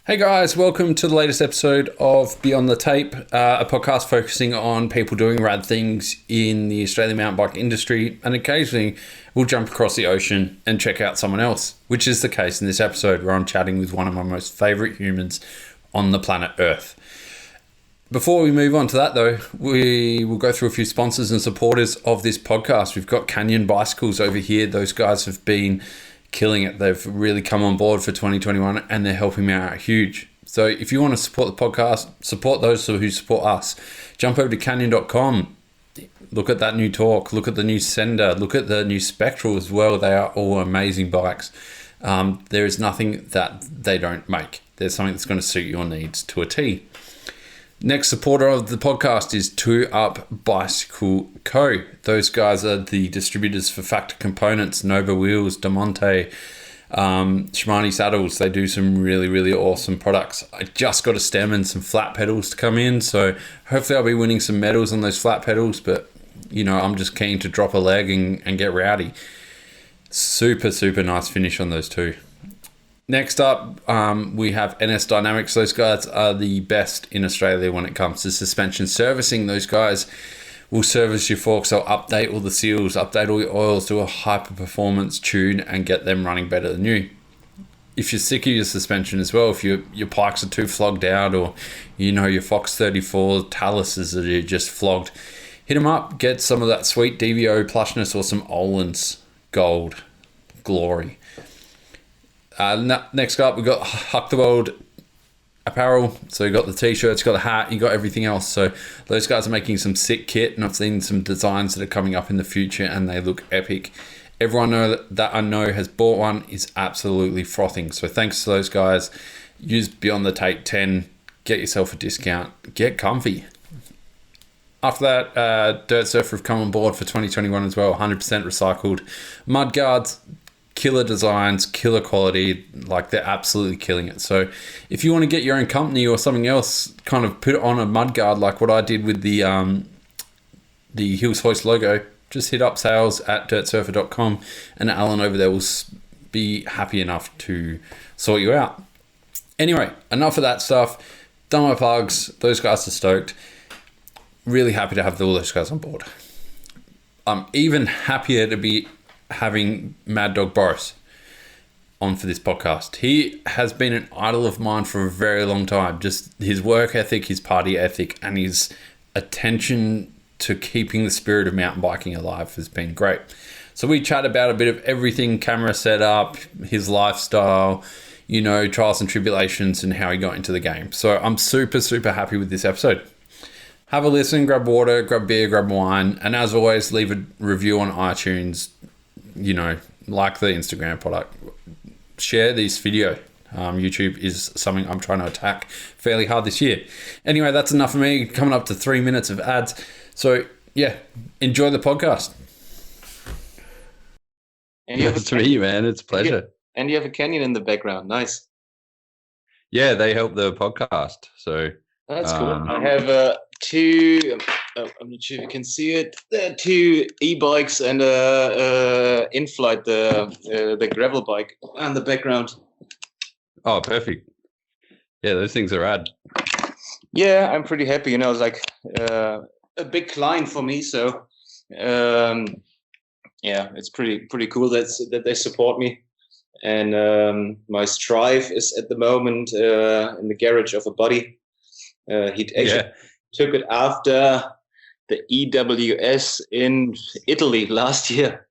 Hey guys, welcome to the latest episode of Beyond the Tape, a podcast focusing on people doing rad things in the Australian mountain bike industry, and occasionally we'll jump across the ocean and check out someone else, which is the case in this episode where I'm chatting with one of my most favourite humans on the planet Earth. Before we move on to that though, we will go through a few sponsors and supporters of this podcast. We've got Canyon Bicycles over here. Those guys have been killing it. They've really come on board for 2021 and they're helping me out huge. So if you want to support the podcast, support those who support us, jump over to canyon.com, look at that new Torque, look at the new Sender, look at the new Spectral as well. They are all amazing bikes. There is nothing that they don't make. There's something that's going to suit your needs to a T. Next supporter of the podcast is 2Up Bicycle Co. Those guys are the distributors for Factor Components, Nova Wheels, Demonte, Shimano Saddles. They do some really, really awesome products. I just got a stem and some flat pedals to come in, so hopefully I'll be winning some medals on those flat pedals, but you know, I'm just keen to drop a leg and get rowdy. Super, super nice finish on those two. Next up, we have NS Dynamics. Those guys are the best in Australia when it comes to suspension servicing. Those guys will service your forks. They'll update all the seals, update all your oils, do a hyper-performance tune, and get them running better than you. If you're sick of your suspension as well, if your pikes are too flogged out, or you know your Fox 34 Taluses are just flogged, hit them up. Get some of that sweet DVO plushness or some Olin's Gold glory. Next up, we've got Huck the World apparel. So you got the t-shirts, you got the hat, you got everything else. So those guys are making some sick kit, and I've seen some designs that are coming up in the future and they look epic. Everyone that I know has bought one is absolutely frothing. So thanks to those guys. Use Beyond the Tape 10, get yourself a discount, get comfy. After that, Dirt Surfer have come on board for 2021 as well, 100% recycled. Mud guards, killer designs, killer quality, like they're absolutely killing it. So if you want to get your own company or something else, kind of put it on a mudguard like what I did with the Hills Hoist logo, just hit up sales at dirtsurfer.com and Alan over there will be happy enough to sort you out. Anyway, enough of that stuff. Done my plugs. Those guys are stoked. Really happy to have all those guys on board. I'm even happier to be having Mad Dog Boris on for this podcast. He has been an idol of mine for a very long time. Just his work ethic, his party ethic, and his attention to keeping the spirit of mountain biking alive has been great. So we chat about a bit of everything, camera setup, his lifestyle, you know, trials and tribulations, and how he got into the game. So I'm super, super happy with this episode. Have a listen, grab water, grab beer, grab wine, and as always, leave a review on iTunes. You know, like the Instagram product, share this video. YouTube is something I'm trying to attack fairly hard this year. Anyway, that's enough for me. Coming up to 3 minutes of ads. So yeah, enjoy the podcast. And That's me, man. It's a pleasure. And you have a canyon in the background. Nice. Yeah, they help the podcast. So that's cool. I have two. I'm not sure if you can see it. There are two e-bikes and in-flight the gravel bike on the background. Oh, perfect. Yeah, those things are rad. Yeah, I'm pretty happy. You know, it's like a big client for me. So yeah, it's pretty cool that they support me. And my Strive is at the moment in the garage of a buddy. He actually took it after the EWS in Italy last year.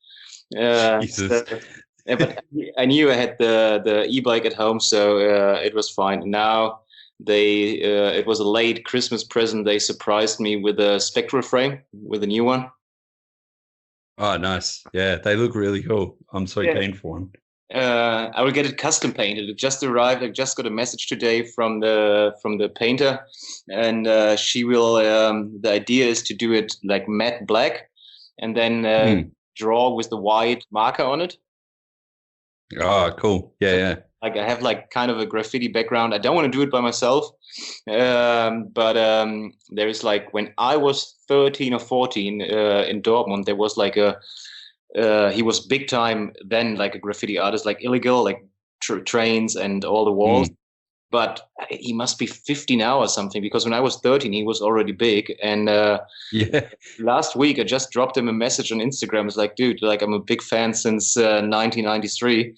But I knew I had the e-bike at home, so it was fine. Now it was a late Christmas present. They surprised me with a Spectral frame, with a new one. Oh, nice. Yeah, they look really cool. I'm so keen for one. I will get it custom painted. It just arrived. I just got a message today from the painter, and she will. The idea is to do it like matte black, and then draw with the white marker on it. Oh, cool. Yeah. Like I have like kind of a graffiti background. I don't want to do it by myself, but there is like when I was 13 or 14 in Dortmund, there was like he was big time then, like a graffiti artist, like illegal, like trains and all the walls. but he must be 50 now or something, because when I was 13, he was already big. And Yeah. last week, I just dropped him a message on Instagram. It's like, dude, like I'm a big fan since 1993.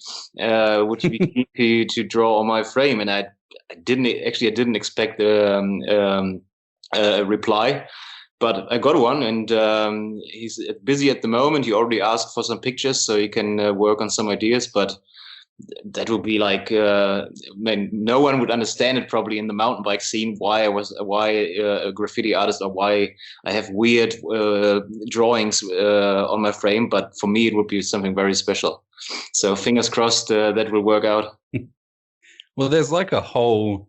Would you be keen to draw on my frame? And I didn't expect a reply, but I got one, and he's busy at the moment. He already asked for some pictures so he can work on some ideas, but that would be like, no one would understand it probably in the mountain bike scene, why a graffiti artist, or why I have weird drawings on my frame. But for me, it would be something very special. So fingers crossed that will work out. Well, there's like a whole,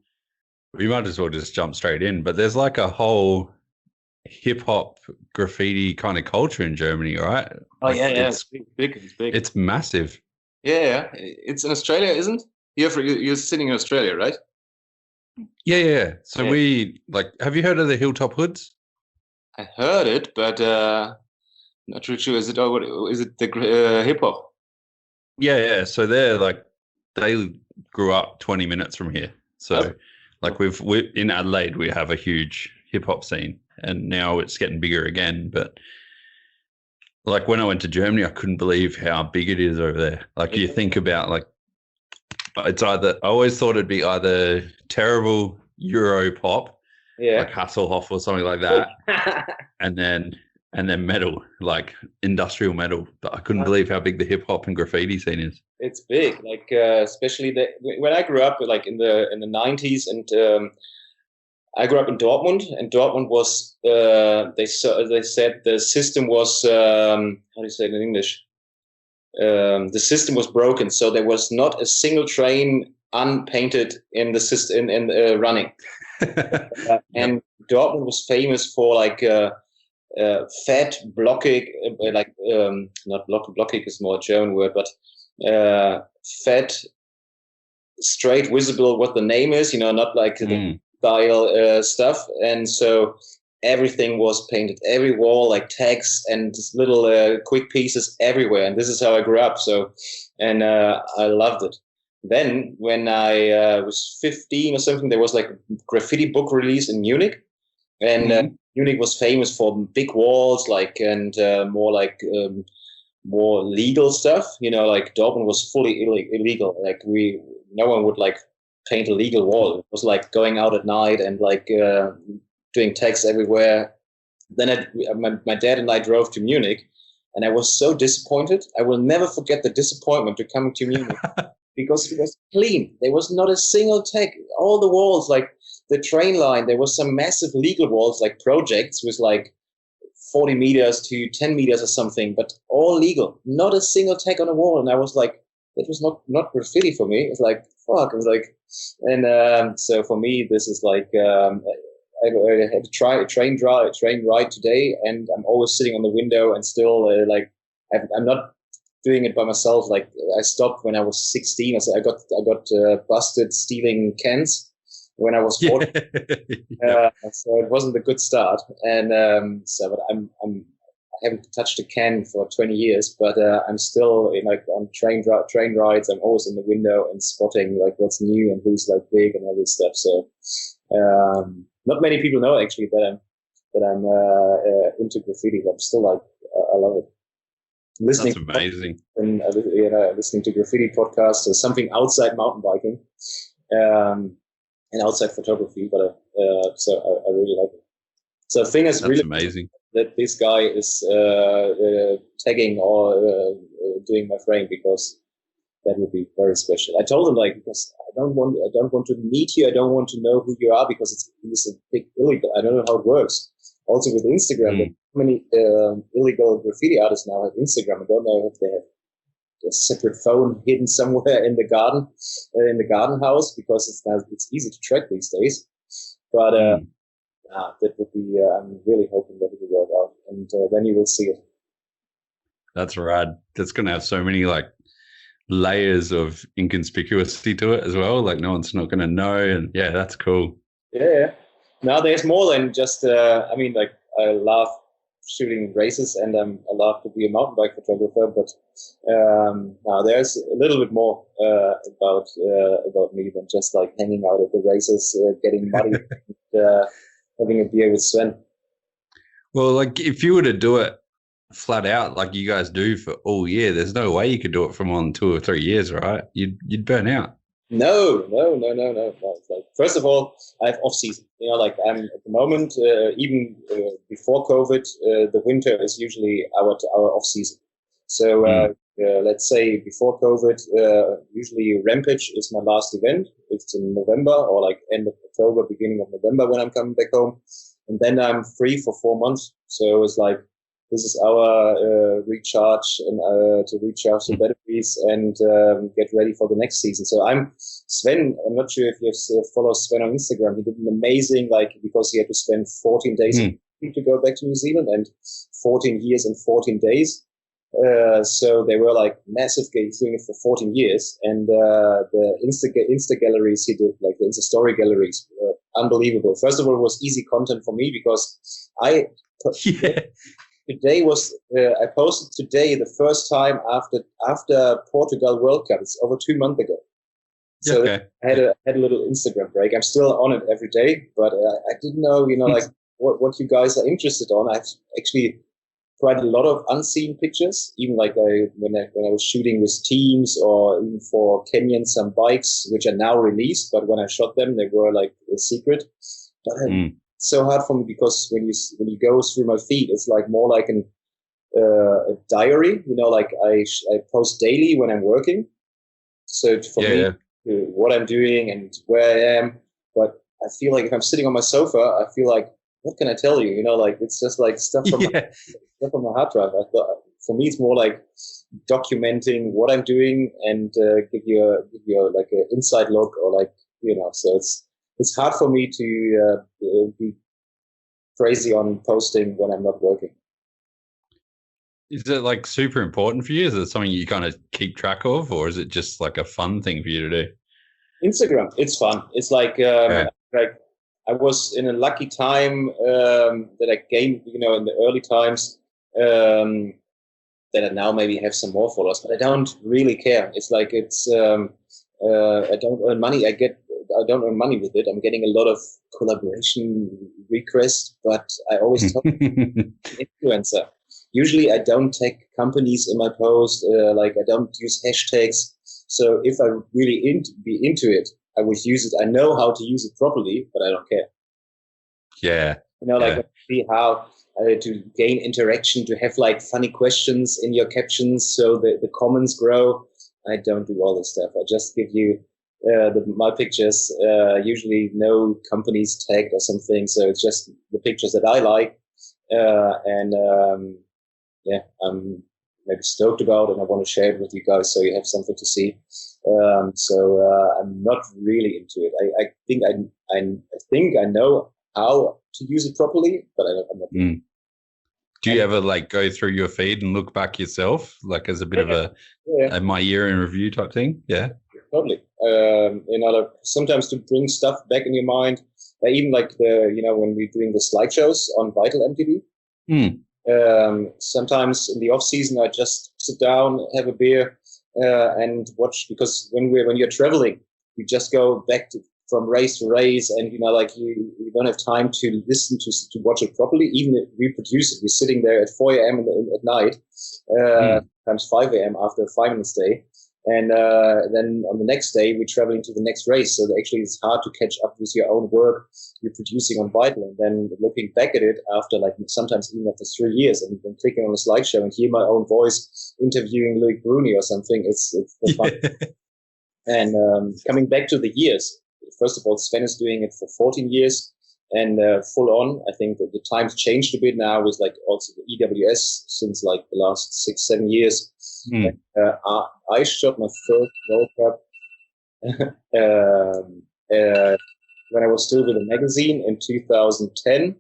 we might as well just jump straight in, but there's like a whole hip hop graffiti kind of culture in Germany, right? Oh, like yeah. It's big. It's massive. Yeah. It's in Australia, isn't? You're sitting in Australia, right? Yeah. So we have you heard of the Hilltop Hoods? I heard it, but not really sure. Is it the hip hop? Yeah. So they grew up 20 minutes from here. So we in Adelaide, we have a huge hip hop scene, and now it's getting bigger again. But like when I went to Germany, I couldn't believe how big it is over there. Like you think about it's either, I always thought it'd be either terrible Euro pop, like Hasselhoff or something like that, and then metal, like industrial metal. But I couldn't believe how big the hip hop and graffiti scene is. It's big, like especially when I grew up, like in the 90s, and I grew up in Dortmund, and Dortmund was they said the system was how do you say it in English? The system was broken, so there was not a single train unpainted in the system in running. And Dortmund was famous for like fat, blockig, not blockig is more a German word, but fat, straight, visible what the name is, not like the style stuff. And so everything was painted, every wall, like tags and little quick pieces everywhere. And this is how I grew up. So, and I loved it. Then when I was 15 or something, there was like a graffiti book release in Munich, and Munich was famous for big walls, and more legal stuff. Like Dortmund was fully illegal. Like no one would like paint a legal wall. It was like going out at night and like doing tags everywhere. Then my dad and I drove to Munich, and I was so disappointed. I will never forget the disappointment to coming to Munich because it was clean. There was not a single tag. All the walls, like the train line, there was some massive legal walls, like projects with like 40 meters to 10 meters or something, but all legal. Not a single tag on a wall. And I was like, it was not graffiti for me. It's like, fuck. It was like, and so for me, this is like, I had to try a train ride today, and I'm always sitting on the window and still I'm not doing it by myself. Like I stopped when I was 16. So I got busted stealing cans when I was 14. So it wasn't a good start. And but I haven't touched a can for 20 years, but I'm still on train rides. I'm always in the window and spotting like what's new and who's like big and all this stuff. So not many people know actually that I'm into graffiti, but I'm still like I love it. That's amazing. And listening to graffiti podcasts or something outside mountain biking, and outside photography. But so I really like it. So That's amazing that this guy is tagging or doing my frame, because that would be very special. I told him because I don't want to meet you. I don't want to know who you are, because it's a big illegal. I don't know how it works. Also with Instagram, how many illegal graffiti artists now have Instagram? I don't know if they have a separate phone hidden somewhere in the garden house, because it's easy to track these days. But that would be. I'm really hoping that it will work out, and then you will see it. That's rad. That's going to have so many like layers of inconspicuousity to it as well. Like no one's not going to know, and yeah, that's cool. Yeah. Now there's more than just. I laugh shooting races, and I'm allowed to be a mountain bike photographer. But now there's a little bit more about me than just like hanging out at the races, getting muddy, and, having a beer with Sven. Well, like if you were to do it flat out like you guys do for all year, there's no way you could do it for more than 2 or 3 years, right? You'd burn out. No. It's like, first of all, I have off season. You know, like I'm at the moment, even before COVID, the winter is usually our off season. So let's say before COVID, usually Rampage is my last event. It's in November or like end of October, beginning of November when I'm coming back home, and then I'm free for 4 months. So it's like, this is our recharge and to recharge the batteries and get ready for the next season. So Sven. I'm not sure if you follow Sven on Instagram. He did an amazing, like, because he had to spend 14 days to go back to New Zealand, and 14 years and 14 days. So they were like massive gigs, doing it for 14 years. And the Insta galleries he did, like the Insta story galleries, were unbelievable. First of all, it was easy content for me because Today was I posted today the first time after Portugal World Cup. It's over 2 months ago. So I had a little Instagram break. I'm still on it every day, but I didn't know, like what you guys are interested on. I've actually quite a lot of unseen pictures, even like when I was shooting with teams or even for Kenyan, some bikes which are now released, but when I shot them, they were like a secret. But it's so hard for me because when you go through my feed, it's like more like a diary. Like I post daily when I'm working. So for me, what I'm doing and where I am. But I feel like if I'm sitting on my sofa, I feel like, what can I tell you? Like it's just like stuff from stuff on my hard drive. For me, it's more like documenting what I'm doing and give you like an inside look or like, so it's hard for me to be crazy on posting when I'm not working. Is it like super important for you? Is it something you kind of keep track of, or is it just like a fun thing for you to do? Instagram, it's fun. It's like like I was in a lucky time that I gained, in the early times that I now maybe have some more followers, but I don't really care. It's like I don't earn money. I don't earn money with it. I'm getting a lot of collaboration requests, but I always tell influencer. Usually I don't tag companies in my post, like I don't use hashtags. So if I really be into it, I would use it. I know how to use it properly, but I don't care. Yeah. Like see how to gain interaction, to have like funny questions in your captions so the comments grow. I don't do all this stuff. I just give you my pictures, usually no companies tagged or something. So it's just the pictures that I like. I'm maybe stoked about and I want to share it with you guys so you have something to see. I'm not really into it. I think I know how to use it properly, but I'm not. Do you ever like go through your feed and look back yourself, like as a bit of a my year in review type thing? Yeah, totally. Like sometimes to bring stuff back in your mind, even like when we're doing the slideshows on Vital MTV. Sometimes in the off season, I just sit down, have a beer, and watch, because when you're traveling, you just go back from race to race, and like you don't have time to listen to watch it properly, even if we produce it. We're sitting there at 4 a.m. at night, times 5 a.m. after a finals day. And then on the next day, we're traveling to the next race. So actually, it's hard to catch up with your own work you're producing on Vital. And then looking back at it after, like, sometimes even after 3 years, and then clicking on a slideshow and hear my own voice interviewing Loic Bruni or something, it's fun. And coming back to the years, first of all, Sven is doing it for 14 years. And full on, I think that the times changed a bit now with like also the EWS since like the last 6-7 years. And, I shot my first World Cup when I was still with a magazine in 2010.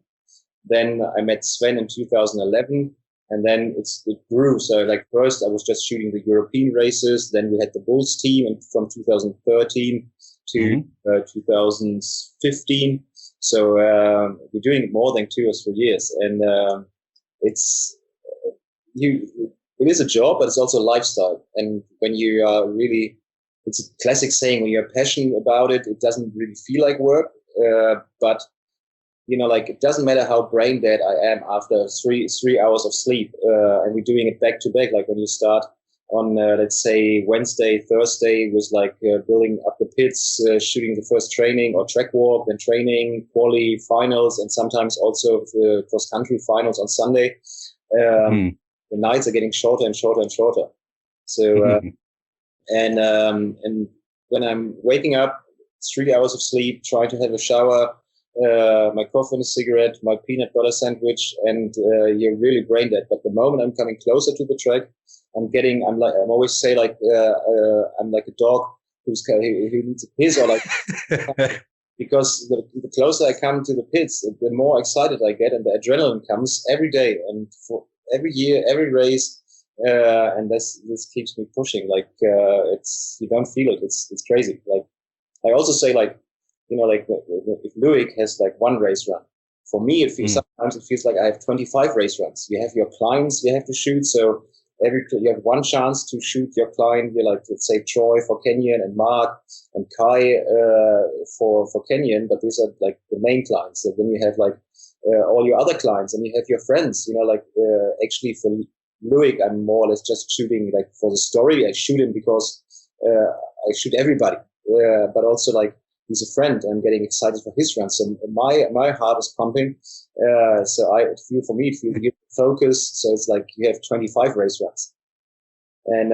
Then I met Sven in 2011, and then it grew. So like first I was just shooting the European races. Then we had the Bulls team, and from 2013 to 2015. So we're doing it more than 2 or 3 years, and it's it is a job, but it's also a lifestyle. And when you are really, it's a classic saying, when you're passionate about it, it doesn't really feel like work. But like, it doesn't matter how brain dead I am after three hours of sleep, and we're doing it back to back. Like when you start on, let's say Wednesday, Thursday was like building up the pits, shooting the first training or track walk, then training, quali, finals, and sometimes also the cross country finals on Sunday. The nights are getting shorter and shorter and shorter. So, and when I'm waking up, 3 hours of sleep, trying to have a shower, my coffee and a cigarette, my peanut butter sandwich, and you're really brain dead. But the moment I'm coming closer to the track, I'm always say like, I'm like a dog who needs a piss, or like, because the closer I come to the pits, the more excited I get, and the adrenaline comes every day, and for every year, every race, and this keeps me pushing. Like, you don't feel it. It's crazy. Like, I also say, like, like if Luik has like one race run, for me, sometimes it feels like I have 25 race runs. You have your clients you have to shoot. So you have one chance to shoot your client. You're like, let's say Troy for Kenyan and Mark and Kai, for Kenyan, but these are like the main clients. So then you have like, all your other clients, and you have your friends, like, actually for Luik, I'm more or less just shooting like for the story. I shoot him because, I shoot everybody, but also like, he's a friend. I'm getting excited for his run. So my heart is pumping. So it feels good focus. So it's like you have 25 race runs, and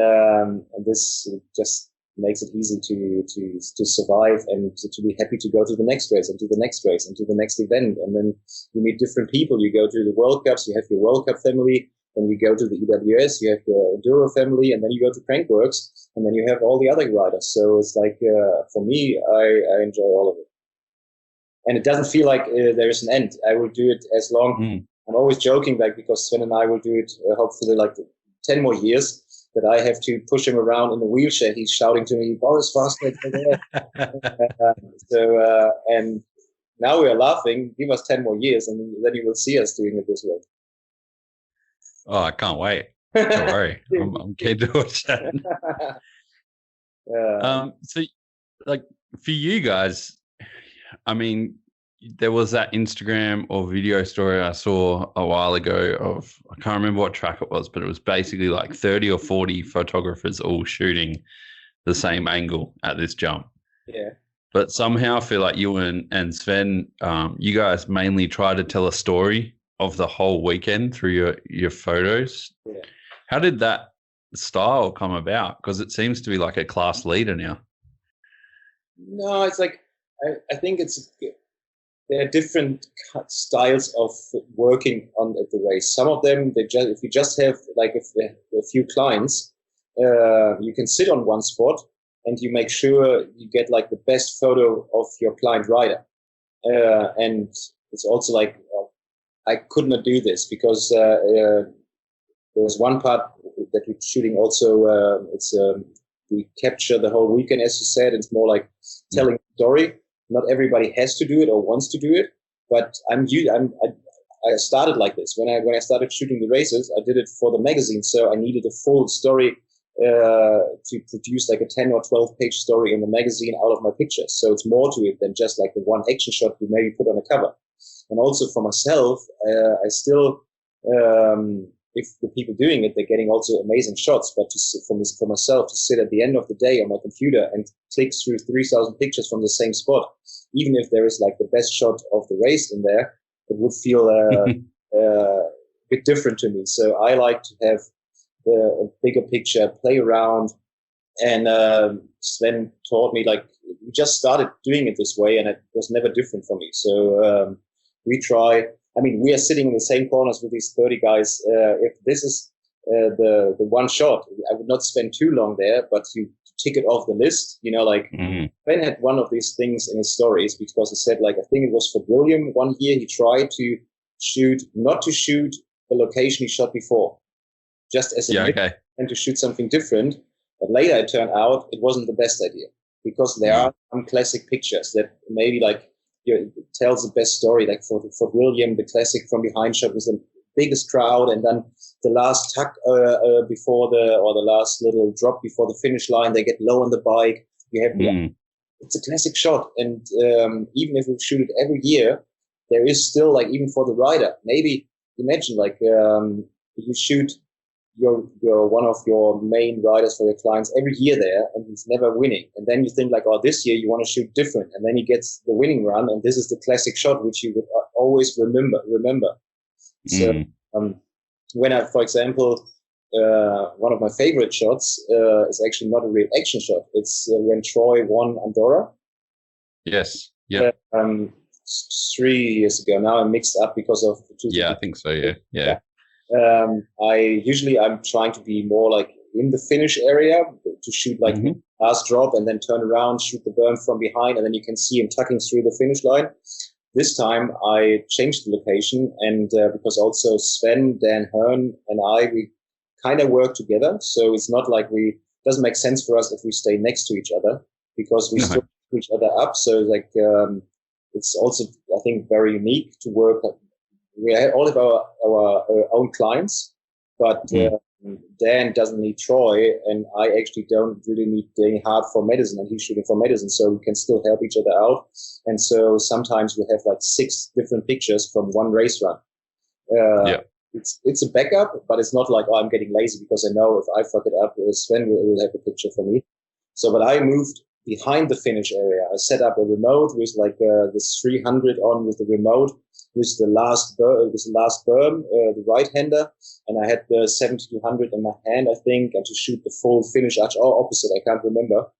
this just makes it easy to survive, and to be happy to go to the next race and to the next race and to the next event. And then you meet different people. You go to the World Cups, you have your World Cup family. Then you go to the EWS, you have your Enduro family, and then you go to Crankworks, and then you have all the other riders. So it's like, for me, I enjoy all of it. And it doesn't feel like there is an end. I will do it as long. I'm always joking, like, because Sven and I will do it hopefully like 10 more years, that I have to push him around in a wheelchair. He's shouting to me, Boris, faster. And now we are laughing. Give us 10 more years, and then you will see us doing it this way. Oh, I can't wait. Don't worry. I'm keen to watch that. So, like, for you guys, I mean, there was that Instagram or video story I saw a while ago of, I can't remember what track it was, but it was basically like 30 or 40 photographers all shooting the same angle at this jump. Yeah. But somehow I feel like you and Sven, you guys mainly try to tell a story of the whole weekend through your photos. Yeah. How did that style come about? Because it seems to be like a class leader now. No, it's like, I think there are different styles of working on at the race. Some of them, if you just have like a few clients, you can sit on one spot and you make sure you get like the best photo of your client rider. And it's also like, I could not do this because there was one part that we're shooting also. We capture the whole weekend, as you said. It's more like telling a story. Not everybody has to do it or wants to do it, but I started like this. When I started shooting the races, I did it for the magazine, so I needed a full story to produce like a 10 or 12 page story in the magazine out of my pictures. So it's more to it than just like the one action shot you maybe put on a cover. And also for myself, I still, if the people doing it, they're getting also amazing shots. But for myself to sit at the end of the day on my computer and click through 3,000 pictures from the same spot, even if there is like the best shot of the race in there, it would feel a bit different to me. So I like to have a bigger picture, play around. And Sven taught me, like, we just started doing it this way, and it was never different for me. So we are sitting in the same corners with these 30 guys. If this is the one shot, I would not spend too long there, but you tick it off the list. Ben had one of these things in his stories, because he said, like, I think it was for William one year, he tried to not to shoot the location he shot before, just as and to shoot something different. But later it turned out it wasn't the best idea, because there are some classic pictures that maybe like tells the best story. Like for William, the classic from behind shot was a biggest crowd, and then the last tuck before the last little drop before the finish line, they get low on the bike. You have it's a classic shot, and even if we shoot it every year, there is still, like, even for the rider, maybe imagine, like, you shoot your one of your main riders for your clients every year there, and he's never winning, and then you think like, oh, this year you want to shoot different, and then he gets the winning run, and this is the classic shot which you would always remember. So when I, for example, one of my favorite shots is actually not a real action shot. It's when Troy won Andorra. Yes. Yeah. 3 years ago. Now I'm mixed up because of the two. Yeah, I think so. Yeah. I'm trying to be more like in the finish area to shoot like last drop and then turn around, shoot the berm from behind, and then you can see him tucking through the finish line. This time I changed the location, and because also Sven, Dan Hearn, and we kind of work together. So it's not like doesn't make sense for us if we stay next to each other, because we still pick each other up. So like, it's also, I think, very unique to work. We all have our own clients, but Dan doesn't need Troy, and I actually don't really need Danny Hart for medicine, and he's shooting for medicine, so we can still help each other out. And so sometimes we have like 6 different pictures from one race run. It's a backup, but it's not like, oh, I'm getting lazy because I know if I fuck it up, Sven will have a picture for me. So, but I moved behind the finish area. I set up a remote with like this 300 on with the remote, with the last berm, the right-hander, and I had the 7200 in my hand, I think, and to shoot the full finish arch, or opposite, I can't remember.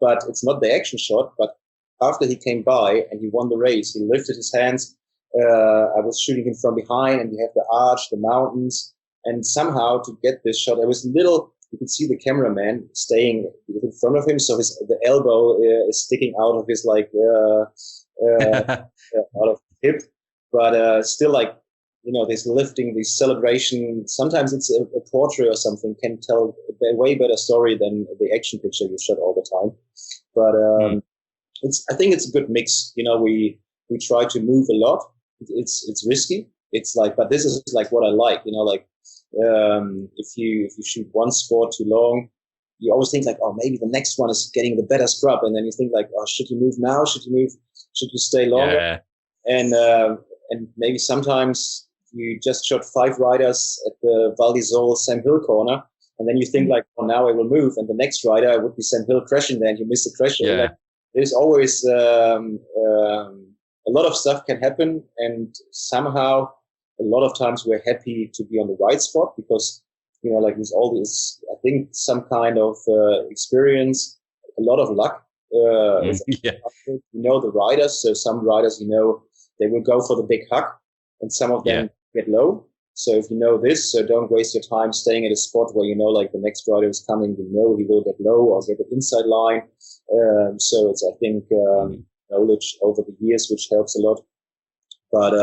But it's not the action shot, but after he came by and he won the race, he lifted his hands. I was shooting him from behind, and you have the arch, the mountains, and somehow to get this shot, I was you could see the cameraman staying in front of him, so the elbow is sticking out of his out of his hip, but still, like, this lifting, this celebration. Sometimes it's a portrait or something can tell a way better story than the action picture you shot all the time. But I think it's a good mix. We try to move a lot. It's risky. It's like, but this is like what I like. If you shoot one sport too long, you always think like, oh, maybe the next one is getting the better scrub, and then you think like, oh, should you move now? Should you stay longer? Yeah. And maybe sometimes you just shot 5 riders at the Val d'Isole Sam Hill corner, and then you think like, oh, now I will move, and the next rider would be Sam Hill crashing there, and you miss the crash. Yeah. Like, there's always a lot of stuff can happen, and somehow a lot of times we're happy to be on the right spot because, like with all this, I think some kind of experience, a lot of luck. The riders. So some riders, they will go for the big hug, and some of them get low. So if you know this, so don't waste your time staying at a spot where like the next rider is coming, he will get low or get the inside line. So it's, I think, knowledge over the years, which helps a lot. But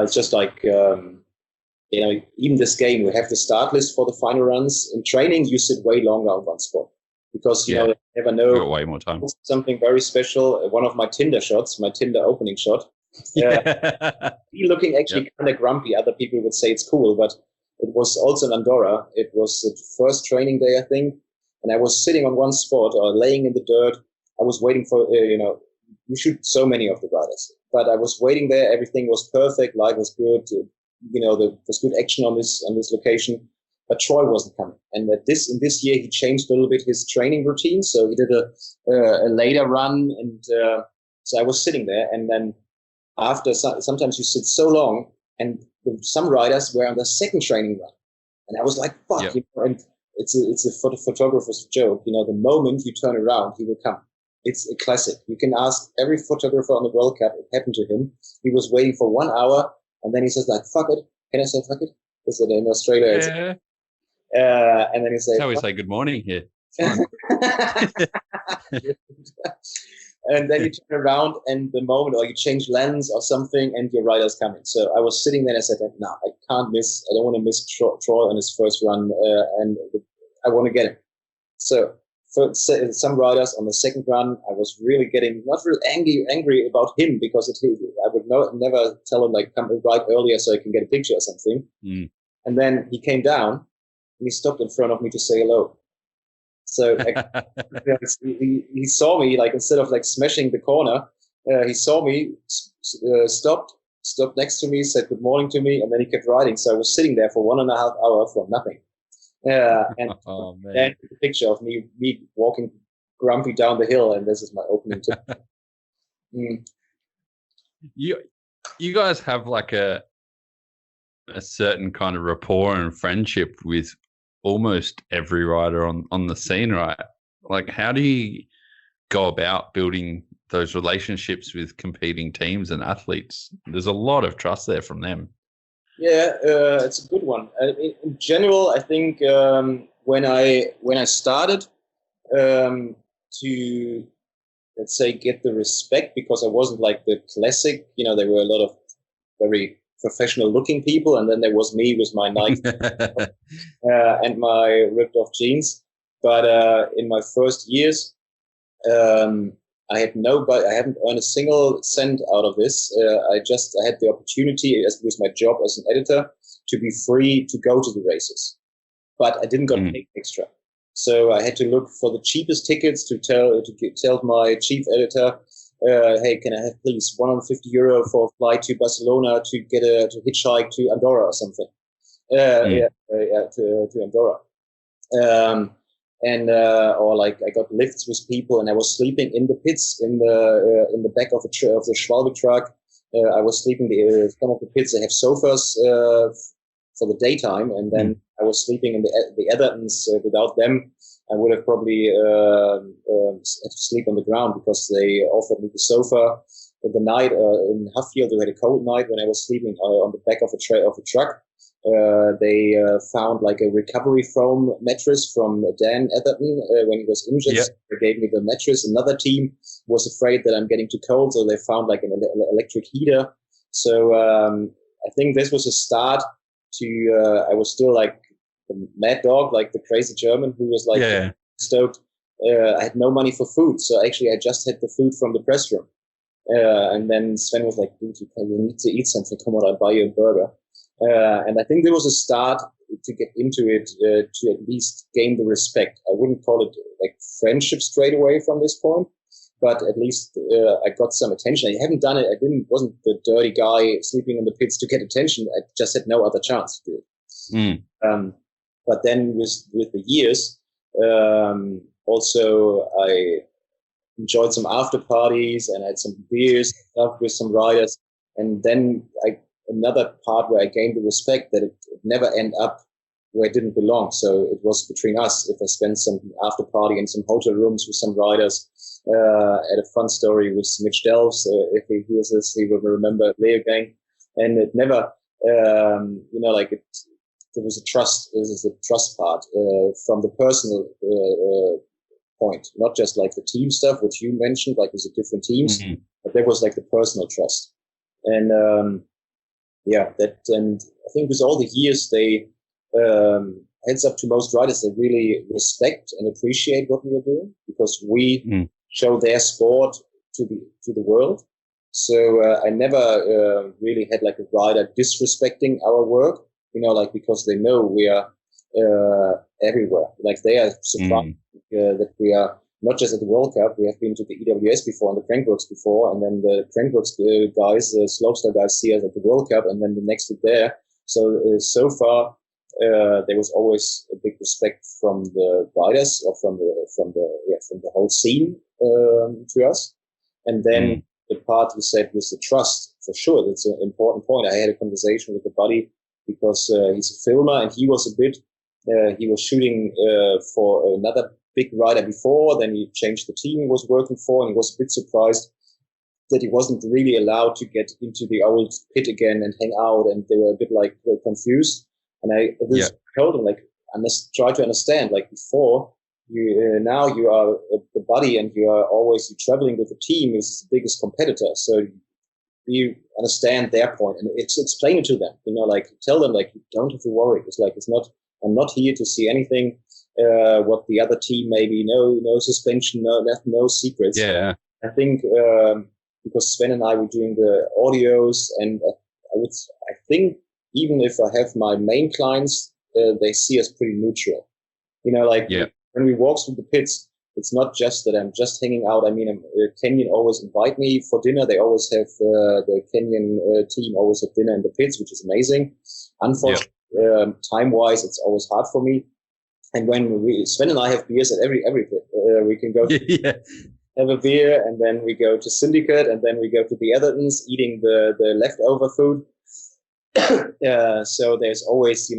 it's just like, even this game, we have the start list for the final runs. In training, you sit way longer on one spot because, you never know. Way more time. Something very special. One of my Tinder shots, my Tinder opening shot. He looking actually kind of grumpy. Other people would say it's cool, but it was also in Andorra. It was the first training day, I think. And I was sitting on one spot or laying in the dirt. I was waiting for, we shoot so many of the riders, but I was waiting there. Everything was perfect. Light was good. There was good action on this location, but Troy wasn't coming. And in this year, he changed a little bit his training routine. So he did a later run. And, so I was sitting there, and then after sometimes you sit so long, and some riders were on the second training run. And I was like, fuck, and it's a photographer's joke. The moment you turn around, he will come. It's a classic. You can ask every photographer on the World Cup. It happened to him. He was waiting for 1 hour, and then he says like, fuck it. Can I say fuck it? Is it in Australia? Yeah. And then he says, that's how we say good morning here. And then you turn around, and the moment, or you change lens or something, and your rider's coming. So I was sitting there, and I said, no, I can't miss. I don't want to miss Troy on his first run, and I want to get him. So for some riders on the second run, I was really getting not real angry about him because I would never tell him like come ride earlier so I can get a picture or something. And then he came down and he stopped in front of me to say hello. So like, he saw me, like instead of like smashing the corner, he saw me, stopped next to me, said good morning to me, and then he kept riding. So I was sitting there for 1.5 hours for nothing. And then the picture of me walking grumpy down the hill, and this is my opening tip. You guys have like a certain kind of rapport and friendship with almost every rider on the scene, right? Like, how do you go about building those relationships with competing teams and athletes? There's a lot of trust there from them. Yeah, it's a good one. In general, I think when I started to, let's say, get the respect, because I wasn't like the classic, there were a lot of very professional looking people, and then there was me with my Nike and my ripped off jeans. But in my first years, I hadn't earned a single cent out of this. I had the opportunity, as with my job as an editor, to be free to go to the races, but I didn't get paid extra. So I had to look for the cheapest tickets to tell my chief editor, hey, can I have please €150 for a flight to Barcelona to hitchhike to Andorra or something? To Andorra. Or like I got lifts with people, and I was sleeping in the pits in the back of the Schwalbe truck. I was sleeping some of the pits. They have sofas for the daytime, and then I was sleeping in the Ethertons. Without them, I would have probably had to sleep on the ground, because they offered me the sofa. The night in Huffield, we had a cold night when I was sleeping on the back of a truck. They found like a recovery foam mattress from Dan Etherton when he was injured. Yep. So they gave me the mattress. Another team was afraid that I'm getting too cold, so they found like an electric heater. So I think this was a start to. I was still like the mad dog, like the crazy German who was like stoked. I had no money for food, so actually I just had the food from the press room. And then Sven was like, "Dude, you need to eat something. Come on, I'll buy you a burger." And I think there was a start to get into it, to at least gain the respect. I wouldn't call it like friendship straight away from this point, but at least I got some attention. I haven't done it. Wasn't the dirty guy sleeping in the pits to get attention. I just had no other chance to do it. But then with the years, also I enjoyed some after parties and had some beers and stuff with some riders. And then another part where I gained the respect, that it never end up where it didn't belong. So it was between us. If I spent some after party in some hotel rooms with some riders, had a fun story with Mitch Delves. If he hears this, he will remember Leo Gang. And it never, there was a trust. This is the trust part from the personal point, not just like the team stuff, which you mentioned, like with the different teams, but there was like the personal trust. And and I think with all the years, they heads up to most riders, they really respect and appreciate what we are doing, because we show their sport to the world. So I never really had like a rider disrespecting our work, because they know we are everywhere. Like they are surprised that we are not just at the World Cup. We have been to the EWS before and the Crankworks before, and then the Crankworks guys, the Slopestyle guys, see us at the World Cup, and then the next week there. So far, there was always a big respect from the riders, or from the whole scene to us. And then the part you said was the trust, for sure. That's an important point. I had a conversation with a buddy, because he's a filmer, and he was shooting for another big rider before. Then he changed the team he was working for, and he was a bit surprised that he wasn't really allowed to get into the old pit again and hang out, and they were a bit like confused. And I told him, like, I must try to understand, like, before now you are the buddy, and you're traveling with the team is the biggest competitor, so you understand their point, and explain it to them, like tell them, like, you don't have to worry. It's like, I'm not here to see anything. what the other team maybe, no suspension, no secrets. Yeah. I think because Sven and I were doing the audios, and I think even if I have my main clients, they see us pretty neutral. Like when we walk through the pits, it's not just that I'm just hanging out. I mean, Kenyan always invite me for dinner. They always have the Kenyan team always have dinner in the pits, which is amazing. Unfortunately, time-wise, it's always hard for me. And when Sven and I have beers at every pit, we can go have a beer, and then we go to Syndicate, and then we go to the Athertons, eating the leftover food. So there's always,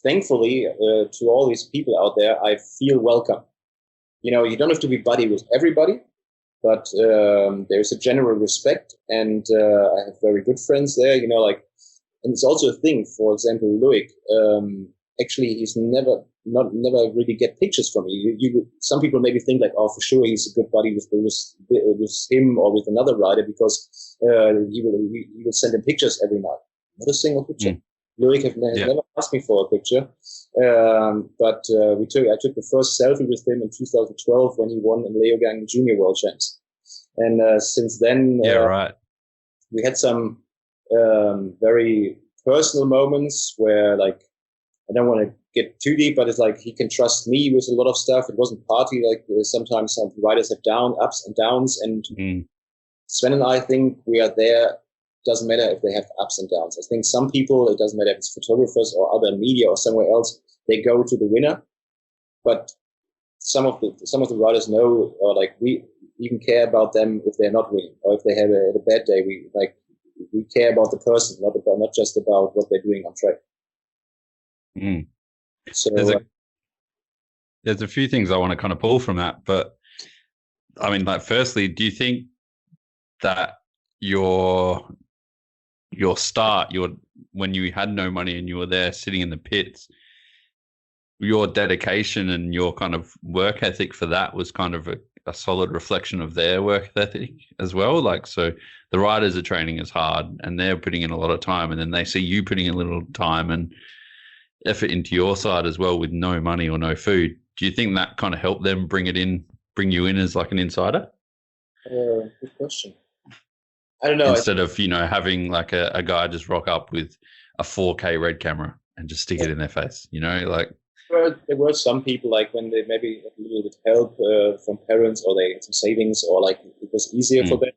thankfully, to all these people out there, I feel welcome. You don't have to be buddy with everybody, but there's a general respect, and I have very good friends there. And it's also a thing. For example, Loic, actually, he's never really get pictures from me. Some people maybe think like, oh, for sure he's a good buddy with him or with another rider, because he will send him pictures every night. Not a single picture. Loic has never asked me for a picture, but I took the first selfie with him in 2012 when he won in Leogang Junior World Champs, and since then, we had some very personal moments where, like, I don't want to get too deep, but it's like he can trust me with a lot of stuff. It wasn't party, like sometimes some riders have ups and downs, and Sven and I think we are there. Doesn't matter if they have ups and downs. I think some people, it doesn't matter if it's photographers or other media or somewhere else, they go to the winner. But some of the riders know, or like, we even care about them if they're not winning, or if they have a bad day. We care about the person, not just about what they're doing on track. So there's a few things I want to kind of pull from that, but I mean, like, firstly, do you think that your start, when you had no money and you were there sitting in the pits, your dedication and your kind of work ethic for that was kind of a solid reflection of their work ethic as well? Like, so the riders are training as hard and they're putting in a lot of time, and then they see you putting in a little time and effort into your side as well with no money or no food. Do you think that kind of helped them bring you in as like an insider? Good question. I don't know. Instead of, having like a guy just rock up with a 4K red camera and just stick it in their face, like. Well, there were some people, like, when they maybe had a little bit help from parents, or they had some savings, or like it was easier for them,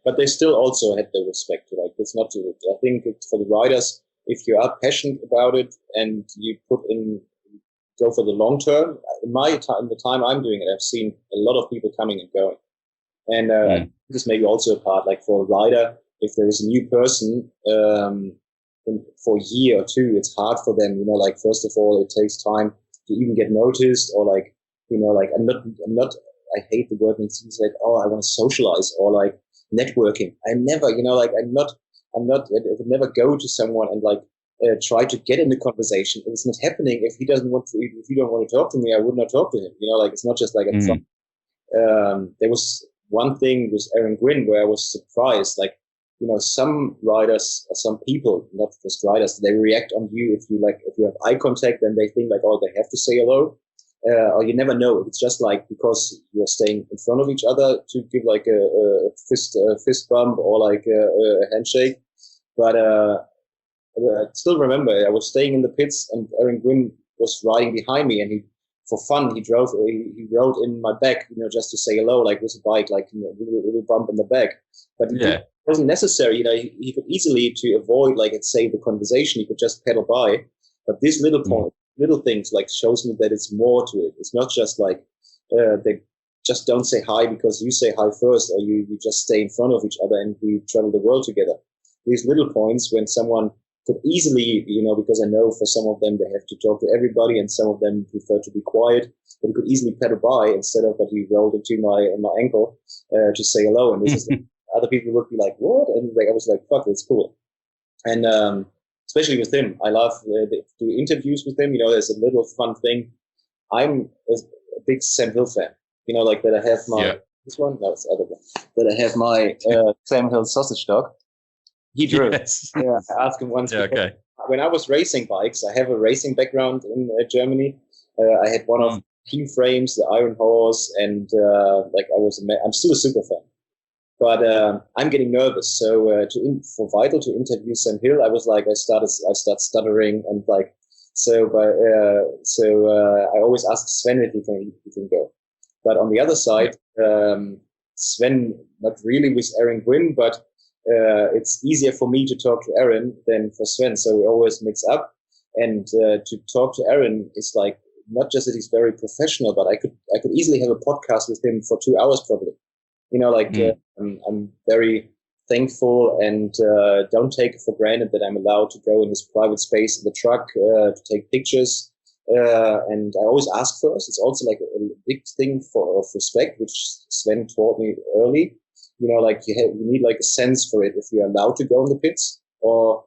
but they still also had the respect. Like, it's not. I think for the riders, if you are passionate about it and you go for the long term. In the time I'm doing it, I've seen a lot of people coming and going. And this may be also a part, like, for a rider, if there is a new person for a year or two, it's hard for them, like, first of all, it takes time to even get noticed, or like, like, I'm not, I hate the word when it seems like, oh, I want to socialize, or like networking. I never, like, I would never go to someone and like try to get in the conversation. It's not happening. If you don't want to talk to me, I would not talk to him. Like, it's not just like there was one thing with Aaron Gwynn where I was surprised, like, some riders, some people, not just riders, they react on you if you have eye contact, then they think like, oh, they have to say hello, or you never know. It's just like, because you're staying in front of each other to give like a fist bump or like a handshake. But I still remember I was staying in the pits and Aaron Gwynn was riding behind me, and for fun, he rode in my back, just to say hello, like with a bike, like a little bump in the back. But it wasn't necessary. He could easily, to avoid, like, let's say, the conversation, he could just pedal by. But these little things, like, shows me that it's more to it. It's not just like they just don't say hi because you say hi first, or you just stay in front of each other and we travel the world together. These little points when someone could easily, because I know for some of them they have to talk to everybody and some of them prefer to be quiet, but he could easily pedal by instead of that he rolled into my ankle to say hello. And this is other people would be like, what? And like, I was like, fuck, that's cool. And especially with him, I love to do interviews with him. There's a little fun thing. I'm a big Sam Hill fan. Like that I have my this one, no, it's the other one. That I have my Sam Hill sausage dog. He drew. Yes. Yeah, I asked him once. When I was racing bikes, I have a racing background in Germany, I had one of Team Frames, the Iron Horse, and I'm still a super fan. But I'm getting nervous. So for Vital to interview Sam Hill, I was like, I start stuttering and like, I always ask Sven if he can go. But on the other side, Sven, not really with Aaron Gwynn, but it's easier for me to talk to Aaron than for Sven. So we always mix up. And to talk to Aaron is like, not just that he's very professional, but I could easily have a podcast with him for 2 hours probably. I'm very thankful and don't take it for granted that I'm allowed to go in his private space in the truck to take pictures. And I always ask first. It's also like a big thing of respect, which Sven taught me early. You need like a sense for it if you're allowed to go in the pits, or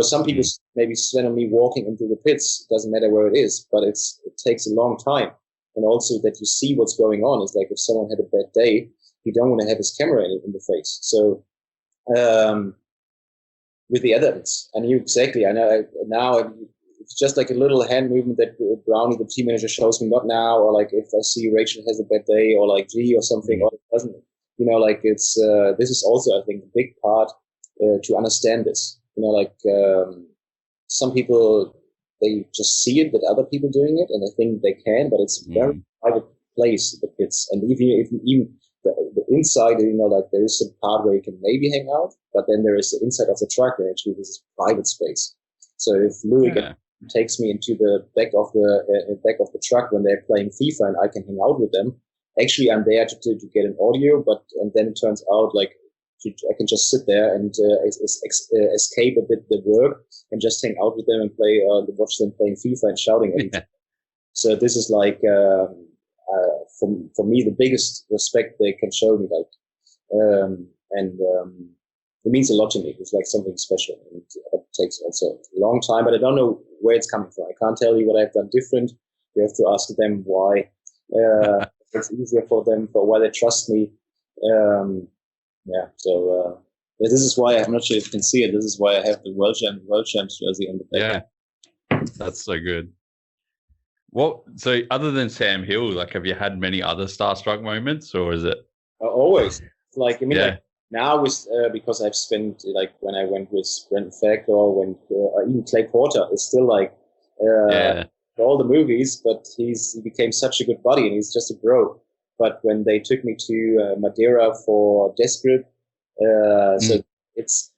some people maybe Sven and me walking into the pits, doesn't matter where it is, but it takes a long time. And also that you see what's going on. It's like if someone had a bad day, you don't want to have his camera in the face. So with the others, I knew exactly. I know now it's just like a little hand movement that Brownie, the team manager, shows me, not now, or like if I see Rachel has a bad day, or like G or something, or it doesn't. It's this is also, I think, a big part to understand this. Some people, they just see it with other people doing it, and they think they can, but it's a very private place, the pits. And even the inside, there is a part where you can maybe hang out, but then there is the inside of the truck, and actually this is private space. So if Louis takes me into the back of the truck when they're playing FIFA and I can hang out with them, actually I'm there to get an audio, and then it turns out like I can just sit there and escape a bit the work and just hang out with them and watch them playing FIFA and shouting at each other. So this is like for me the biggest respect they can show me, it means a lot to me. It's like something special, and it takes also a long time, but I don't know where it's coming from. I can't tell you what I've done different. You have to ask them why. It's easier for them, for why they trust me. This is why I'm not sure if you can see it. This is why I have the World Champs jersey on the back. Yeah, that's so good. So other than Sam Hill, like, have you had many other starstruck moments, or is it always like now with because I've spent like when I went with Brendan Fack or even Clay Porter is still like all the movies, but he became such a good buddy and he's just a bro. But when they took me to Madeira for Death Grip, so it's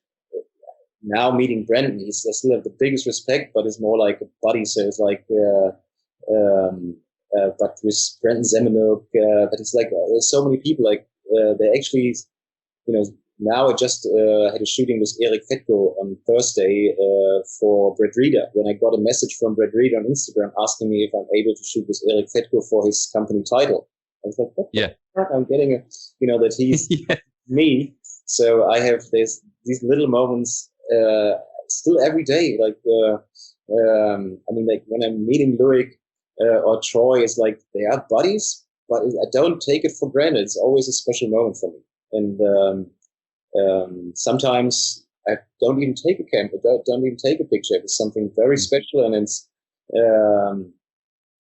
now meeting Brendan, I still have the biggest respect, but it's more like a buddy. So it's like, but with Brendan Zemanuk, but it's like there's so many people. Like they actually, now I just had a shooting with Eric Fetko on Thursday for Brett Reader. When I got a message from Brett Reader on Instagram asking me if I'm able to shoot with Eric Fetko for his company Title. I was like, what the fuck? I'm getting that he's me. So I have these little moments still every day. Like, like when I'm meeting Lurik or Troy, it's like they are buddies, but I don't take it for granted. It's always a special moment for me. And sometimes I don't even take a camera, don't even take a picture. It's something very special, and it's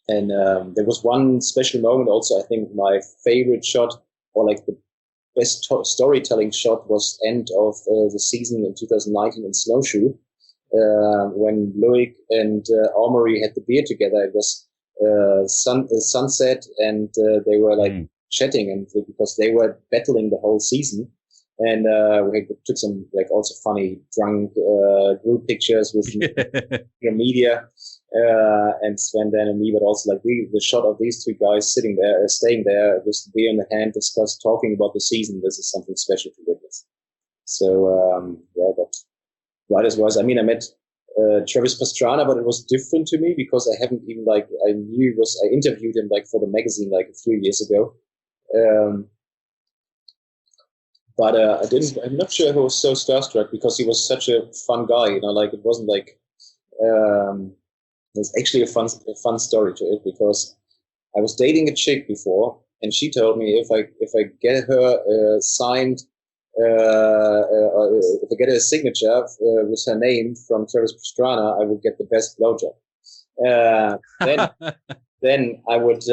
there was one special moment also. I think my favorite shot, or like the best storytelling shot, was end of the season in 2019 in Snowshoe, when Loic and Armory had the beer together. It was sunset, and they were like chatting, and because they were battling the whole season. And we took some like also funny drunk group pictures with media and Sven Dan and me, but also like the shot of these two guys sitting there, staying there with the beer in the hand, talking about the season. This is something special to witness. So but writers wise, I met Travis Pastrana, but it was different to me because I haven't even I interviewed him like for the magazine like a few years ago. But I'm not sure if I was so starstruck because he was such a fun guy, it wasn't like, there's actually a fun story to it, because I was dating a chick before, and she told me if I get her signed, if I get her signature with her name from Travis Pastrana, I will get the best blowjob. then I would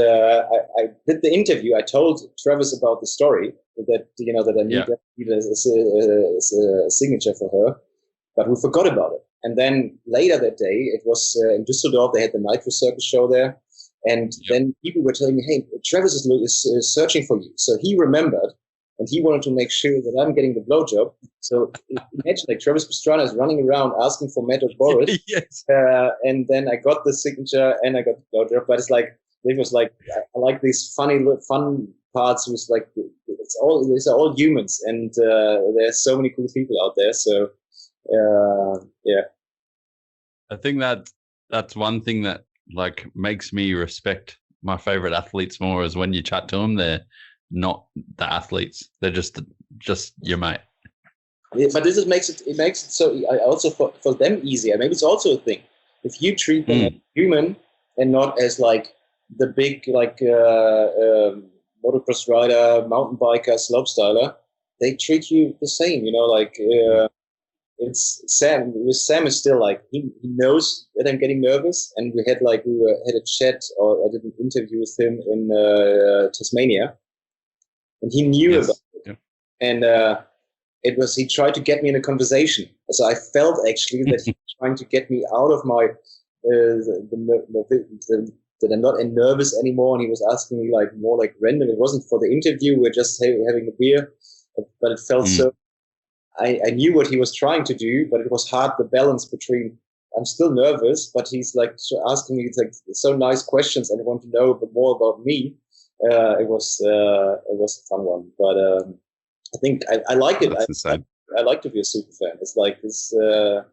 I did the interview. I told Travis about the story that that I need a signature for her, but we forgot about it. And then later that day, it was in Düsseldorf. They had the Nitro Circus show there, and then people were telling me, "Hey, Travis is searching for you." So he remembered, and he wanted to make sure that I'm getting the blowjob. So imagine like Travis Pastrana is running around asking for Mad Dog Boris. Yes. And then I got the signature and I got the blowjob. But it's like, it was like, I like these fun parts. With like, these are all humans, and there's so many cool people out there. So yeah. I think that's one thing that like makes me respect my favorite athletes more, is when you chat to them, they're not the athletes. They're just your mate. Yeah, but this makes it so also for them easier. Maybe it's also a thing. If you treat them as human and not as like the big like motocross rider, mountain biker, slopestyler, they treat you the same. Like it's Sam. With Sam is still like he knows that I'm getting nervous, and we had a chat, or I did an interview with him in Tasmania, and he knew about it, and he tried to get me in a conversation. So I felt actually that he was trying to get me out of my that I'm not nervous anymore, and he was asking me like more like random. It wasn't for the interview. We're just having a beer, but it felt so. I knew what he was trying to do, but it was hard, the balance between I'm still nervous, but he's like asking me like so nice questions and want to know a bit more about me. It was a fun one, but I think I like it. I like to be a super fan. It's like this, it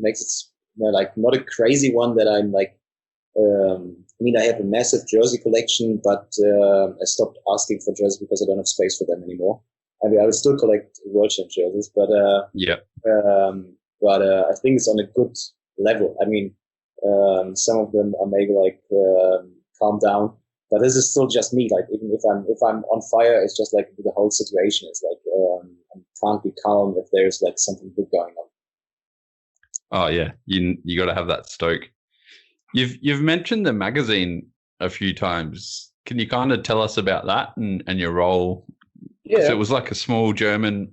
makes it like not a crazy one that I'm like. I have a massive jersey collection, but I stopped asking for jerseys because I don't have space for them anymore. I mean, I would still collect World Champ jerseys, but I think it's on a good level. I mean, some of them are maybe like calm down, but this is still just me. Like even if I'm on fire, it's just like the whole situation is like I can't be calm if there's like something big going on. Oh yeah, you got to have that stoke. You've mentioned the magazine a few times. Can you kind of tell us about that and your role? Yeah, so it was like a small German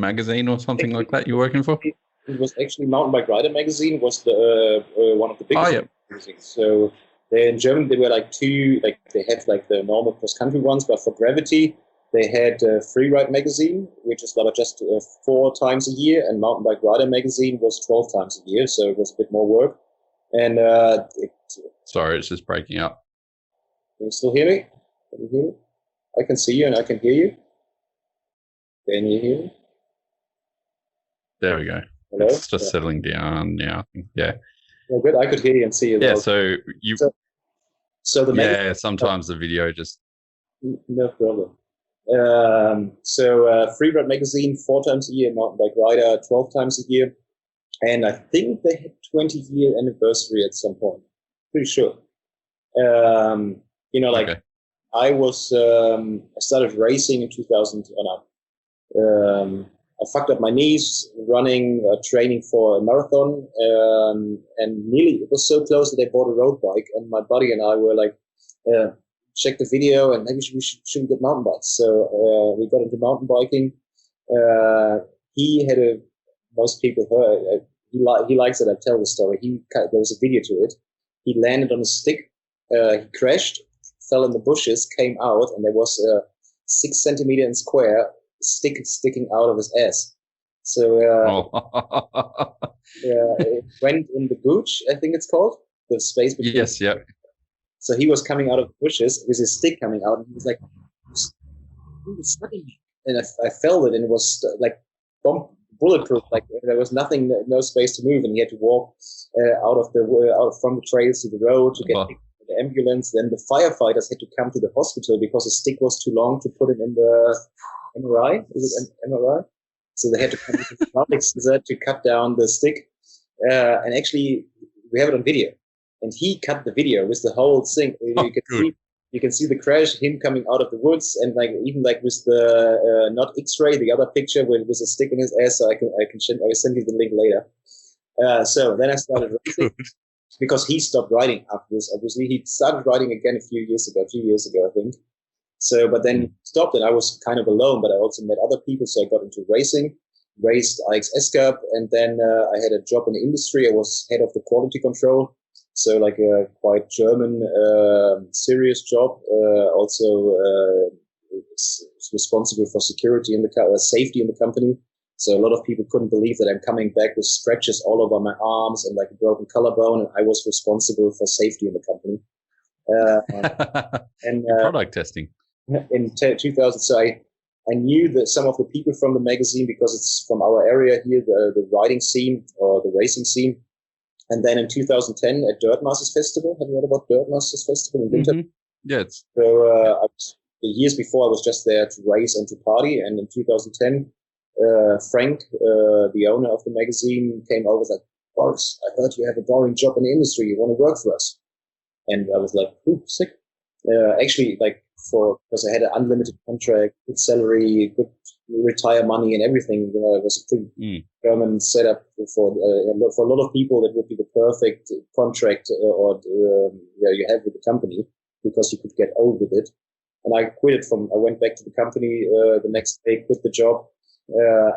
magazine or something like that you're working for. It was actually Mountain Bike Rider magazine was the one of the biggest magazines. So in Germany they were like two, like they had like the normal cross country ones, but for Gravity they had Freeride magazine, which is just 4 times a year, and Mountain Bike Rider magazine was 12 times a year, so it was a bit more work. And sorry, it's just breaking up. Can you still hear me? Can you hear me? I can see you and I can hear you. Can you hear me? There we go. Hello? It's just settling down now. Yeah. Yeah, good. I could hear you and see you. Yeah. So you. So the magazine, sometimes the video just. No problem. Freeride magazine 4 times a year, Mountain Bike Rider 12 times a year, and I think they had 20-year anniversary at some point. Pretty sure. Okay. I was I started racing in 2000. I fucked up my knees running, training for a marathon, and nearly it was so close that I bought a road bike, and my buddy and I were like, check the video and maybe we should get mountain bikes. So we got into mountain biking. He had most people heard, he likes that I tell the story. There was a video to it. He landed on a stick, he crashed, fell in the bushes, came out, and there was a 6 centimeter in square stick sticking out of his ass. So it went in the gooch, I think it's called, the space between. Yes, yeah. So he was coming out of the bushes with his stick coming out, and he was like, and I felt it, and it was like bulletproof. Like there was nothing, no space to move, and he had to walk out from the trails to the road to get the ambulance. Then the firefighters had to come to the hospital because the stick was too long to put it in the MRI. Is it MRI? So they had to come to the plastic scissor to cut down the stick. And actually, we have it on video. And he cut the video with the whole thing. You can see the crash, him coming out of the woods, and even with the not X-ray, the other picture with a stick in his ass. So I will send you the link later. So then I started racing. because he stopped writing after this. Obviously, he started writing again a few years ago, I think. So, but then stopped, and I was kind of alone. But I also met other people, so I got into racing, raced IXS Cup, and then I had a job in the industry. I was head of the quality control, so like a quite German, serious job. Also responsible for security in the safety in the company. So a lot of people couldn't believe that I'm coming back with scratches all over my arms and like a broken collarbone, and I was responsible for safety in the company. And product testing. In 2000, so I knew that some of the people from the magazine because it's from our area here, the riding scene or the racing scene. And then in 2010 at Dirt Masters Festival, have you heard about Dirt Masters Festival in winter? Mm-hmm. Yeah. So the years before I was just there to race and to party. And in 2010, Frank, the owner of the magazine, came over and was like, Boris, I heard you have a boring job in the industry. You want to work for us? And I was like, ooh, sick. Actually, like because I had an unlimited contract, good salary, good retire money and everything. You know, it was a pretty German setup for a lot of people. That would be the perfect contract you have with the company because you could get old with it. And I I went back to the company the next day, quit the job,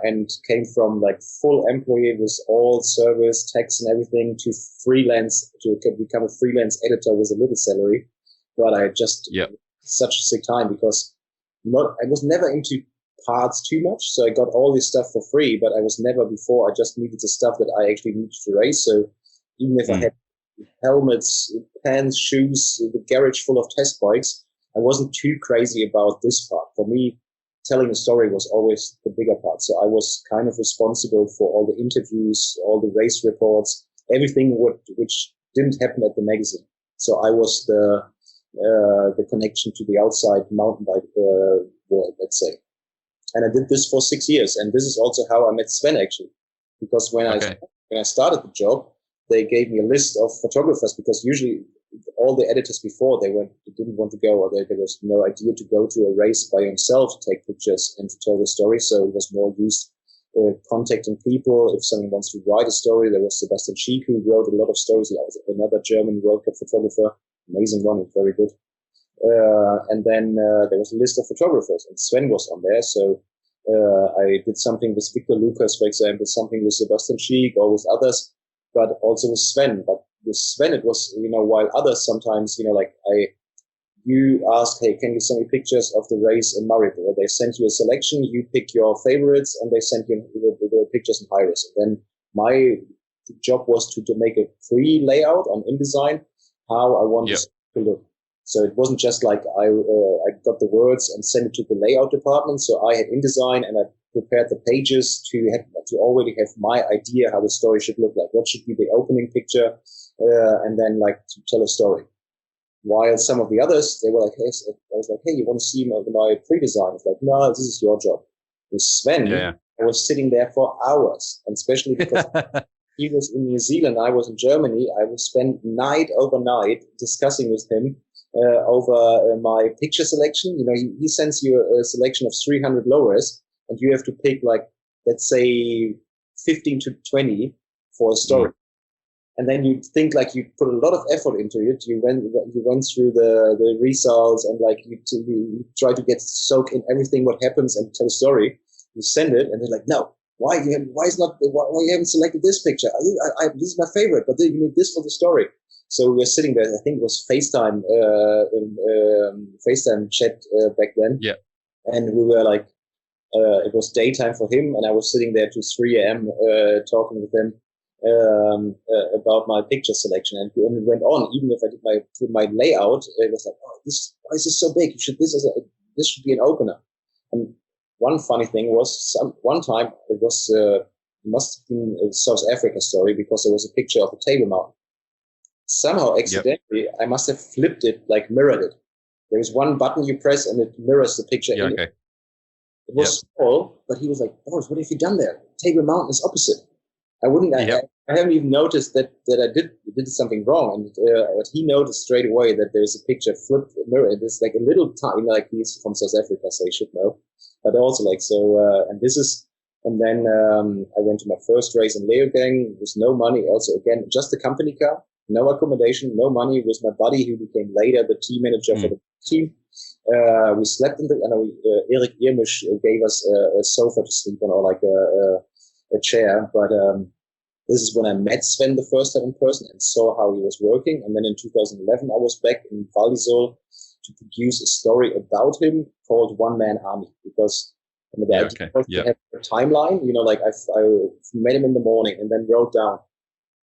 and came from like full employee with all service, tax and everything to freelance, to become a freelance editor with a little salary. But I just such a sick time because I was never into parts too much. So I got all this stuff for free, but I was never before. I just needed the stuff that I actually needed to race. So even if I had helmets, pants, shoes, the garage full of test bikes, I wasn't too crazy about this part. For me, telling a story was always the bigger part. So I was kind of responsible for all the interviews, all the race reports, everything which didn't happen at the magazine. So I was the connection to the outside mountain bike world, let's say. And I did this for 6 years. And this is also how I met Sven, actually. Because when I started the job, they gave me a list of photographers because usually all the editors before, they didn't want to go, or there was no idea to go to a race by himself to take pictures and to tell the story. So it was more used contacting people. If someone wants to write a story, there was Sebastian Schiek, who wrote a lot of stories. That was another German World Cup photographer. Amazing one, very good. And then there was a list of photographers, and Sven was on there. So I did something with Victor Lucas, for example, something with Sebastian Schiek or with others, but also with Sven. But with Sven, it was, while others sometimes, you ask, hey, can you send me pictures of the race in Maribor? They send you a selection, you pick your favorites, and they send you the pictures in high-res. And then my job was to make a pre-layout on InDesign, how I wanted to look. So it wasn't just like I got the words and sent it to the layout department. So I had InDesign and I prepared the pages to already have my idea how the story should look like. What should be the opening picture, and then like to tell a story. While some of the others, they were like, hey, I was like, hey, you want to see my pre-design? It's like, no, this is your job. With Sven, I was sitting there for hours, and especially because he was in New Zealand, I was in Germany. I would spend night overnight discussing with him over my picture selection. He sends you a selection of 300 low-res, and you have to pick, like, let's say 15 to 20 for a story. And then you think like you put a lot of effort into it. You went through the results and like you try to get soak in everything what happens and tell a story. You send it and they're like, no, why you haven't selected this picture? This is my favorite, but then you need this for the story. So we were sitting there. I think it was FaceTime chat back then. Yeah. And we were like, it was daytime for him, and I was sitting there to 3 a.m. Talking with him about my picture selection, and it went on. Even if I did my layout, it was like, oh, why is this so big? This should be an opener. And one funny thing was, one time it was must have been a South Africa story, because there was a picture of a table mountain. Somehow accidentally, I must have flipped it, like mirrored it. There was one button you press and it mirrors the picture. It was small, but he was like, Boris, what have you done there? Table Mountain is opposite. I haven't even noticed that I did something wrong. And but he noticed straight away that there's a picture flipped mirror. It's like a little tiny, like he's from South Africa, so he should know. But also like, so, and then I went to my first race in Leogang with no money. Also, again, just a company car. no accommodation, no money. With my buddy who became later the team manager for the team. We slept in the, Erik Irmisch gave us a sofa to sleep on, or like a chair. But this is when I met Sven the first time in person and saw how he was working. And then in 2011, I was back in Valdisol to produce a story about him called One Man Army, because the idea was to have a timeline. Like I met him in the morning and then wrote down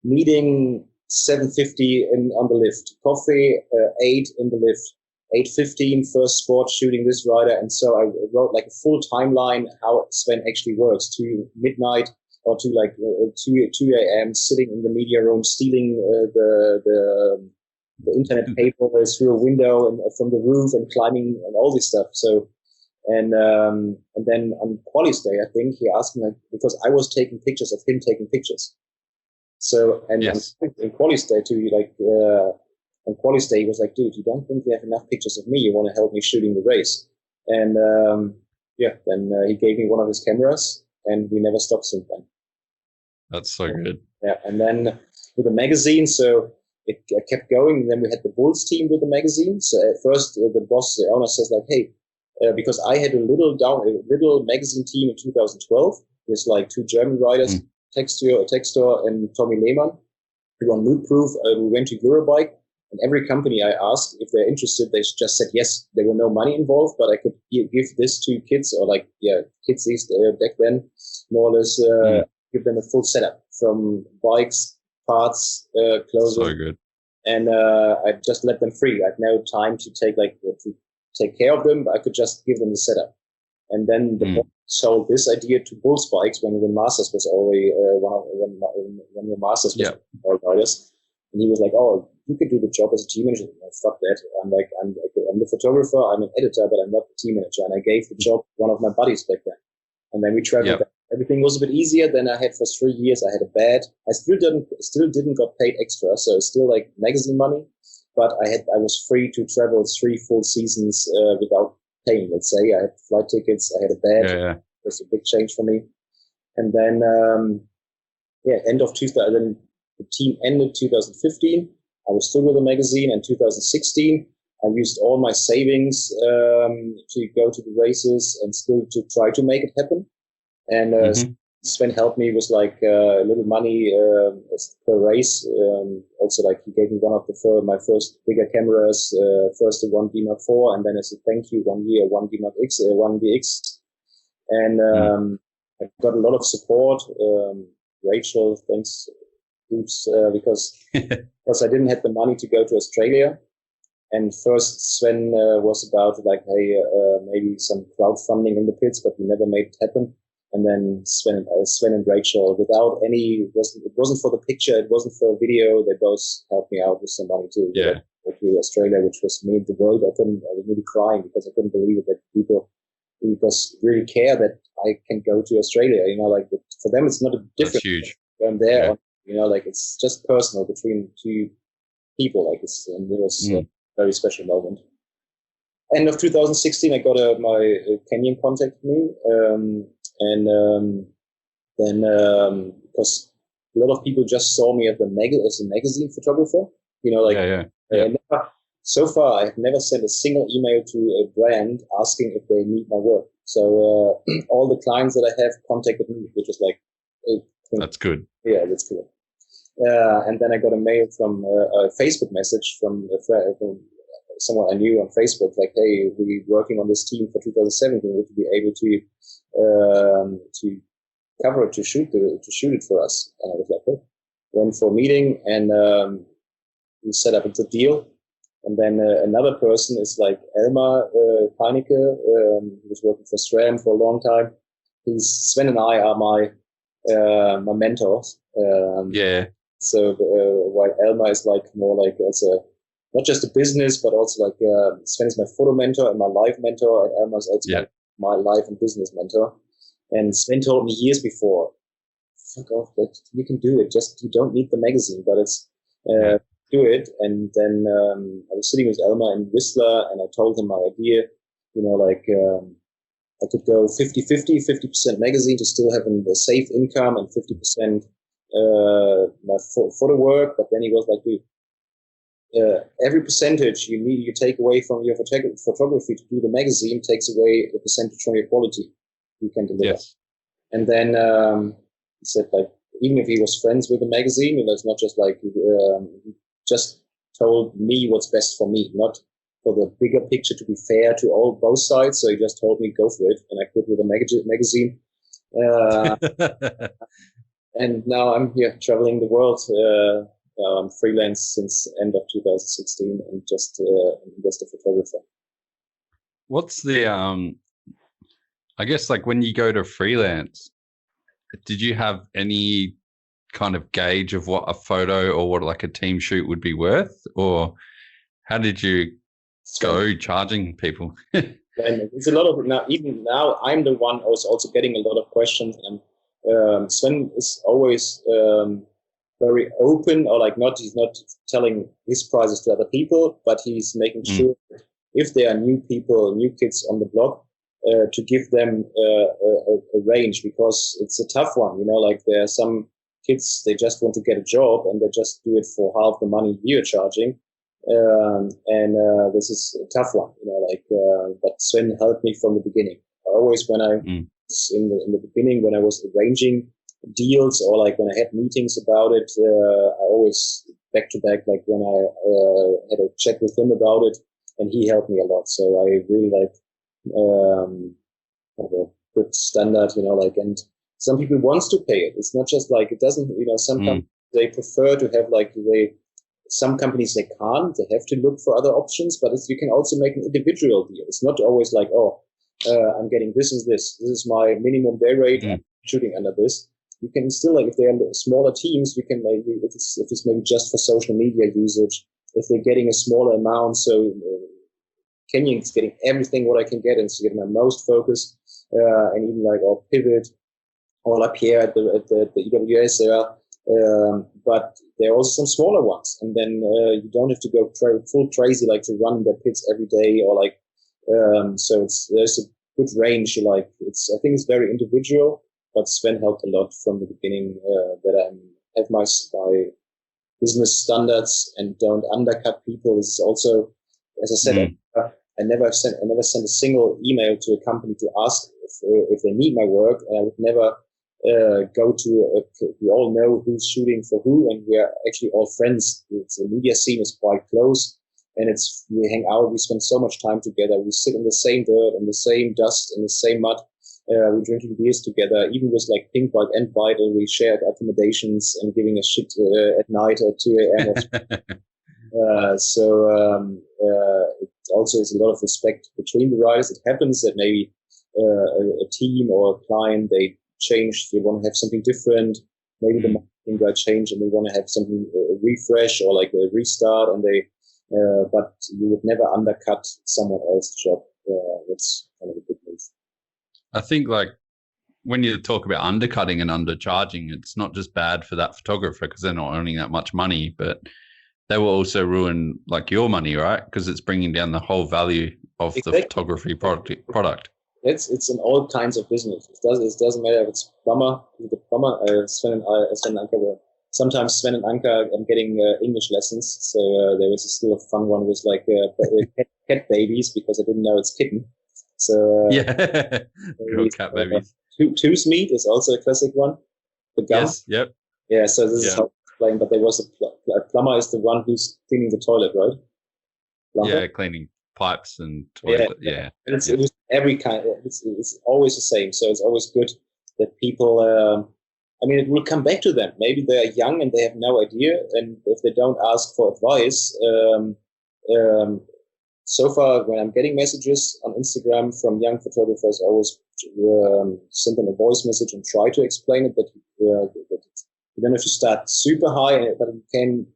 meeting 7:50 on the lift, coffee 8 in the lift, 8:15 first sport shooting this rider. And so I wrote like a full timeline how Sven actually works to midnight or to like 2 a.m. sitting in the media room, stealing the internet paper through a window and from the roof and climbing and all this stuff. So, and then on Quali's day, I think he asked me, like, because I was taking pictures of him taking pictures. So, and in Quali's day too, on Quali's day, he was like, dude, you don't think you have enough pictures of me? You want to help me shooting the race? And then he gave me one of his cameras, and we never stopped since then. That's so good. Yeah, and then with the magazine, so it kept going. And then we had the Bulls team with the magazine. So at first, the boss, the owner, says like, "Hey, because I had a little magazine team in 2012 with like 2 German writers, Textor and Tommy Lehmann, who were nude proof. We went to Eurobike, and every company I asked if they're interested, they just said yes. There were no money involved, but I could give this to kids, or like kids these back then, more or less give them a full setup from bikes, parts, clothing. So good. And I just let them free. I had no time to take care of them, but I could just give them the setup. And then the boss sold this idea to Bulls Bikes when Masters was already when the Masters was all riders. And he was like, "Oh, you could do the job as a team manager." No, fuck that. I'm the photographer. I'm an editor, but I'm not the team manager. And I gave the job to one of my buddies back then. And then we traveled. Yep. Everything was a bit easier. Then I had for 3 years. I had a bed. I still didn't got paid extra, so it's still like magazine money. But I was free to travel 3 full seasons without paying. Let's say I had flight tickets. I had a bed. Yeah. It was a big change for me. And then end of 2000. The team ended 2015. I was still with the magazine. In 2016, I used all my savings to go to the races and still to try to make it happen. And Sven helped me with like a little money per race. Also, like he gave me one of my first bigger cameras, first a 1D Mark IV, and then as a thank you, 1 year 1D Mark X, 1DX. And I got a lot of support. Rachel, thanks. Because I didn't have the money to go to Australia. And first Sven was about like, hey, maybe some crowdfunding in the pits, but we never made it happen. And then Sven and Rachel, without any, it wasn't for the picture, it wasn't for a video. They both helped me out with some money too. Yeah. To Australia, which was made the world. I was really crying because I couldn't believe it that people really care that I can go to Australia. Like for them, it's not a difference. That's huge. I'm there. Yeah. Like it's just personal between 2 people. Like and it was a very special moment. End of 2016, I got my Kenyan contacted me, then because a lot of people just saw me as a magazine photographer. So far, I have never sent a single email to a brand asking if they need my work. So all the clients that I have contacted me, which is like. That's good. Yeah, that's cool. And then I got a mail from a Facebook message from someone I knew on Facebook, like, "Hey, we're working on this team for 2017. Would you be able to cover it, to shoot it for us?" And I was like, "Okay." Went for a meeting and we set up a good deal. And then another person is like Elmar Peinecke, who was working for SRAM for a long time. Sven and I are my mentors. So while Elmar is like more like also not just a business, but also like Sven is my photo mentor and my life mentor, and Elmar is also my life and business mentor. And Sven told me years before, "Fuck off, that you can do it. Just you don't need the magazine, but it's do it." And then I was sitting with Elmar in Whistler, and I told him my idea. I could go 50-50, 50% magazine to still have a safe income and 50% my photo work. But then he was like, "Dude, every percentage you take away from your photography to do the magazine takes away the percentage from your quality you can deliver. Yes. And then he said, like, even if he was friends with the magazine, it's not just like he just told me what's best for me, not for the bigger picture to be fair to both sides. So he just told me go for it, and I quit with the magazine. And now I'm here traveling the world. I'm freelance since end of 2016 and just a photographer. What's the I guess, like, when you go to freelance, did you have any kind of gauge of what a photo or what like a team shoot would be worth, or how did you go charging people? And it's a lot of now. Even now, I'm the one who's also getting a lot of questions, and Sven is always very open, or like not. He's not telling his prices to other people, but he's making sure that if there are new people, new kids on the block, to give them a range, because it's a tough one. Like there are some kids, they just want to get a job and they just do it for half the money you're charging. This is a tough one, but Sven helped me from the beginning. Always when I was in the beginning, when I was arranging deals, or like when I had meetings about it, I always back to back, like when I had a chat with him about it, and he helped me a lot. So I really have a good standard, and some people wants to pay it. It's not just like, it doesn't, some companies, they prefer to have some companies, they can't, they have to look for other options, but you can also make an individual deal. It's not always like, I'm getting this is my minimum day rate, I'm shooting under this. You can still, like, if they're smaller teams, you can maybe, if it's maybe just for social media usage, if they're getting a smaller amount, so Kenyon's getting everything what I can get, and it's getting my most focus, and even or Pivot, all up here at the EWS there, but there are also some smaller ones, and then you don't have to go full crazy like to run the pits every day, or so there's a good range. I think it's very individual, but Sven helped a lot from the beginning, that I have my business standards and don't undercut people. It's also, as I said, I never sent a single email to a company to ask if they need my work, and I would never go to we all know who's shooting for who, and we're actually all friends. The media scene is quite close, and we hang out, we spend so much time together, we sit in the same dirt, in the same dust, in the same mud, we're drinking beers together, even with like Pink Bike and Vital, we shared accommodations and giving a shit at night at 2 a.m. It also is a lot of respect between the riders. It happens that maybe a team or a client, they want to have something different. Maybe the marketing guy changed and they want to have something, a refresh or like a restart, and but you would never undercut someone else's job. That's kind of a good move. I think, like, when you talk about undercutting and undercharging, it's not just bad for that photographer because they're not earning that much money, but they will also ruin like your money, right? Because it's bringing down the whole value of the photography product. It's in all kinds of business. It doesn't matter if it's plumber. Sven and Anka were sometimes Sven and Anka. I'm getting English lessons, so there was still a fun one with like cat babies, because I didn't know it's kitten. So cat babies. Tooth meat is also a classic one. The gum. Yes. Yep. Yeah. So this is how it's explained. But there was a plumber is the one who's cleaning the toilet, right? Plumber? Yeah, cleaning pipes and toilet. Yeah. And it's every kind. It's always the same. So it's always good that people. It will come back to them. Maybe they are young and they have no idea, and if they don't ask for advice, so far when I'm getting messages on Instagram from young photographers, I always send them a voice message and try to explain it. But you don't have to start super high, but you can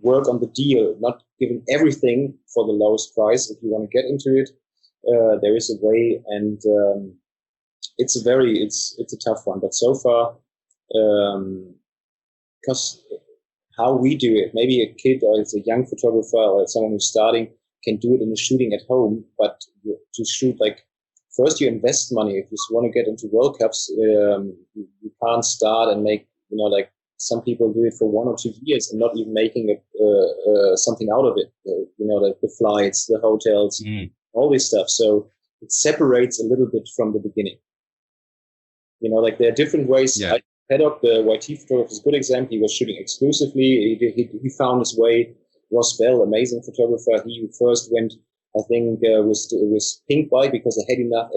work on the deal, not giving everything for the lowest price. If you want to get into it, there is a way, and it's a tough one. But so far, because how we do it, maybe a kid or it's a young photographer or someone who's starting can do it in the shooting at home, but to shoot, like, first you invest money. If you want to get into World Cups, you can't start and make some people do it for 1 or 2 years and not even making something out of it. Like the flights, the hotels, all this stuff. So it separates a little bit from the beginning. Like there are different ways. Yeah. Paddock, the YT photographer, is a good example. He was shooting exclusively. He found his way. Ross Bell, amazing photographer. He first went, I think, with Pink Bike because they had enough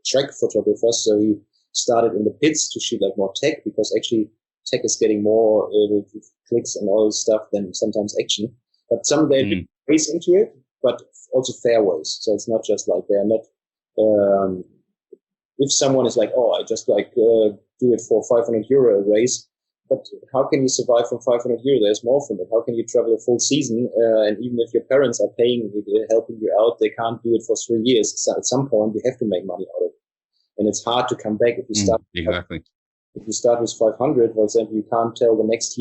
track photographers. So he started in the pits to shoot like more tech, because actually tech is getting more clicks and all this stuff than sometimes action. But some they race into it, but also fairways. So it's not just like they're not. If someone is like, oh, I just like do it for €500 a race, but how can you survive from €500? There's more from it. How can you travel a full season? And even if your parents are paying you, helping you out, they can't do it for 3 years. So at some point, you have to make money out of it, and it's hard to come back if you start. Exactly. If you start with 500, for example, you can't tell the next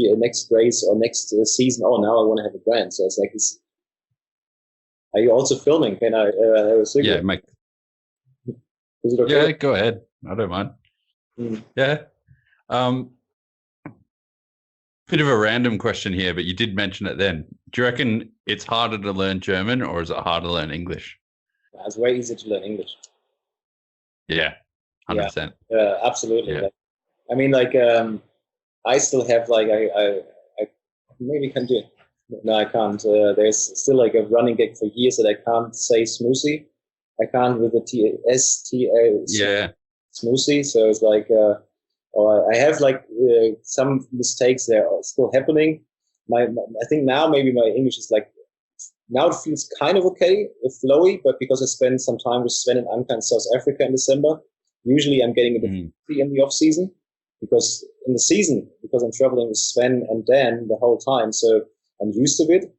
race or next season, oh, now I want to have a brand. So it's like, are you also filming? Can I have a cigarette? Yeah, mate. Is it okay? Yeah, go ahead. I don't mind. Yeah. Bit of a random question here, but you did mention it then. Do you reckon it's harder to learn German, or is it harder to learn English? It's way easier to learn English. Yeah, 100%. Yeah, absolutely. Yeah. I mean, like, I still have, like, I maybe can do it. No, I can't. There's still like a running gag for years that I can't say smoothie. I can't with the S-T-A. Yeah. Smoothie. So it's like, I have like some mistakes that are still happening. I think now maybe my English is like, now it feels kind of okay, flowy, but because I spent some time with Sven and Anka in South Africa in December, usually I'm getting a bit free in the off season, because in the season, because I'm traveling with Sven and Dan the whole time, so I'm used to it.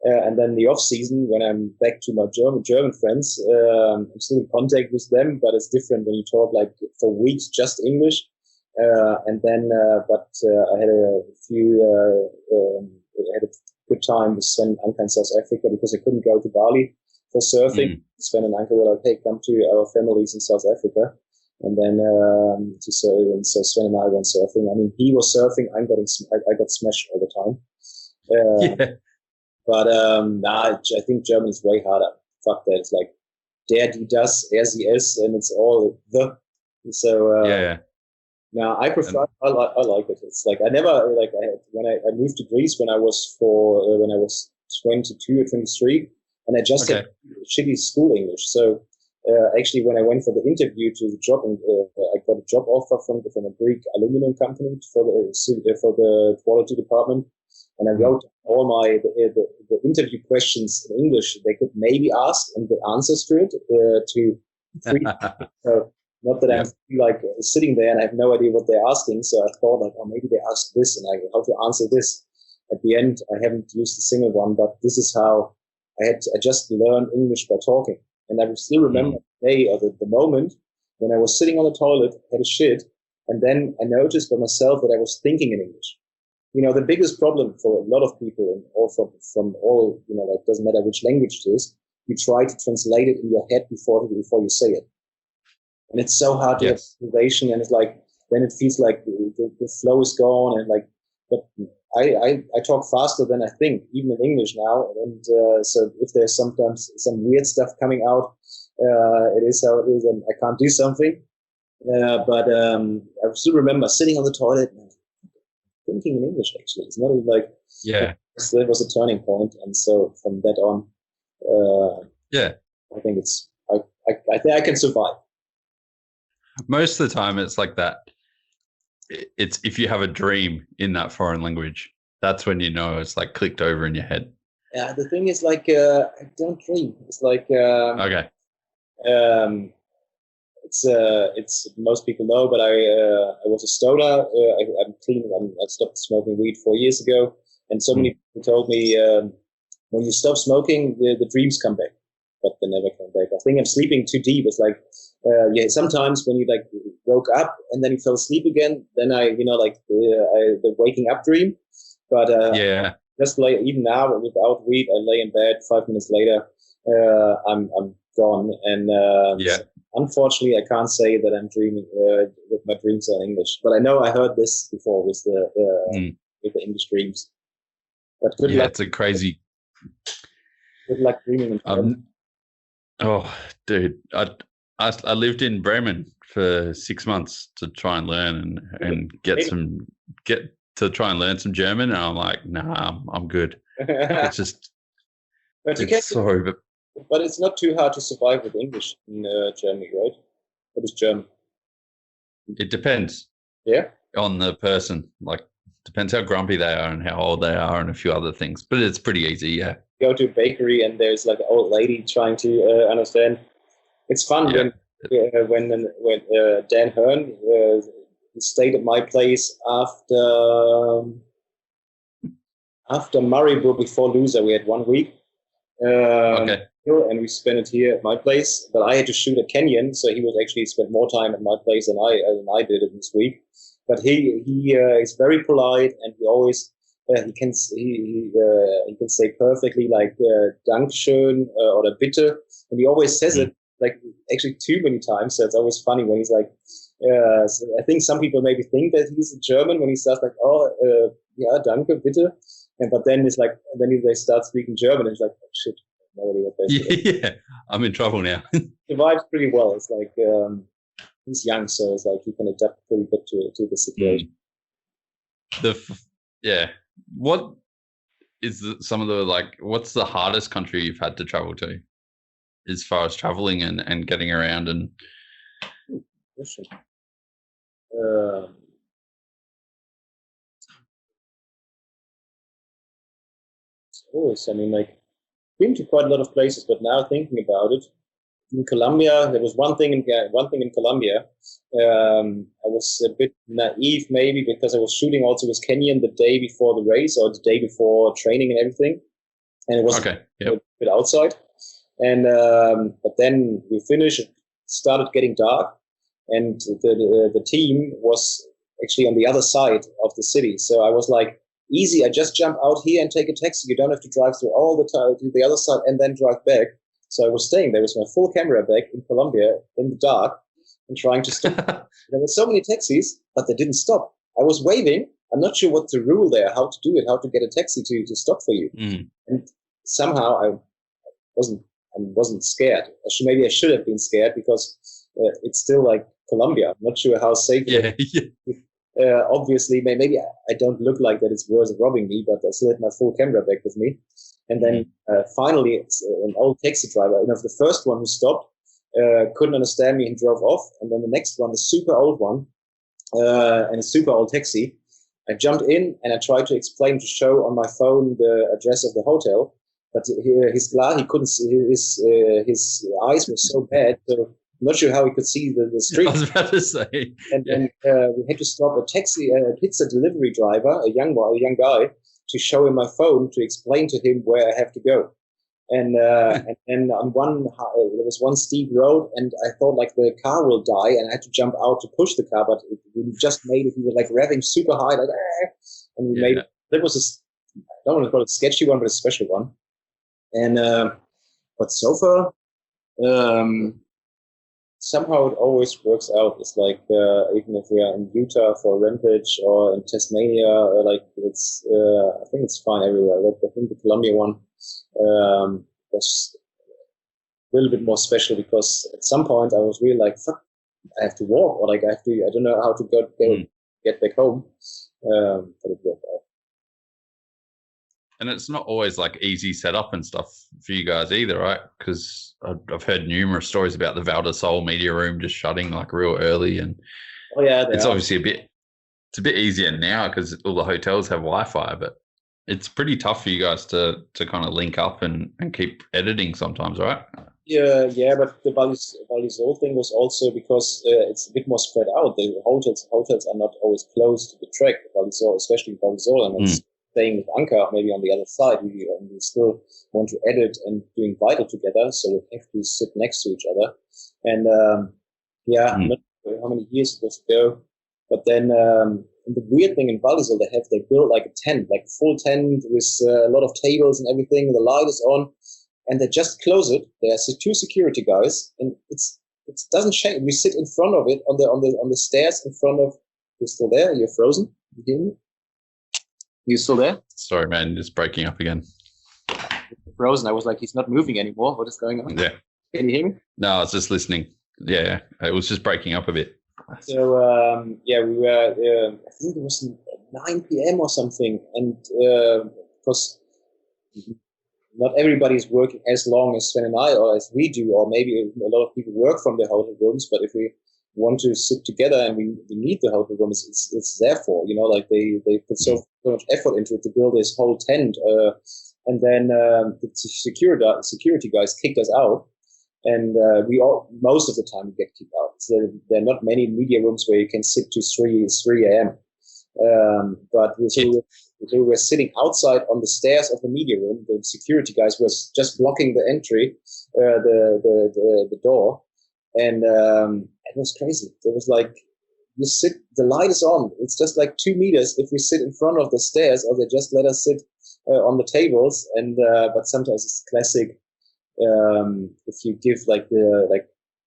And then the off season, when I'm back to my German friends, I'm still in contact with them, but it's different when you talk like for weeks just English. And then, I had a good time with Sven and Anka in South Africa, because I couldn't go to Bali for surfing. Sven and Anka were like, hey, come to our families in South Africa. And then, so Sven and I went surfing. I mean, he was surfing. I got smashed all the time. Yeah. But I think German is way harder. Fuck that. It's like der, die, das, er, sie, es, and it's all the. So yeah. Now I prefer. I like it. It's like I never like when I moved to Greece when I was 22 or 23, and I just had shitty school English. So actually, when I went for the interview to the job, I got a job offer from a Greek aluminum company for the quality department. And I wrote all the interview questions in English they could maybe ask, and the answers to it to free. So not that I'm like sitting there and I have no idea what they're asking. So I thought like, oh, maybe they asked this and how to answer this. At the end, I haven't used a single one, but this is how I just learned English by talking. And I still remember the day or the moment when I was sitting on the toilet, had a shit, and then I noticed by myself that I was thinking in English. The biggest problem for a lot of people, and also from all, like, doesn't matter which language it is, you try to translate it in your head before you say it. And it's so hard to have motivation, and it's like, then it feels like the flow is gone, and like, but I talk faster than I think, even in English now. And so if there's sometimes some weird stuff coming out, it is how it is, and I can't do something. But I still remember sitting on the toilet and thinking in English, actually. It's not even like, that was a turning point. And so from that on, I think I think I can survive. Most of the time it's like that. It's if you have a dream in that foreign language, that's when it's like clicked over in your head. Yeah, the thing is like, I don't dream. It's like, it's most people know, but I was a stoner. I'm clean. I stopped smoking weed 4 years ago, and so many people told me when you stop smoking, the dreams come back, but they never come back. I think I'm sleeping too deep. It's like sometimes when you like woke up and then you fell asleep again, then the waking up dream. But just like even now without weed, I lay in bed. 5 minutes later, I'm gone, and unfortunately, I can't say that I'm dreaming that my dreams are in English. But I know I heard this before with the English dreams. But good luck. It's a crazy. Good luck dreaming in German. Oh, dude, I lived in Bremen for 6 months to try and learn and get to try and learn some German, and I'm like, nah, I'm good. It's just, but it's not too hard to survive with English in Germany, right? What is German? It depends. Yeah. On the person, like depends how grumpy they are and how old they are and a few other things, but it's pretty easy. Yeah. Go to a bakery and there's like an old lady trying to understand. It's fun when Dan Hearn stayed at my place after Maribor before Loser. We had 1 week. And we spent it here at my place. But I had to shoot at Kenyon, so he would actually spend more time at my place than I did it this week. But he is very polite, and he always he can say perfectly like Dankeschön or bitte, and he always says it like actually too many times. So it's always funny when he's like. So I think some people maybe think that he's German when he starts like, yeah, danke, bitte. But then it's like, then they start speaking German, and it's like, oh, shit, no idea what they're saying. Yeah, I'm in trouble now. Survives pretty well. It's like he's young, so it's like he can adapt pretty good to the situation. What is some of the what's the hardest country you've had to travel to, as far as traveling and getting around and? Question. Always, I mean, like, been to quite a lot of places, but now thinking about it, in Colombia, there was one thing in Colombia. I was a bit naive, maybe, because I was shooting also with Kenyon the day before the race or the day before training and everything, and it was a bit outside. And but then we finished. It started getting dark. And the team was actually on the other side of the city. So I was like, easy, I just jump out here and take a taxi. You don't have to drive through all the time to the other side and then drive back. So I was staying there with my full camera bag in Colombia in the dark and trying to stop. There were so many taxis, but they didn't stop. I was waving. I'm not sure what the rule there, how to do it, how to get a taxi to stop for you. And somehow I wasn't scared. Maybe I should have been scared because it's still like Colombia. I'm not sure how safe it is. Obviously, maybe I don't look like that it's worth robbing me, but I still had my full camera bag with me. And then finally, it's an old taxi driver. The first one who stopped couldn't understand me and drove off. And then the next one, a super old one, and a super old taxi. I jumped in and I tried to explain, to show on my phone the address of the hotel. But he couldn't see, his eyes were so bad. So I'm not sure how he could see the street. I was about to say. And then we had to stop a pizza delivery driver, a young guy, to show him my phone to explain to him where I have to go. And and on there was one steep road, and I thought like the car will die, and I had to jump out to push the car. But we just made it. We were like revving super high, like, and we made it. That was I don't want to call it a sketchy one, but a special one. And but so far, somehow it always works out. It's like even if we are in Utah for Rampage or in Tasmania, it's I think it's fine everywhere. I think the Colombia one was a little bit more special because at some point I was really like, fuck, I have to walk, or like I don't know how to get back home. But it worked out. And it's not always like easy setup and stuff for you guys either, right? Because I've heard numerous stories about the Val de Sol media room just shutting like real early, and it's obviously a bit easier now because all the hotels have Wi-Fi, but it's pretty tough for you guys to kind of link up and keep editing sometimes, right? Yeah, but the Val de Sol thing was also because it's a bit more spread out. The hotels are not always close to the track. Val de Sol, especially Val de Sol, and it's staying with Anka maybe on the other side. We still want to edit and doing Vital together, so we have to sit next to each other. And I'm not sure how many years it was ago, but then the weird thing in Val de Sol, they built like a tent, like full tent with a lot of tables and everything. The light is on, and they just close it. There's two security guys, and it's it doesn't change. We sit in front of it on the stairs in front of. You're still there? You're frozen. You hear me? You still there? Sorry, man, just breaking up again. Frozen. I was like, he's not moving anymore. What is going on? Yeah. Can you hear me? No, I was just listening. Yeah, it was just breaking up a bit. So we were. I think it was 9 p.m. or something, and because not everybody's working as long as Sven and I, or as we do, or maybe a lot of people work from the hotel rooms. But if we want to sit together and we need the hotel room, it's there for, like they put so much effort into it to build this whole tent, and then the security guys kicked us out. And most of the time, we get kicked out. So there are not many media rooms where you can sit to 3 a.m. But we were sitting outside on the stairs of the media room. The security guys was just blocking the entry, the door, and it was crazy. It was like you sit, the light is on. It's just like 2 meters if we sit in front of the stairs, or they just let us sit on the tables. And but sometimes it's classic. If you give like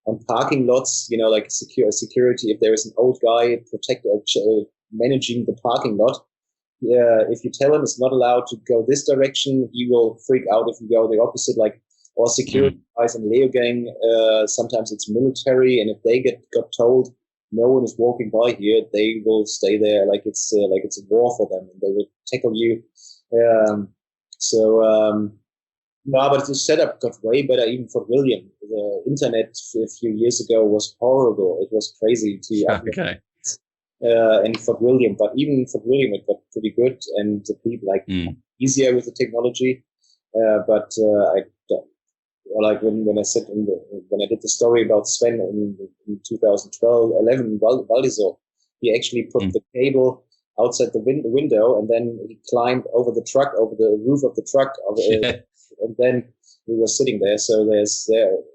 on parking lots, like security, if there is an old guy managing the parking lot, if you tell him it's not allowed to go this direction, he will freak out if you go the opposite. Like, or security guys in Leo gang, sometimes it's military, and if they got told no one is walking by here, they will stay there like it's a war for them, and they will tackle you. No, but the setup got way better even for William. The internet a few years ago was horrible. It was crazy to Okay. And for William, but even for William, it got pretty good, and the people easier with the technology. But when I did the story about Sven in 2012, 11, Valdisol, he actually put the cable outside the window, and then he climbed over the roof of the truck, and then we were sitting there. So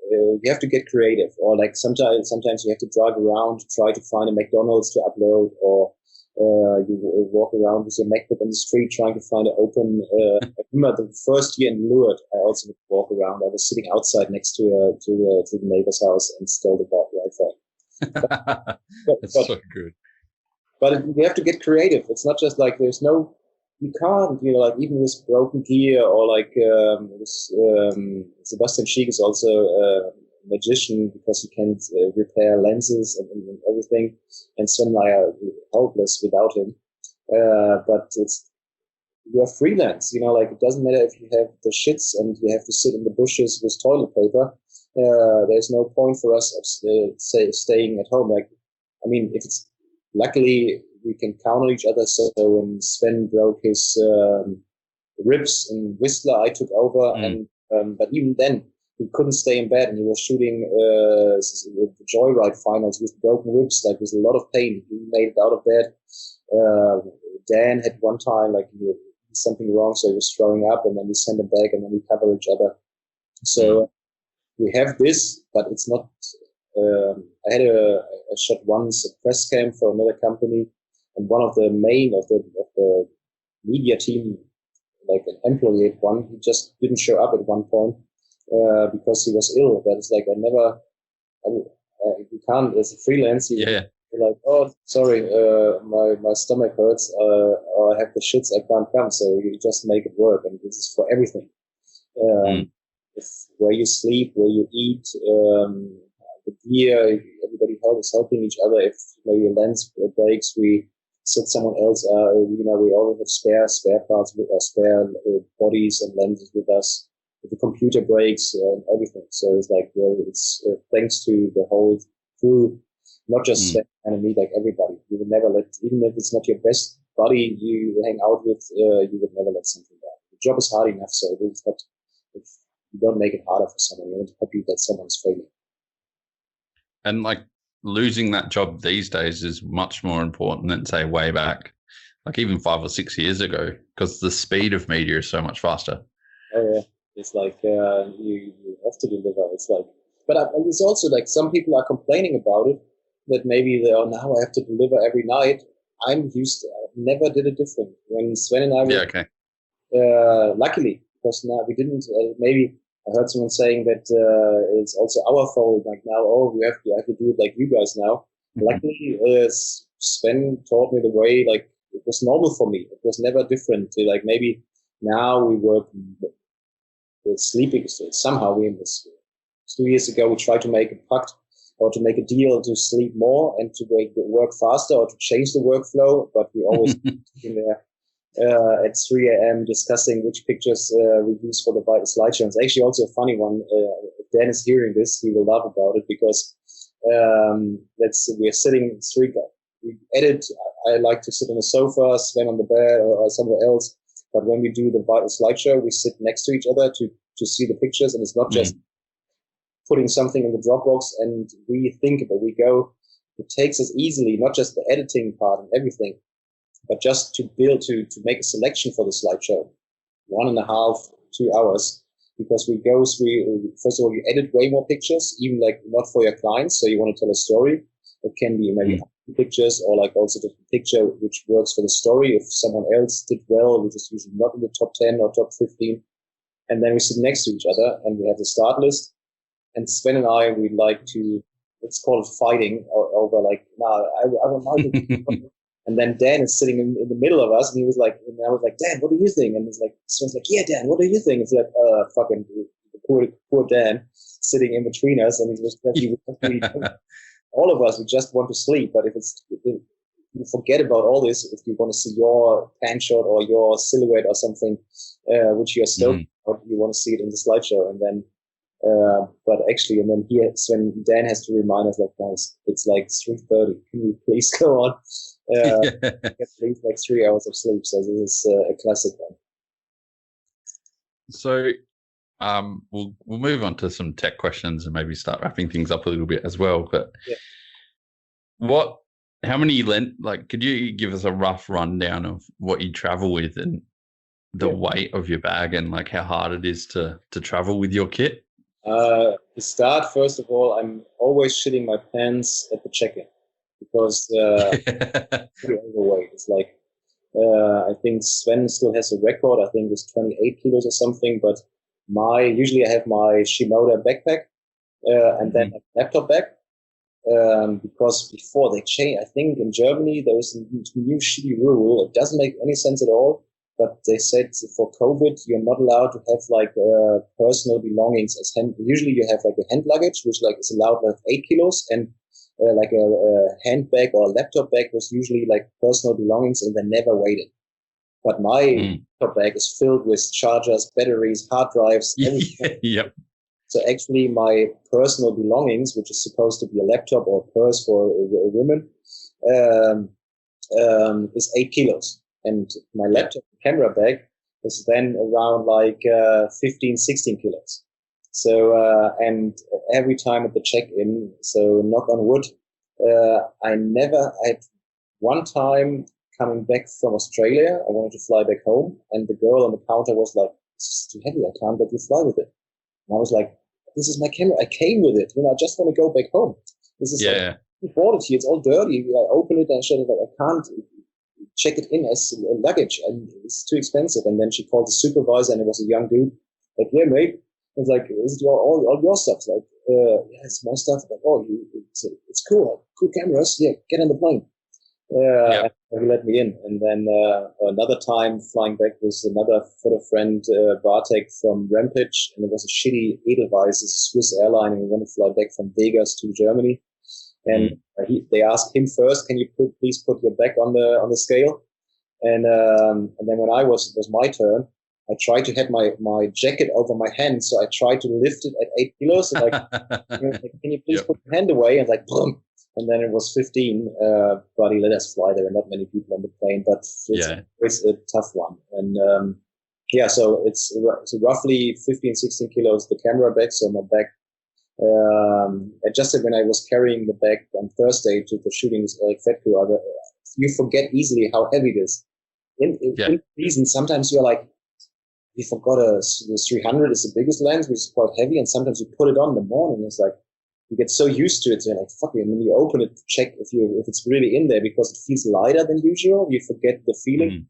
you have to get creative, or like sometimes you have to drive around to try to find a McDonald's to upload, or you walk around with your MacBook on the street trying to find an open. I remember the first year in Lourdes, I also would walk around. I was sitting outside next to the neighbor's house and stole the Wi-Fi. That's so good. But you have to get creative. It's not just like you can't, like even with broken gear, or like Sebastian Schick is also a magician because he can repair lenses and everything. And Sven and I are helpless without him. But you're freelance, like it doesn't matter if you have the shits and you have to sit in the bushes with toilet paper. There's no point for us of staying at home. Like, I mean, if it's luckily we can count on each other. So when Sven broke his ribs in Whistler, I took over, and but even then he couldn't stay in bed, and he was shooting the Joyride finals with broken ribs, like with a lot of pain. He made it out of bed. Dan had one time like he had something wrong, so he was throwing up, and then we sent him back, and then we cover each other. So we have this, but it's not. I had a shot once a press cam for another company, and one of the main of the media team, like an employee at one, he just didn't show up at one point because he was ill. But it's like you can't, as a freelance, you're like, oh, sorry, my stomach hurts, or I have the shits, I can't come. So you just make it work, and this is for everything. Where you sleep, where you eat, the gear, everybody is helping each other. If maybe a lens breaks, we set someone else. We always have spare parts with us, spare bodies and lenses with us. If the computer breaks, everything. So it's like, it's thanks to the whole crew, not just Sven and me, like everybody. You would never even if it's not your best buddy you hang out with, you would never let something down. The job is hard enough, so it's not, if you don't make it harder for someone, you won't happy that someone's failing. And like losing that job these days is much more important than, say, way back, like even 5 or 6 years ago, because the speed of media is so much faster. Oh yeah, it's like you have to deliver. It's like, but it's also like some people are complaining about it, that maybe now I have to deliver every night. I'm used to it. I never did it different. When Sven and I were, luckily, because now we didn't, maybe I heard someone saying that it's also our fault. Like now, we have to do it like you guys now. Luckily, Sven taught me the way. Like it was normal for me. It was never different. Like maybe now we work with sleeping. So somehow we 2 years ago we tried to make a pact or to make a deal to sleep more and to work faster or to change the workflow. But we always in there. At 3 a.m. discussing which pictures we use for the slideshow. It's actually also a funny one. If Dan is hearing this, he will laugh about it because we're sitting we edit. I like to sit on the sofa, Sven on the bed or somewhere else. But when we do the vital slideshow, we sit next to each other to see the pictures, and it's not just putting something in the Dropbox and we think about it. It takes us easily, not just the editing part and everything, but just to make a selection for the slideshow, 1.5, 2 hours, because we go through, first of all, you edit way more pictures, even like not for your clients. So you want to tell a story. It can be maybe pictures or like also different picture, which works for the story. If someone else did well, which is usually not in the top 10 or top 15. And then we sit next to each other and we have the start list. And Sven and I, we like to, let's call it fighting over like, I don't like it. And then Dan is sitting in the middle of us, and I was like, Dan, what do you think? And it's like, Sven's like, yeah, Dan, what do you think? It's like, fucking poor Dan sitting in between us, and it was all of us. We just want to sleep, but if you forget about all this, if you want to see your pan shot or your silhouette or something, which you're stoked about, you want to see it in the slideshow, and then. But actually, and then here, Sven, Dan has to remind us, like, guys, it's like 3:30. Can you please go on? Get at least like 3 hours of sleep. So this is a classic one. So, we'll move on to some tech questions and maybe start wrapping things up a little bit as well. But how many could you give us a rough rundown of what you travel with and the weight of your bag and like how hard it is to travel with your kit? To start, first of all, I'm always shitting my pants at the check-in because pretty overweight. It's like I think Sven still has a record. I think it's 28 kilos or something. But usually I have my Shimoda backpack and then a laptop bag because before they change, I think in Germany there is a new shitty rule. It doesn't make any sense at all. But they said for COVID, you're not allowed to have like personal belongings as usually you have like a hand luggage, which like is allowed like 8 kilos, and like a handbag or a laptop bag was usually like personal belongings, and they're never weighted. But my laptop bag is filled with chargers, batteries, hard drives, everything. Yep. So actually, my personal belongings, which is supposed to be a laptop or a purse for women, is 8 kilos. And my laptop camera bag is then around like 15, 16 kilos. So, and every time at the check-in, so knock on wood, I had one time coming back from Australia, I wanted to fly back home, and the girl on the counter was like, "This is too heavy, I can't let you fly with it." And I was like, "This is my camera, I came with it, I just want to go back home. This is like, I bought it here, it's all dirty, I open it and shut it, like, I can't check it in as luggage, and it's too expensive." And then she called the supervisor, and it was a young dude, like, "Yeah, mate." It's like, "Is it all your stuff?" It's like, "Yeah, it's my stuff." Like, "Oh, it's cool cameras. Yeah, get on the plane." And he let me in. And then another time flying back with another photo friend, Bartek from Rampage, and it was a shitty Edelweiss, a Swiss airline, and we wanted to fly back from Vegas to Germany. And they asked him first, "Can you please put your bag on the scale?" And then when it was my turn, I tried to have my jacket over my hand, so I tried to lift it at 8 kilos. And "Can you please put your hand away?" And like, boom. And then it was 15. But he let us fly. There were not many people on the plane, but it's a tough one. And so it's roughly 15, 16 kilos the camera bag. So my bag. Just when I was carrying the bag on Thursday to the shootings, FedCrew, you forget easily how heavy it is. In reason, sometimes you're like, you forgot the 300 is the biggest lens, which is quite heavy, and sometimes you put it on in the morning. It's like you get so used to it, you're like, fuck it. And then you open it to check if it's really in there because it feels lighter than usual. You forget the feeling.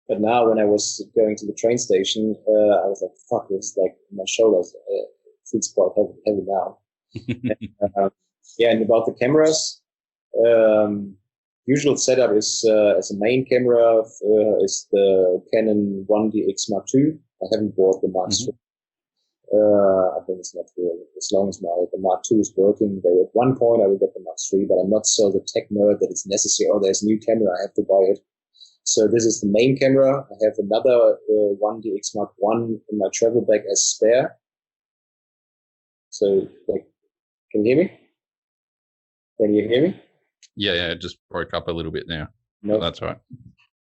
But now when I was going to the train station, I was like, fuck, this is like my shoulders feels quite heavy now. And, yeah, and about the cameras, usual setup is as a main camera is the Canon 1DX Mark II. I haven't bought the Mark III. I think it's not real. As long as the Mark II is working, at one point I will get the Mark III, but I'm not so the tech nerd that it's necessary. Oh, there's a new camera, I have to buy it. So this is the main camera. I have another 1DX Mark I in my travel bag as spare. So, like, can you hear me? Can you hear me? Yeah, it just broke up a little bit now. No, that's right.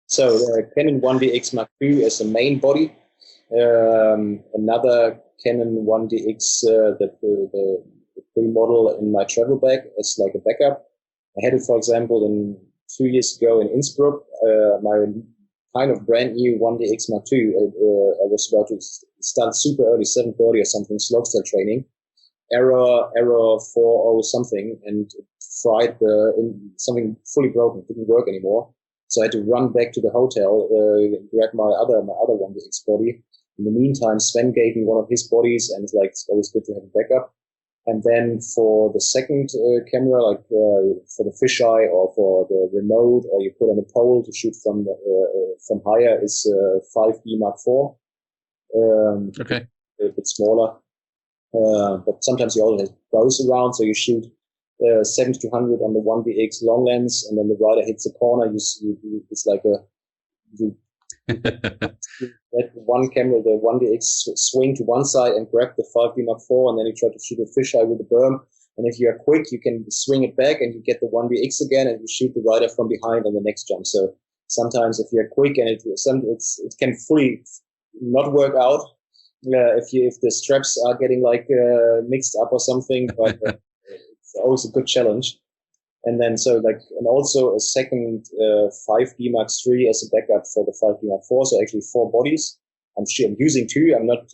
So the Canon 1DX Mark II as the main body. Another Canon 1DX, the pre-model in my travel bag as like a backup. I had it, for example, 2 years ago in Innsbruck. My kind of brand new 1DX Mark II. I was about to start super early, 7:30 or something, slopestyle training. Error 40 something, and fried something fully broken. It didn't work anymore. So I had to run back to the hotel, grab my other 1DX body. In the meantime, Sven gave me one of his bodies, and it's always good to have a backup. And then for the second camera, like for the fisheye or for the remote, or you put on a pole to shoot from higher, is 5D Mark IV. Okay. A bit smaller. But sometimes you also have bows around, so you shoot 70-100 on the 1DX long lens, and then the rider hits a corner. It's like let one camera, the 1DX, swing to one side and grab the 5D Mark IV, and then you try to shoot a fisheye with the berm. And if you are quick, you can swing it back, and you get the 1DX again, and you shoot the rider from behind on the next jump. So sometimes if you're quick and it can fully not work out. If the straps are getting like mixed up or something, but it's always a good challenge. And then and also a second 5D Mark III as a backup for the 5D Mark IV. So actually 4 bodies. I'm using 2. I'm not.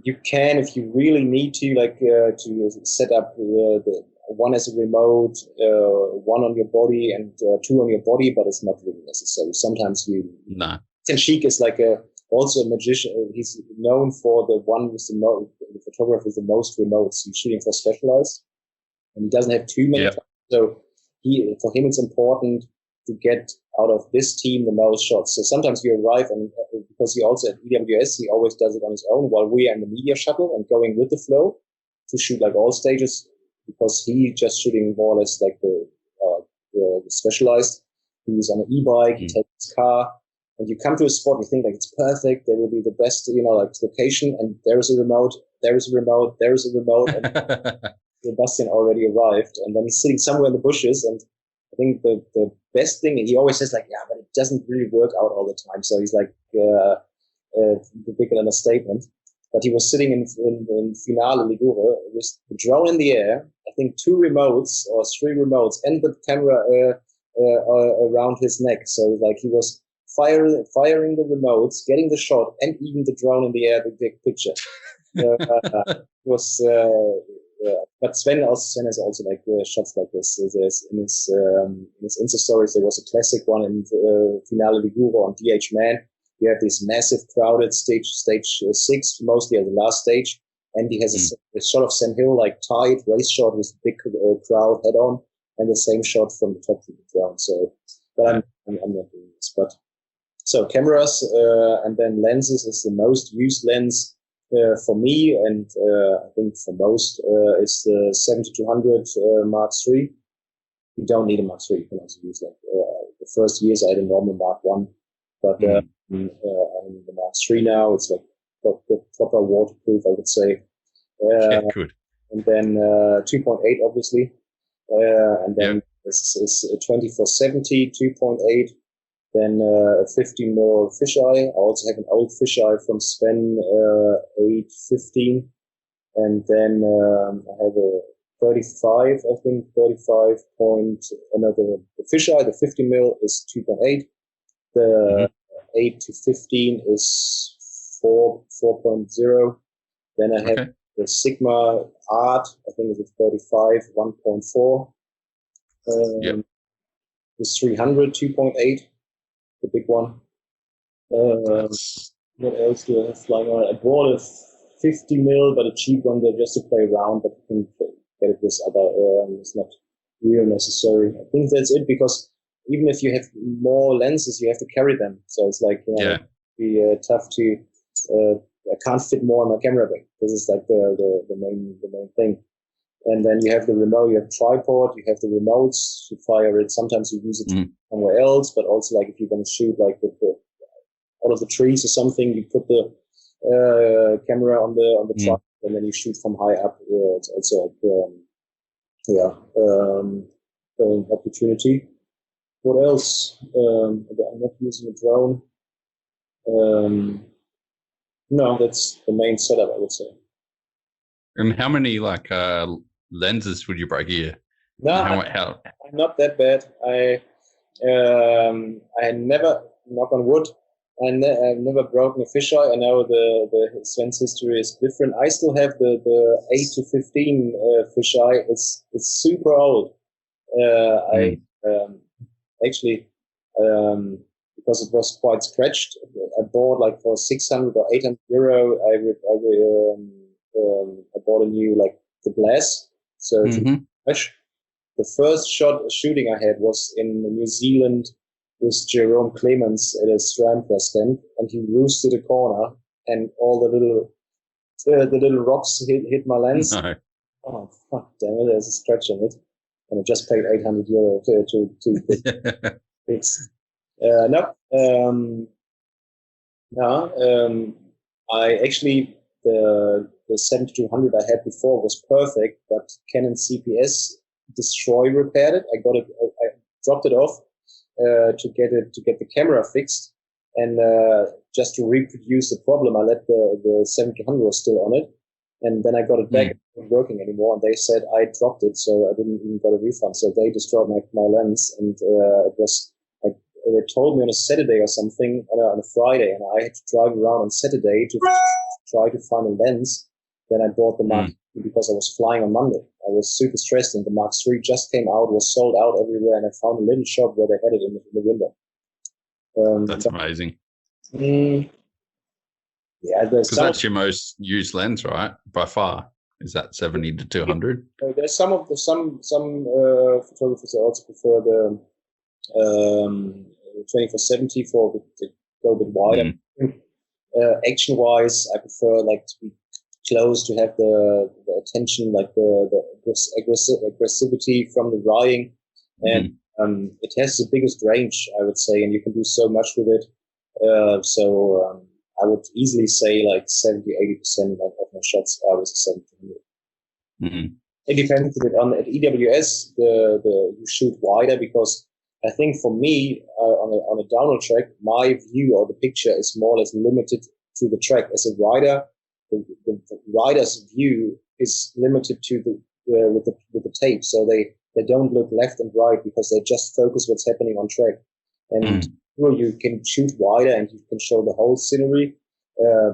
You can, if you really need to, to set up the one as a remote, one on your body and 2 on your body, but it's not really necessary. Sometimes Nah. And Sheik is also a magician. He's known for the one with the photographer with the most remotes. He's shooting for Specialized, and he doesn't have too many. Yep. So for him, it's important to get out of this team the most shots. So sometimes you arrive, and because he also at EWS, he always does it on his own while we are in the media shuttle and going with the flow to shoot like all stages, because he just shooting more or less like the Specialized. He's on an e-bike, he takes his car. And you come to a spot, you think like it's perfect, there will be the best, location, and there is a remote, and Sebastian already arrived, and then he's sitting somewhere in the bushes, and I think the best thing, he always says but it doesn't really work out all the time, so he's the big understatement, but he was sitting in Finale Ligure with the drone in the air, I think 2 remotes or 3 remotes, and the camera around his neck, so he was firing the remotes, getting the shot, and even the drone in the air, the big picture. But Sven has also shots like this. There's in his Insta stories, there was a classic one in Finale Ligure on DH Man. You have this massive crowded stage 6, mostly at the last stage, and he has a shot of Sam Hill, tight race shot with big crowd head on, and the same shot from the top to the ground. So, but I'm not doing this, but. So cameras and then lenses is the most used lens for me, and I think for most is the 70-100 Mark III. You don't need a Mark III. You can also use the first years I had a normal Mark I, but I'm the Mark III now. It's proper waterproof, I would say. Good. And then 2.8 obviously, and then this is 24-70 2.8. Then a 50mm fisheye. I also have an old fisheye from Sven 815, and then I have a 35. I think 35 point. Another the fisheye. The 50mm is 2.8. The 8 to 15 is 4.0. Then I have the Sigma Art. I think it's a 35 1.4. The 300 2.8. the big one. What else do I have flying around? I bought a 50 mil, but a cheap one there just to play around, but you can get it with other, it's not real necessary. I think that's it, because even if you have more lenses, you have to carry them. So it's like, it'd be tough to, I can't fit more on my camera bag. This is like the main thing. And then you have the remote, you have tripod, you have the remotes to fire it. Sometimes you use it somewhere else, but also like if you're going to shoot like out of the trees or something, you put the camera on the tripod and then you shoot from high up. It's also like, opportunity. What else? I'm not using a drone. No, that's the main setup, I would say. And how many like lenses would you break a year? No, I'm not that bad. I never, knock on wood, I've never broken a fisheye. I know the Sven's history is different. I still have the 8 to 15 fisheye. It's super old. Actually, because it was quite scratched, I bought like for 600 or 800 euro. I bought a new like the glass. So fresh. The first shooting I had was in New Zealand with Jerome Clements at a strand press camp, and he roosted a corner, and all the little rocks hit my lens. No. Oh fuck, damn it! There's a scratch on it, and I just paid 800 euro to fix. I actually the 7200 I had before was perfect, but Canon CPS repaired it. I dropped it off to get the camera fixed, and just to reproduce the problem, I let the 7200 was still on it, and then I got it back. It wasn't working anymore, and they said I dropped it, so I didn't even get a refund. So they destroyed my lens, and it was like they told me on a Saturday or something, on a Friday, and I had to drive around on Saturday to try to find a lens. Then I bought the Mark III because I was flying on Monday. I was super stressed, and the Mark III just came out, was sold out everywhere, and I found a little shop where they had it in the window. That's amazing. Yeah, because that's your most used lens, right? By far, is that 70 to 200? There's some photographers also prefer the 24-70 for to go a bit wider. Action-wise, I prefer like to be close, to have the attention, like the aggressivity from the drying, and it has the biggest range, I would say, and you can do so much with it. So I would easily say like 70-80% of my shots are with the 700. It depends a bit on at EWS. You shoot wider, because I think for me on a downhill track, my view or the picture is more or less limited to the track. As a rider, the rider's view is limited to with the tape, so they don't look left and right, because they just focus what's happening on track. And you can shoot wider and you can show the whole scenery,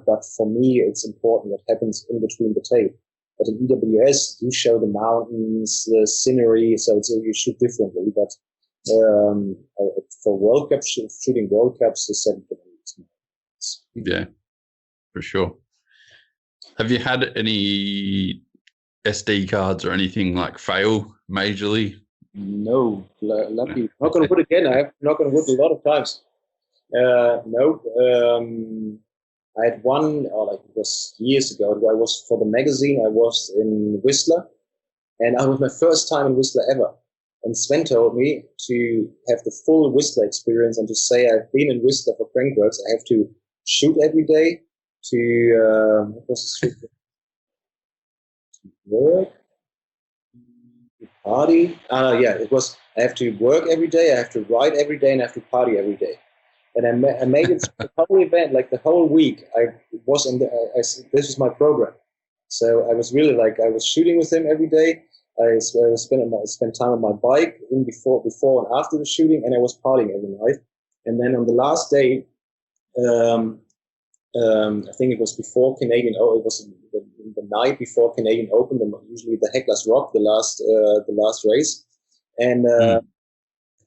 but for me it's important what happens in between the tape. But in EWS, you show the mountains, the scenery, so you shoot differently. But for World Cup shooting World Cups, the 700. Yeah, for sure. Have you had any SD cards or anything like fail majorly? No, lucky. Knock on wood again. I have knock on wood a lot of times. No. I had one, like it was years ago. I was for the magazine. I was in Whistler, and it was my first time in Whistler ever. And Sven told me to have the full Whistler experience and to say I've been in Whistler for Crankworks. I have to shoot every day, to work, to party. It was. I have to work every day. I have to write every day, and I have to party every day. And I made it the whole event, like the whole week. This was my program. So I was really like, I was shooting with him every day. I spent time on my bike before and after the shooting, and I was partying every night. And then on the last day, I think it was before Canadian. It was the night before Canadian Open. Usually the Heckler's Rock, the last race, and I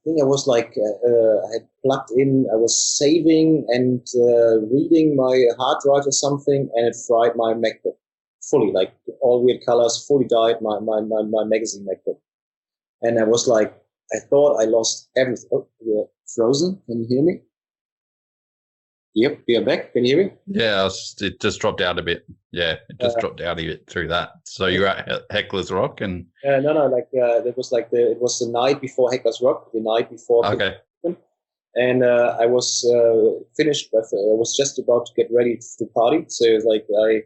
think I was like, I had plugged in. I was saving and reading my hard drive or something, and it fried my MacBook fully, like all weird colors, fully dyed my magazine MacBook. And I was like, I thought I lost everything. Oh, you're frozen. Can you hear me? Yep, you're back. Can you hear me? Yeah, it just dropped out a bit. Yeah, it just dropped out a bit through that. So you're at Heckler's Rock, and no, like it was the night before Heckler's Rock, the night before. Okay. And I was finished. I was just about to get ready to party. So it was like I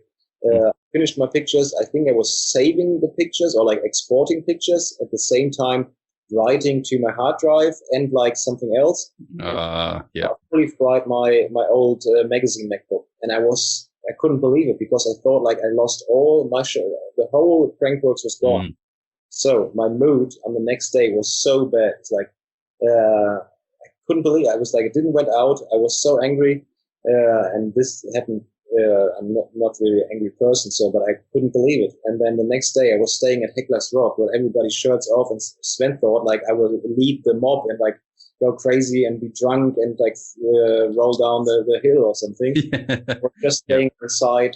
finished my pictures. I think I was saving the pictures or like exporting pictures at the same time, writing to my hard drive and like something else. Yeah. I fully fried my old magazine MacBook, and I couldn't believe it because I thought like I lost all my the whole Crankworks was gone. So my mood on the next day was so bad. It's like I couldn't believe it. I was like, it didn't went out. I was so angry, and this happened. I'm not really an angry person, but I couldn't believe it. And then the next day I was staying at Heckler's Rock where everybody's shirts off, and Sven thought like I would lead the mob and like go crazy and be drunk and like roll down the hill or something. We're just staying inside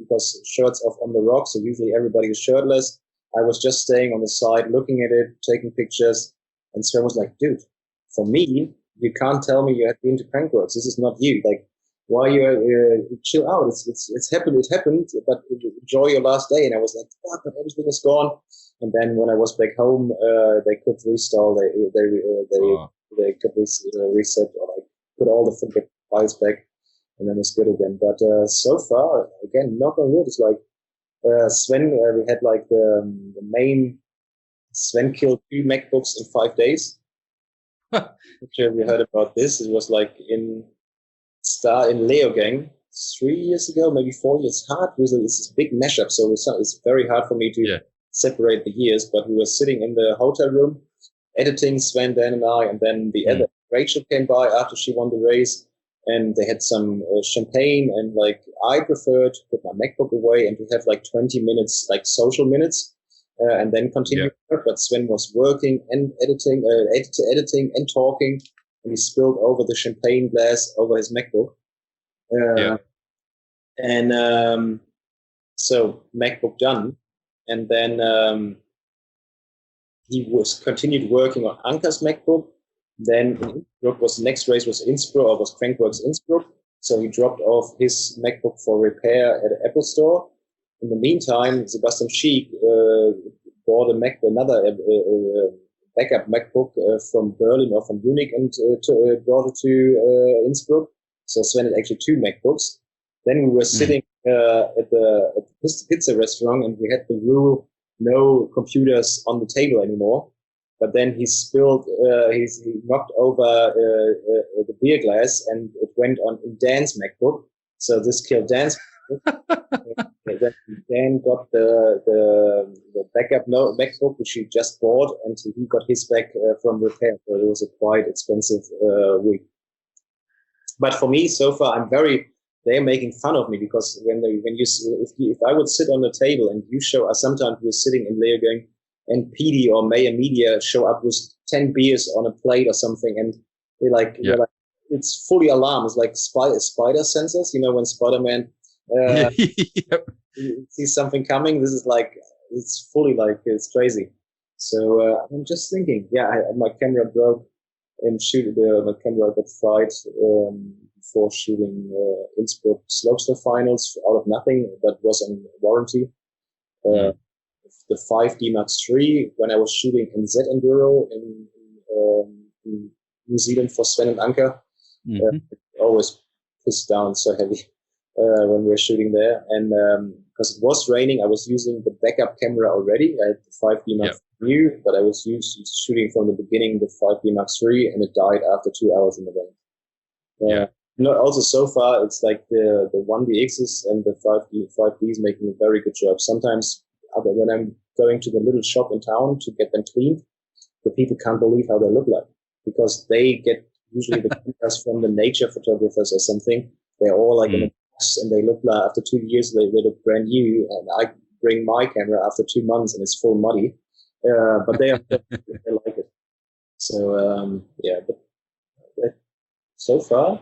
because shirts off on the rock, so usually everybody is shirtless. I was just staying on the side, looking at it, taking pictures, and Sven was like, dude, for me, you can't tell me you have been to Crankworks. This is not you. Like, why you chill out? It's happened. It happened, but enjoy your last day. And I was like, fuck, but everything is gone. And then when I was back home, they could restore. They could reset or like put all the files back, and then it's good again. But so far, again, knock on wood, it's like Sven. We had like the main. Sven killed 2 MacBooks in 5 days. Have you heard about this? It was like in Leogang 3 years ago, maybe 4 years. Hard because it's this big mashup, so it's very hard for me to separate the years. But we were sitting in the hotel room, editing, Sven, Dan, and I, and then the other Rachel came by after she won the race, and they had some champagne, and like I preferred to put my MacBook away and to have like 20 minutes, like social minutes. And then continue. But Sven was working and editing and talking, and he spilled over the champagne glass over his MacBook. And so MacBook done, and then he was continued working on Anker's MacBook. Then Innsbruck was the next race was Innsbruck, or was Crankworks Innsbruck. So he dropped off his MacBook for repair at an Apple store. In the meantime, Sebastian Schiek bought another backup MacBook from Berlin or from Munich and brought it to Innsbruck. So Sven had actually 2 MacBooks. Then we were sitting at the pizza restaurant, and we had the rule no computers on the table anymore. But then he spilled, he knocked over the beer glass, and it went on Dan's MacBook. So this killed Dan's MacBook. Then Dan got the backup MacBook, which he just bought, and he got his back from repair. So it was a quite expensive week. But for me, so far, they're making fun of me because if I would sit on the table and you show us, sometimes we're sitting in Leogang and PD or Mayer Media show up with 10 beers on a plate or something, and they're like, it's fully alarm. It's like spider sensors, when Spider-Man sees something coming. This is like, it's fully like, it's crazy. So I'm just thinking, my camera broke and my camera got fried before shooting Innsbruck Slopestyle finals out of nothing. That was on warranty. The 5D Mark III, when I was shooting in Z Enduro in New Zealand for Sven and Anker, it always pissed down so heavy when we were shooting there. And because it was raining, I was using the backup camera already. I had the 5D Mark new, but I was shooting from the beginning the 5D Mark III, and it died after 2 hours in the rain. Also, so far, it's like the 1DXs and the 5Ds making a very good job. Sometimes when I'm going to the little shop in town to get them cleaned, the people can't believe how they look like, because they get usually the cameras from the nature photographers or something. They're all like in a box, and they look like after 2 years they look brand new. And I bring my camera after 2 months and it's full muddy, but they like it. So but so far.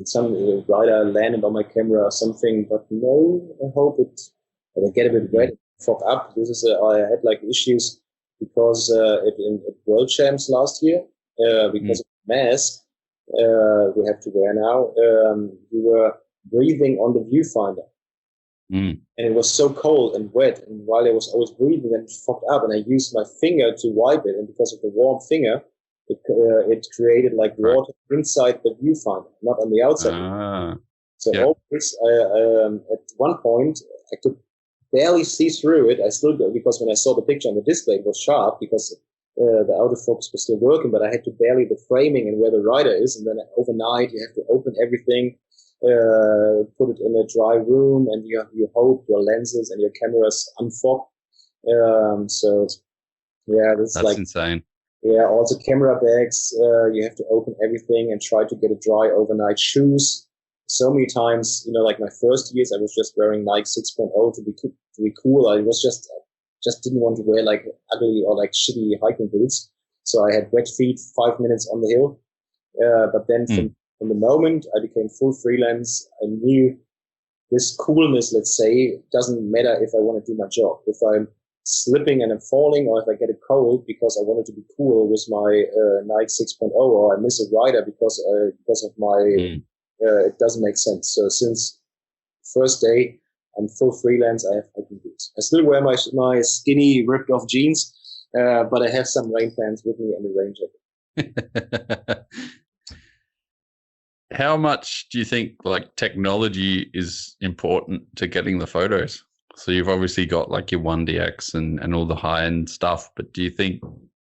Some rider landed on my camera or something, but no, I hope they get a bit wet, fog up. This is I had like issues because at World Champs last year, because of the mask we have to wear now, we were breathing on the viewfinder. And it was so cold and wet, and while I was always breathing, and fogged up, and I used my finger to wipe it, and because of the warm finger, it created like water inside the viewfinder, not on the outside. So always, at one point, I could barely see through it. I still do, because when I saw the picture on the display, it was sharp because the autofocus was still working, but I had to barely the framing and where the rider is, and then overnight you have to open everything, put it in a dry room, and you hope your lenses and your cameras unfog. So yeah, that's like insane. Yeah, also camera bags, you have to open everything and try to get it dry overnight. Shoes, so many times, like my first years, I was just wearing Nike 6.0 to be cool. I was just didn't want to wear like ugly or like shitty hiking boots. So I had wet feet 5 minutes on the hill. But then from the moment I became full freelance, I knew this coolness, let's say, doesn't matter if I want to do my job. If I'm slipping and I'm falling, or if I get a cold because I wanted to be cool with my Nike 6.0, or I miss a rider because of my, it doesn't make sense. So since first day, I'm full freelance. I have hiking boots. I still wear my skinny ripped off jeans, but I have some rain pants with me and a rain jacket. How much do you think like technology is important to getting the photos? So you've obviously got like your 1DX and all the high-end stuff, but do you think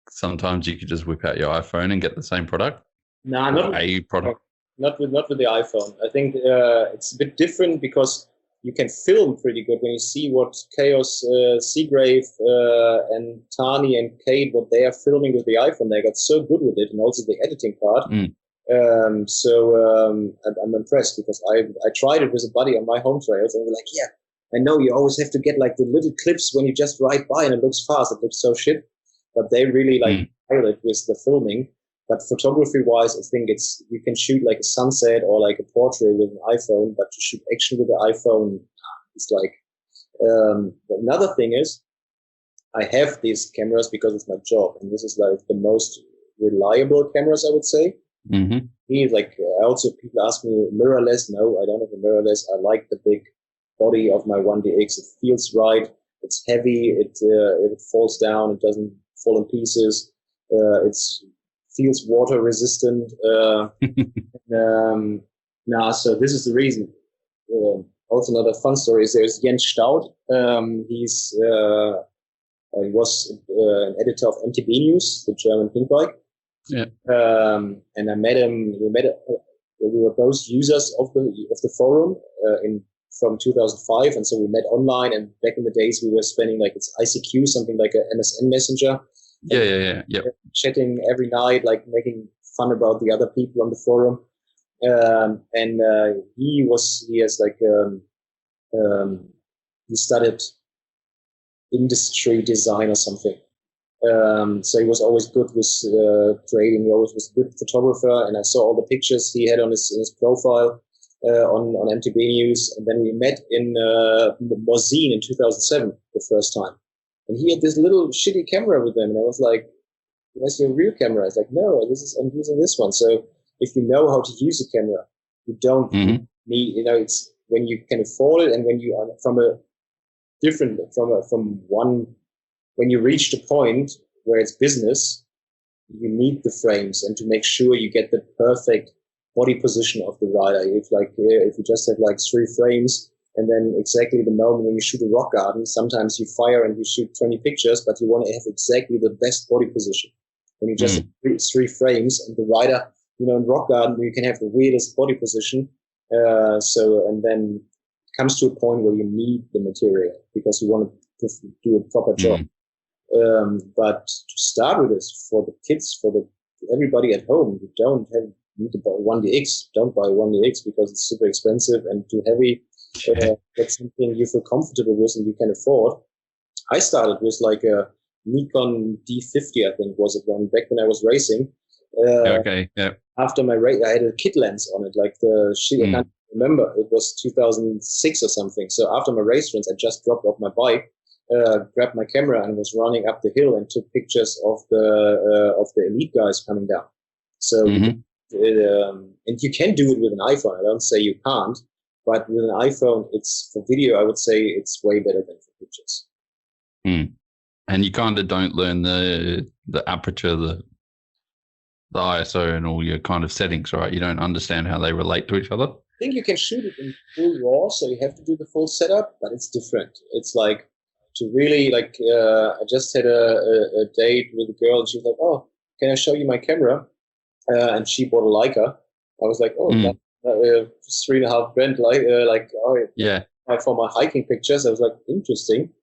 sometimes you could just whip out your iPhone and get the same product? Nah, not with the iPhone. I think it's a bit different because you can film pretty good when you see what Chaos, Seagrave, and Tani and Kate, what they are filming with the iPhone. They got so good with it, and also the editing part. I'm impressed because I tried it with a buddy on my home trails, and we're like, yeah, I know you always have to get like the little clips when you just ride by, and it looks fast. It looks so shit, but they really like pilot with the filming. But photography wise, I think you can shoot like a sunset or like a portrait with an iPhone, but to shoot action with the iPhone, it's like, another thing is I have these cameras because it's my job, and this is like the most reliable cameras, I would say. Like also people ask me mirrorless. No, I don't have a mirrorless. I like the big body of my 1DX. It feels right. It's heavy. It falls down. It doesn't fall in pieces. It feels water resistant. So this is the reason. Also another fun story is there's Jens Staud. He was an editor of MTB News, the German pink bike. Yeah. And I met him. We were both users of the forum from 2005, and so we met online. And back in the days, we were spending like it's ICQ, something like a MSN Messenger. Yeah. Chatting every night, like making fun about the other people on the forum. He studied industry design or something. So he was always good with creating. He always was a good photographer, and I saw all the pictures he had on his profile on MTB News. And then we met in Morzine in 2007 the first time, and he had this little shitty camera with him, and I was like, "Where's your real camera?" I was like, "No, I'm using this one." So if you know how to use a camera, you don't need. It's when you can afford it, and when you are when you reach the point where it's business, you need the frames and to make sure you get the perfect body position of the rider. If you just have like 3 frames and then exactly the moment when you shoot a rock garden, sometimes you fire and you shoot 20 pictures, but you want to have exactly the best body position. When you just have 3 frames and the rider, in rock garden, you can have the weirdest body position. And then it comes to a point where you need the material because you want to do a proper job. But to start with this, for the kids, for everybody at home, you need to buy 1DX. Don't buy 1DX because it's super expensive and too heavy. That's something you feel comfortable with and you can afford. I started with like a Nikon D50, I think was it back when I was racing. after my race, I had a kit lens on it, like the shit. I can't remember. It was 2006 or something. So after my race runs, I just dropped off my bike, grabbed my camera, and was running up the hill and took pictures of the elite guys coming down. So, and you can do it with an iPhone. I don't say you can't, but with an iPhone, it's for video. I would say it's way better than for pictures. And you kind of don't learn the aperture, the ISO, and all your kind of settings, right? You don't understand how they relate to each other. I think you can shoot it in full RAW, so you have to do the full setup, but it's different. It's like to really like. I just had a date with a girl, and she was like, "Oh, can I show you my camera?" And she bought a Leica. I was like, "Oh, just $3,500, for my hiking pictures." I was like, "Interesting."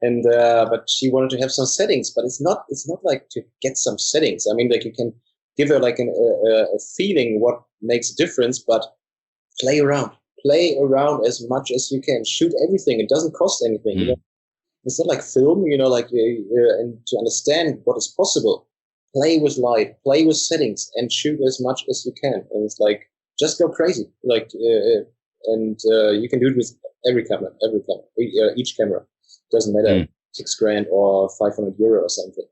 And but she wanted to have some settings, but it's not like to get some settings. I mean, like you can give her like a feeling what makes a difference, but play around as much as you can. Shoot everything. It doesn't cost anything. You know? It's not like film, like and to understand what is possible, play with light, play with settings, and shoot as much as you can. And it's like just go crazy, like and you can do it with every camera, each camera. Doesn't matter, $6,000 or €500 or something.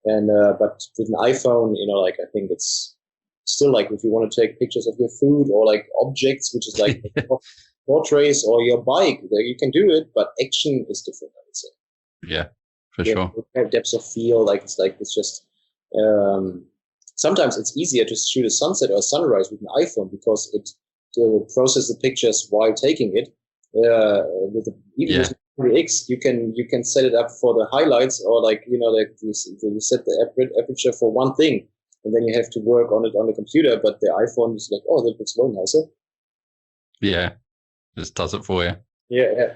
And but with an iPhone, like I think it's still like if you want to take pictures of your food or like objects, which is like portraits or your bike, you can do it, but action is different, I would say. Yeah, for sure. Have depth of field, it's just sometimes it's easier to shoot a sunset or a sunrise with an iPhone because it processes the pictures while taking it. With 3x, you can set it up for the highlights, or you set the aperture for one thing, and then you have to work on it on the computer. But the iPhone is like, oh, that looks way nicer. Yeah, just does it for you. Yeah.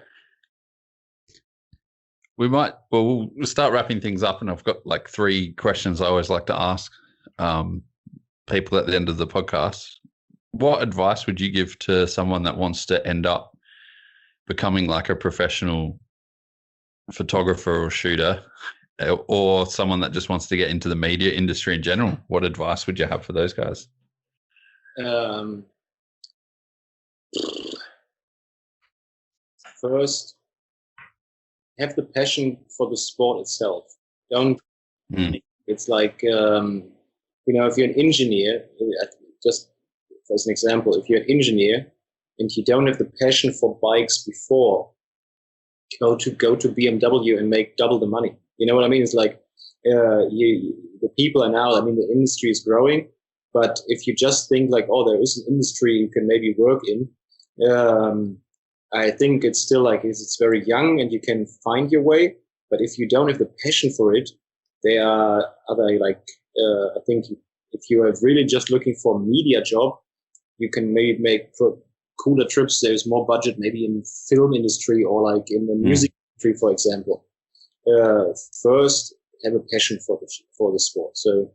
We'll start wrapping things up, and I've got like 3 questions I always like to ask people at the end of the podcast. What advice would you give to someone that wants to end up becoming like a professional photographer or shooter, or someone that just wants to get into the media industry in general? What advice would you have for those guys? First, have the passion for the sport itself. Don't. It's like if you're an engineer, just as an example, if you're an engineer and you don't have the passion for bikes before, go to BMW and make double the money. You know what I mean? It's like the people are now. I mean, the industry is growing, but if you just think like, oh, there is an industry you can maybe work in, I think it's still like it's very young and you can find your way. But if you don't have the passion for it, there are other I think if you are really just looking for a media job, you can maybe make cooler trips. There's more budget maybe in film industry or like in the music industry, for example. First, have a passion for the sport. So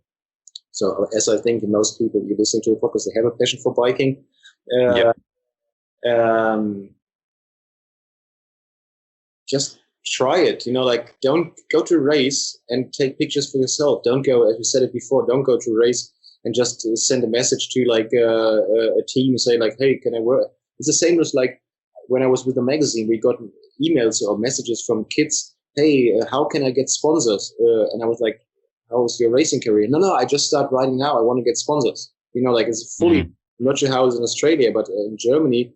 as I think most people you listen to a podcast, they have a passion for biking. Just try it. Don't go to a race and take pictures for yourself. Don't go, as we said it before, don't go to a race and just send a message to like a team, say like, hey, can I work? It's the same as like when I was with the magazine, we got emails or messages from kids. Hey, how can I get sponsors? And I was like, how was your racing career? No, I just start riding now. I want to get sponsors. It's fully, I'm not sure how it's in Australia, but in Germany,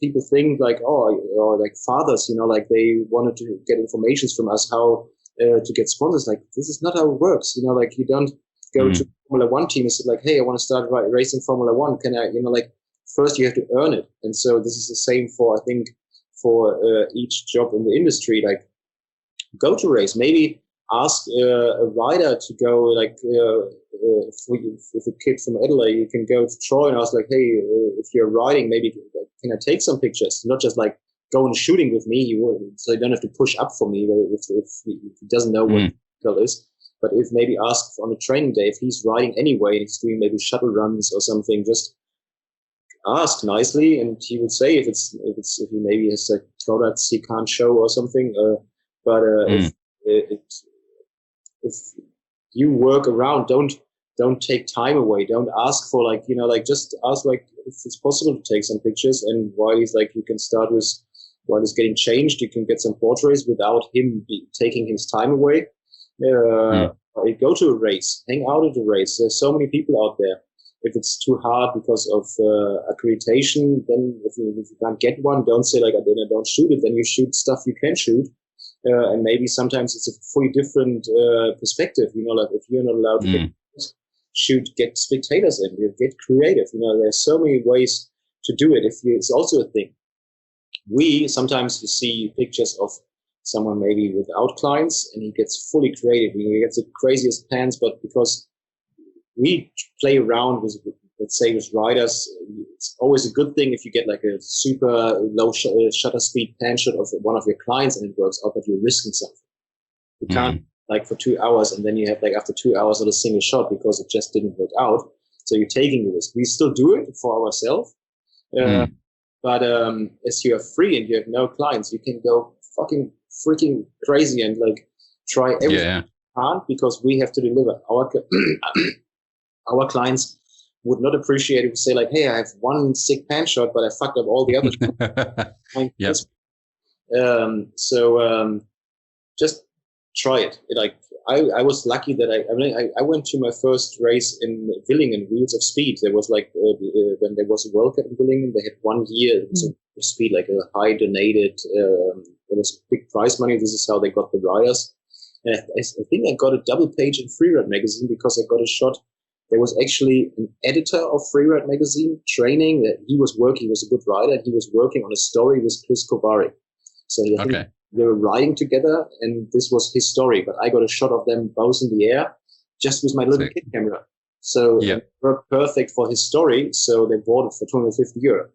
people think like, or like fathers, like they wanted to get information from us how to get sponsors. Like, this is not how it works. Like you don't go to Formula One team and say like, hey, I want to start racing Formula One. Can I, first you have to earn it. And so this is the same for, I think, for each job in the industry. Like, go to race. Maybe ask a rider to go, like, if a kid from Adelaide, you can go to Troy and ask, like, hey, if you're riding, maybe can I take some pictures? Not just like go and shooting with me, so you don't have to push up for me if he doesn't know what it is. But if maybe ask on a training day, if he's riding anyway and he's doing maybe shuttle runs or something, just ask nicely, and he would say if he maybe has like products he can't show or something. If you work around, don't don't take time away. Don't ask for like, just ask like if it's possible to take some pictures. And while he's like, you can start with, while he's getting changed, you can get some portraits without him taking his time away. Go to a race, hang out at a race. There's so many people out there. If it's too hard because of accreditation, then if you can't get one, don't say like, I don't shoot it. Then you shoot stuff you can shoot. And maybe sometimes it's a fully different perspective. Like if you're not allowed to get spectators in, get creative. There's so many ways to do it. It's also a thing. Sometimes you see pictures of someone maybe without clients, and he gets fully creative. He gets the craziest pans, but because we play around with, let's say, with riders, it's always a good thing if you get like a super low shutter speed pan shot of one of your clients and it works out, but you're risking something. You can't like for 2 hours and then you have like after 2 hours not a single shot because it just didn't work out. So you're taking the risk. We still do it for ourselves. But as you are free and you have no clients, you can go fucking freaking crazy and like try everything you can, because we have to deliver. Our clients would not appreciate if we say like, hey, I have one sick pan shot, but I fucked up all the others. Just try it. I was lucky that I went to my first race in Villingen, Wheels of Speed. There was like when there was a World Cup in Villingen, they had 1 year of speed, like a high donated. There was big prize money. This is how they got the riders. And I think I got a double page in Freeride magazine because I got a shot. There was actually an editor of Freeride magazine training that he was a good rider, and he was working on a story with Chris Kovari. So I think they were riding together, and this was his story. But I got a shot of them both in the air just with my little kit camera. So it worked perfect for his story. So they bought it for €250.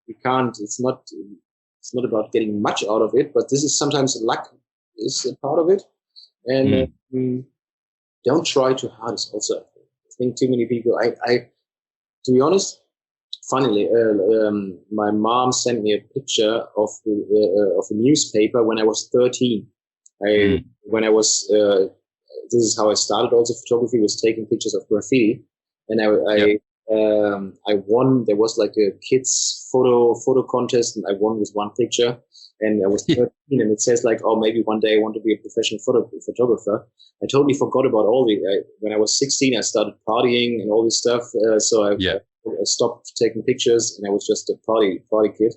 You can't. It's not about getting much out of it, but this is sometimes luck is a part of it, and don't try too hard. Is also, I think too many people. To be honest, funnily, my mom sent me a picture of a newspaper when I was 13. When I was this is how I started. Also, photography was taking pictures of graffiti, and I won. There was like a kids photo contest, and I won with one picture. And I was 13, and it says like, oh, maybe one day I want to be a professional photographer. I totally forgot about all when I was 16, I started partying and all this stuff. So I stopped taking pictures, and I was just a party kid.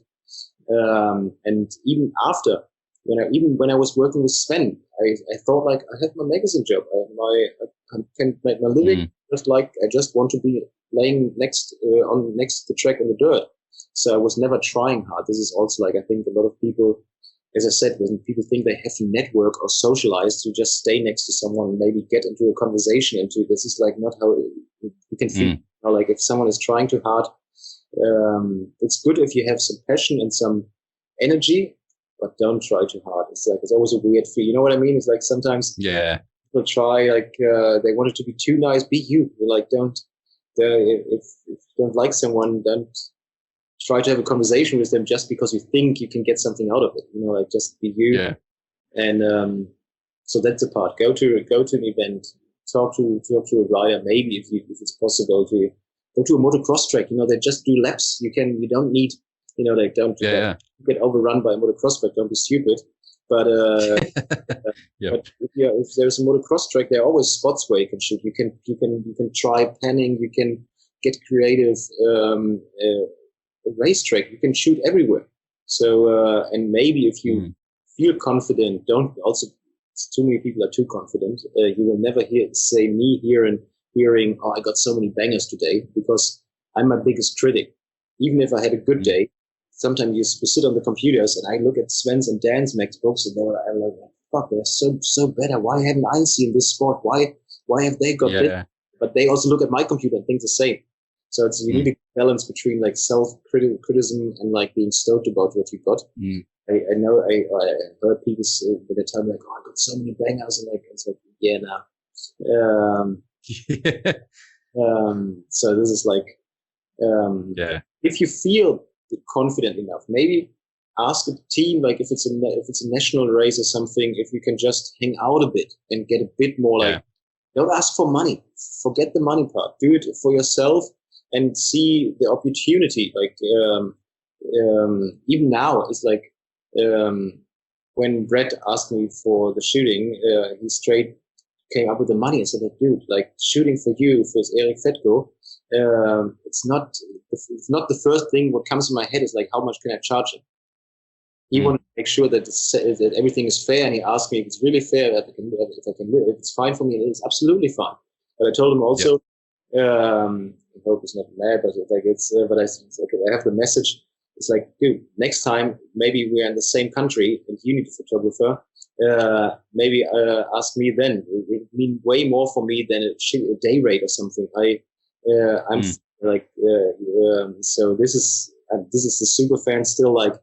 And even after, when I was working with Sven, I thought like, I have my magazine job. I can make my living I just want to be laying next to the track in the dirt. So I was never trying hard. This is also like, I think a lot of people, as I said, when people think they have to network or socialize to just stay next to someone and maybe get into a conversation this is like not how you can feel. Like if someone is trying too hard, it's good if you have some passion and some energy, but don't try too hard. It's always a weird feel. You know what I mean? It's like sometimes people try like they want it to be too nice. Be you. Like if you don't like someone, don't try to have a conversation with them just because you think you can get something out of it. Like just be you. Yeah. And so that's the part. Go to an event, talk to a rider. Maybe if it's possible to go to a motocross track. They just do laps. You don't need. Don't get overrun by a motocross track. Don't be stupid. But but if there's a motocross track, there are always spots where you can shoot. You can try panning. You can get creative. A racetrack, you can shoot everywhere. So and maybe if you feel confident, don't also. Too many people are too confident. You will never say me hearing, oh, I got so many bangers today, because I'm my biggest critic. Even if I had a good day, sometimes you sit on the computers and I look at Sven's and Dan's Max books, and I'm like, fuck, they're so better. Why haven't I seen this sport? Why have they got this? But they also look at my computer and think the same. So you need a balance between like self-criticism and like being stoked about what you got. I know I heard people say, when they tell me like, oh, I got so many bangers, and like it's like, yeah, now. So this is like, if you feel confident enough, maybe ask the team, like if it's a national race or something, if you can just hang out a bit and get a bit more like Don't ask for money. Forget the money part. Do it for yourself and see the opportunity. Like, even now, it's like, when Brett asked me for the shooting, he straight came up with the money. I said, like, dude, like, shooting for you, for Eric Fetko, it's not the first thing what comes to my head is like, how much can I charge him? He wanted to make sure that everything is fair, and he asked me if it's really fair, if it's fine for me. And it's absolutely fine. But I told him also, I hope he's not mad, but but I said, okay, I have the message. It's like, dude, next time maybe we're in the same country and you need a photographer. Maybe ask me then. It mean way more for me than a day rate or something. I'm like, so this is the super fan still, like,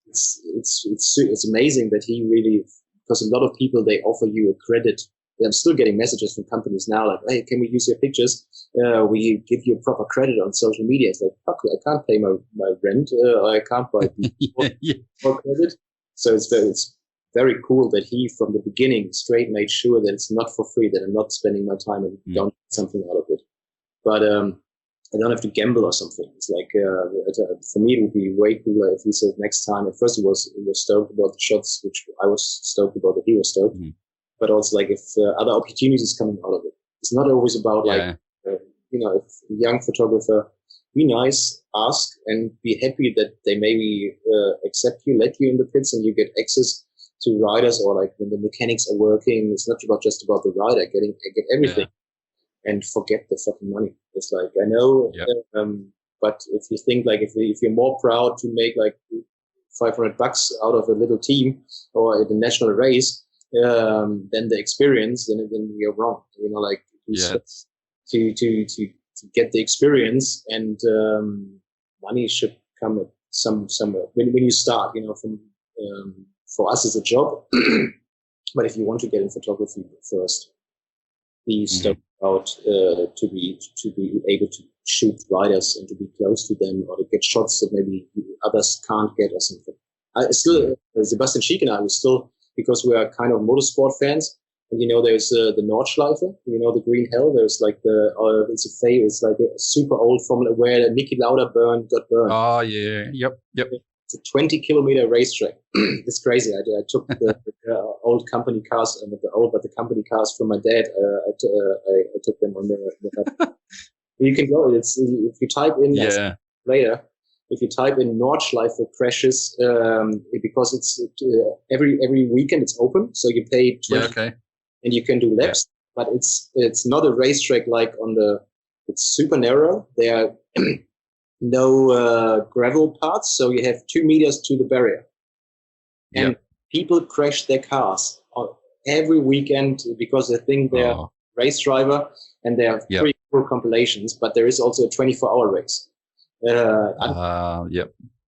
it's amazing that he really, because a lot of people, they offer you a credit. I'm still getting messages from companies now like, hey, can we use your pictures? We give you a proper credit on social media. It's like, fuck, I can't pay my rent. I can't buy more credit. So it's very cool that he, from the beginning, straight made sure that it's not for free, that I'm not spending my time and don't get something out of it. But I don't have to gamble or something. It's like, for me, it would be way cooler if he said next time. At first, he was stoked about the shots, which I was stoked about that he was stoked. But also, like, if other opportunities coming out of it. It's not always about, like, if a young photographer, be nice, ask, and be happy that they maybe accept you, let you in the pits, and you get access to riders, or like when the mechanics are working. It's not just about the rider get everything. And forget the fucking money. It's like, I know, but if you think, like, if you're more proud to make like $500 out of a little team or the national race, than the experience, then you're wrong. Like, to get the experience, and money should come at somewhere when you start. From for us, it's a job, but if you want to get in photography first, be stoked out to be able to shoot riders and to be close to them, or to get shots that maybe others can't get or something. Sebastian Schick and I was still, because we are kind of motorsport fans, and there's the Nordschleife, the Green Hell. There's like it's like a super old Formula where Niki Lauda got burned. Oh yeah, yep. It's a 20-kilometer racetrack. It's crazy. I took the old company cars, but the company cars from my dad. I took them on the You can go. If you type in later. If you type in Nordschleife crashes, because it's every weekend it's open, so you pay 20 and you can do laps. But it's not a racetrack like it's super narrow. There are no gravel parts, so you have 2 meters to the barrier. And people crash their cars every weekend because they think they're race driver, and they have pretty cool compilations. But there is also a 24-hour race.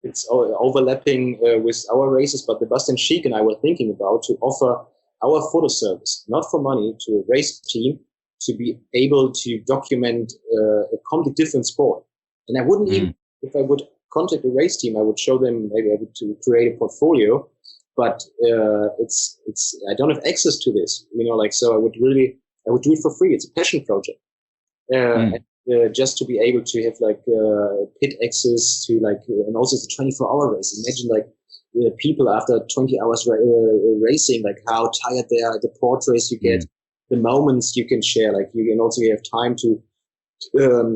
It's overlapping with our races, but Sebastian Schick and I were thinking about to offer our photo service, not for money, to a race team to be able to document a completely different sport. And I wouldn't even, if I would contact a race team, I would show them maybe to create a portfolio, but I don't have access to this, so I would do it for free. It's a passion project. Just to be able to have like pit access to and also it's a 24-hour race. Imagine people after 20 hours racing, like how tired they are, the portraits you get, the moments you can share, and also you have time to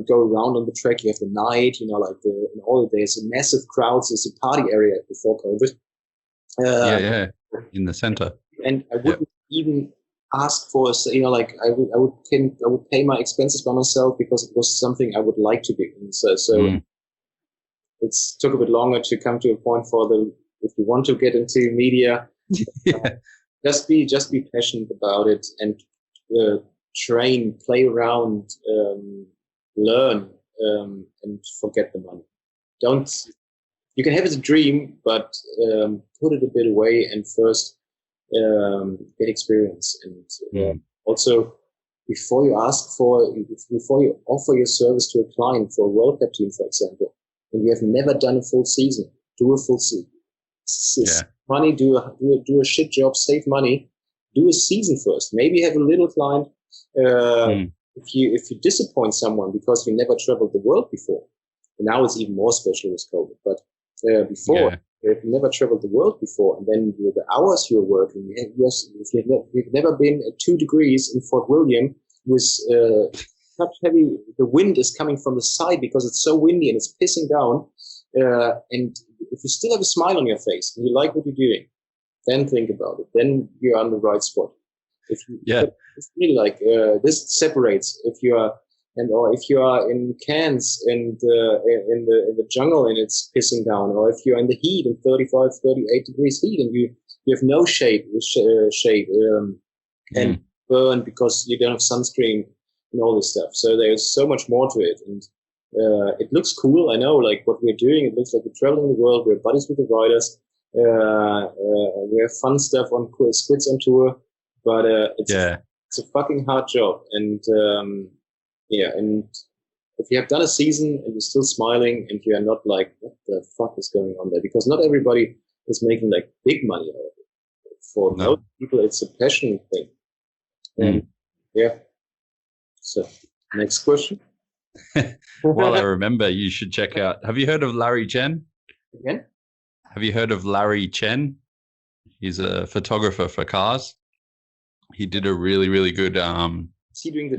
go around on the track. You have the night, in all the days, massive crowds. It's a party area before COVID. In the center. And I wouldn't even ask for, I would pay my expenses by myself because it was something I would like to do. And so it took a bit longer to come to a point if you want to get into media, just be passionate about it and train, play around, learn, and forget the money. You can have it as a dream, but put it a bit away and first get experience. And also, before you offer your service to a client for a World Cup team, for example, and you have never done a full season, do a full season. Money, do a shit job, save money, do a season first. Maybe have a little client. If you disappoint someone because you never traveled the world before, and now it's even more special with COVID. But before, if you never traveled the world before, and then the hours you're working, if you've never been at 2 degrees in Fort William with such heavy, the wind is coming from the side because it's so windy and it's pissing down. And if you still have a smile on your face and you like what you're doing, then think about it. Then you're on the right spot. If you feel like this separates, or if you are in Cairns and in the jungle and it's pissing down, or if you're in the heat in 35, 38 degrees heat and you have no shade and burn because you don't have sunscreen and all this stuff. So there's so much more to it, and it looks cool. I know, like what we're doing, it looks like we're traveling the world. We're buddies with the riders. We have fun stuff on squids on tour, but it's a fucking hard job. And and if you have done a season and you're still smiling and you are not like, what the fuck is going on there? Because not everybody is making like big money out of it. For most people, it's a passion thing. And so next question. Well, I remember you should check out. Have you heard of Larry Chen? Again? Have you heard of Larry Chen? He's a photographer for cars. He did a really, really good. Is he doing the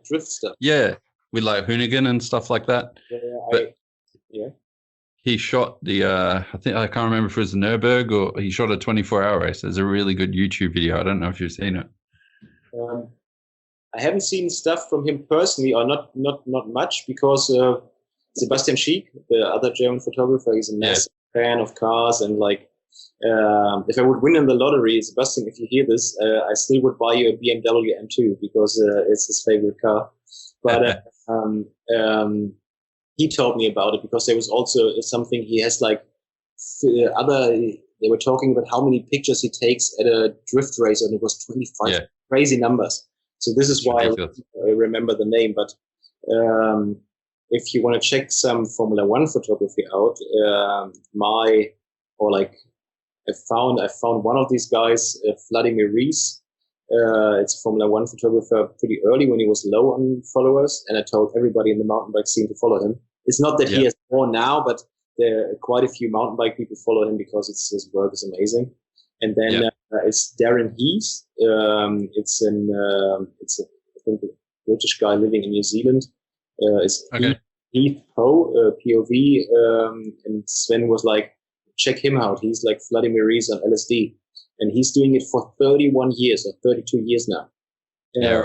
drift stuff? Yeah, with like Hoonigan and stuff like that. He shot the. I can't remember if it was the Nürburgring or he shot a 24-hour race. There's a really good YouTube video. I don't know if you've seen it. I haven't seen stuff from him personally, or not much, because Sebastian Schiek, the other German photographer, he's a massive fan of cars, and like if I would win in the lottery, Sebastian, if you hear this, I still would buy you a BMW M2 because it's his favorite car. But he told me about it because there was also something he has like they were talking about how many pictures he takes at a drift race, and it was 25 crazy numbers. So this is why I remember the name. But if you want to check some Formula One photography out, I found one of these guys, Vladimir Rees. It's a Formula One photographer pretty early when he was low on followers, and I told everybody in the mountain bike scene to follow him. It's not that he has more now, but there are quite a few mountain bike people follow him because his work is amazing. And then it's Darren Heath. It's I think a British guy living in New Zealand. It's Heath Poe, POV. And Sven was like, check him out. He's like Vladimir Rees on LSD. And he's doing it for 31 years or 32 years now. And I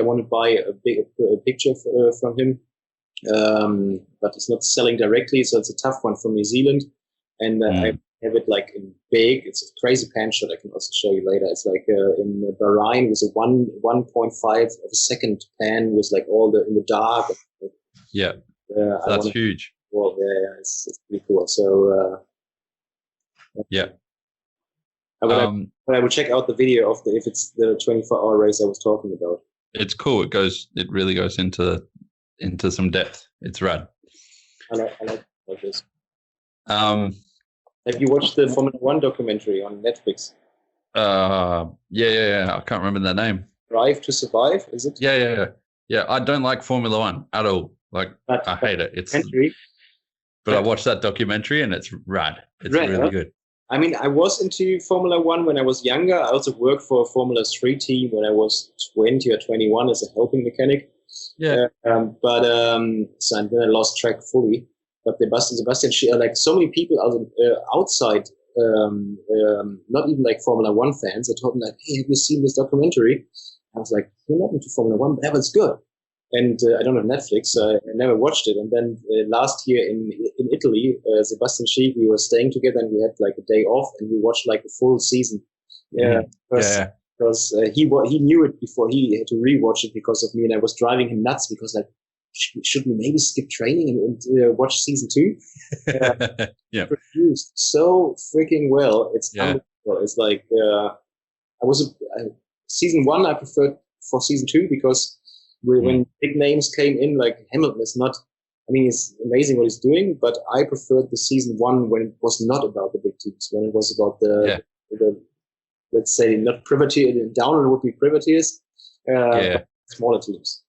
want to buy a picture from him. But it's not selling directly, so it's a tough one from New Zealand. And I have it like in big. It's a crazy pan shot. I can also show you later. It's like in Bahrain with a 1.5 of a second pan with like all in the dark. That's huge. Well, it's pretty cool. So I will check out the video of if it's the 24-hour race I was talking about. It's cool. It really goes into some depth. It's rad. I like this. Have you watched the Formula One documentary on Netflix? I can't remember the name. Drive to Survive, is it? Yeah. I don't like Formula One at all. Like, I hate it. But I watched that documentary and it's rad. It's really good. I mean, I was into Formula One when I was younger. I also worked for a Formula 3 team when I was 20 or 21 as a helping mechanic. So and then I lost track fully. But Sebastian, like so many people outside, not even like Formula One fans, they told me like, hey, have you seen this documentary? I was like, you're not into Formula One, but that was good. And I don't have Netflix, so I never watched it. And then last year in Italy, Sebastian Schiek, we were staying together and we had like a day off and we watched like the full season. Because he knew it before he had to rewatch it because of me, and I was driving him nuts because like, should we maybe skip training and watch season 2? Produced so freaking well. It's unbelievable. It's like season 1 I preferred for season 2 because when big names came in, like Hamilton is not I mean, it's amazing what he's doing, but I preferred the season 1 when it was not about the big teams, when it was about the let's say not privateer, download would be privateers, but smaller teams.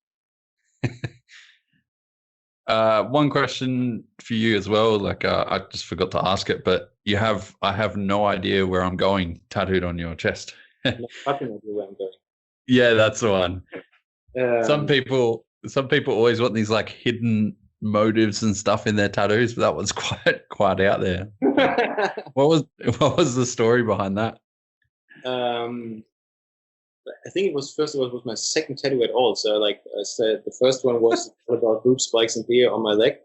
One question for you as well. Like, I just forgot to ask it, but I have no idea where I'm going tattooed on your chest. No fucking idea where I'm going. Yeah, that's the one. Some people always want these like hidden motives and stuff in their tattoos, but that was quite out there. What was the story behind that? I think it was my second tattoo at all. So like I said, the first one was about boobs, spikes, and beer on my leg,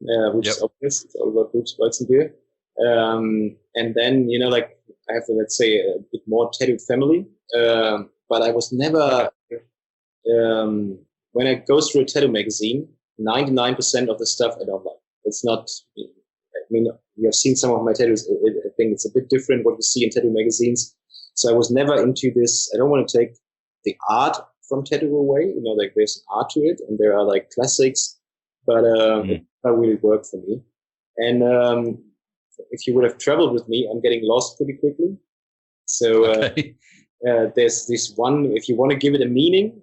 which is obvious. It's all about boobs, spikes, and beer. And then like I have let's say a bit more tattooed family, but I was never. When I go through a tattoo magazine, 99% of the stuff I don't like. It's not. I mean, you have seen some of my tattoos. I think it's a bit different what you see in tattoo magazines. So I was never into this. I don't want to take the art from tattoo away. Like there's an art to it, and there are like classics, but it doesn't really work for me. And if you would have traveled with me, I'm getting lost pretty quickly. So there's this one. If you want to give it a meaning,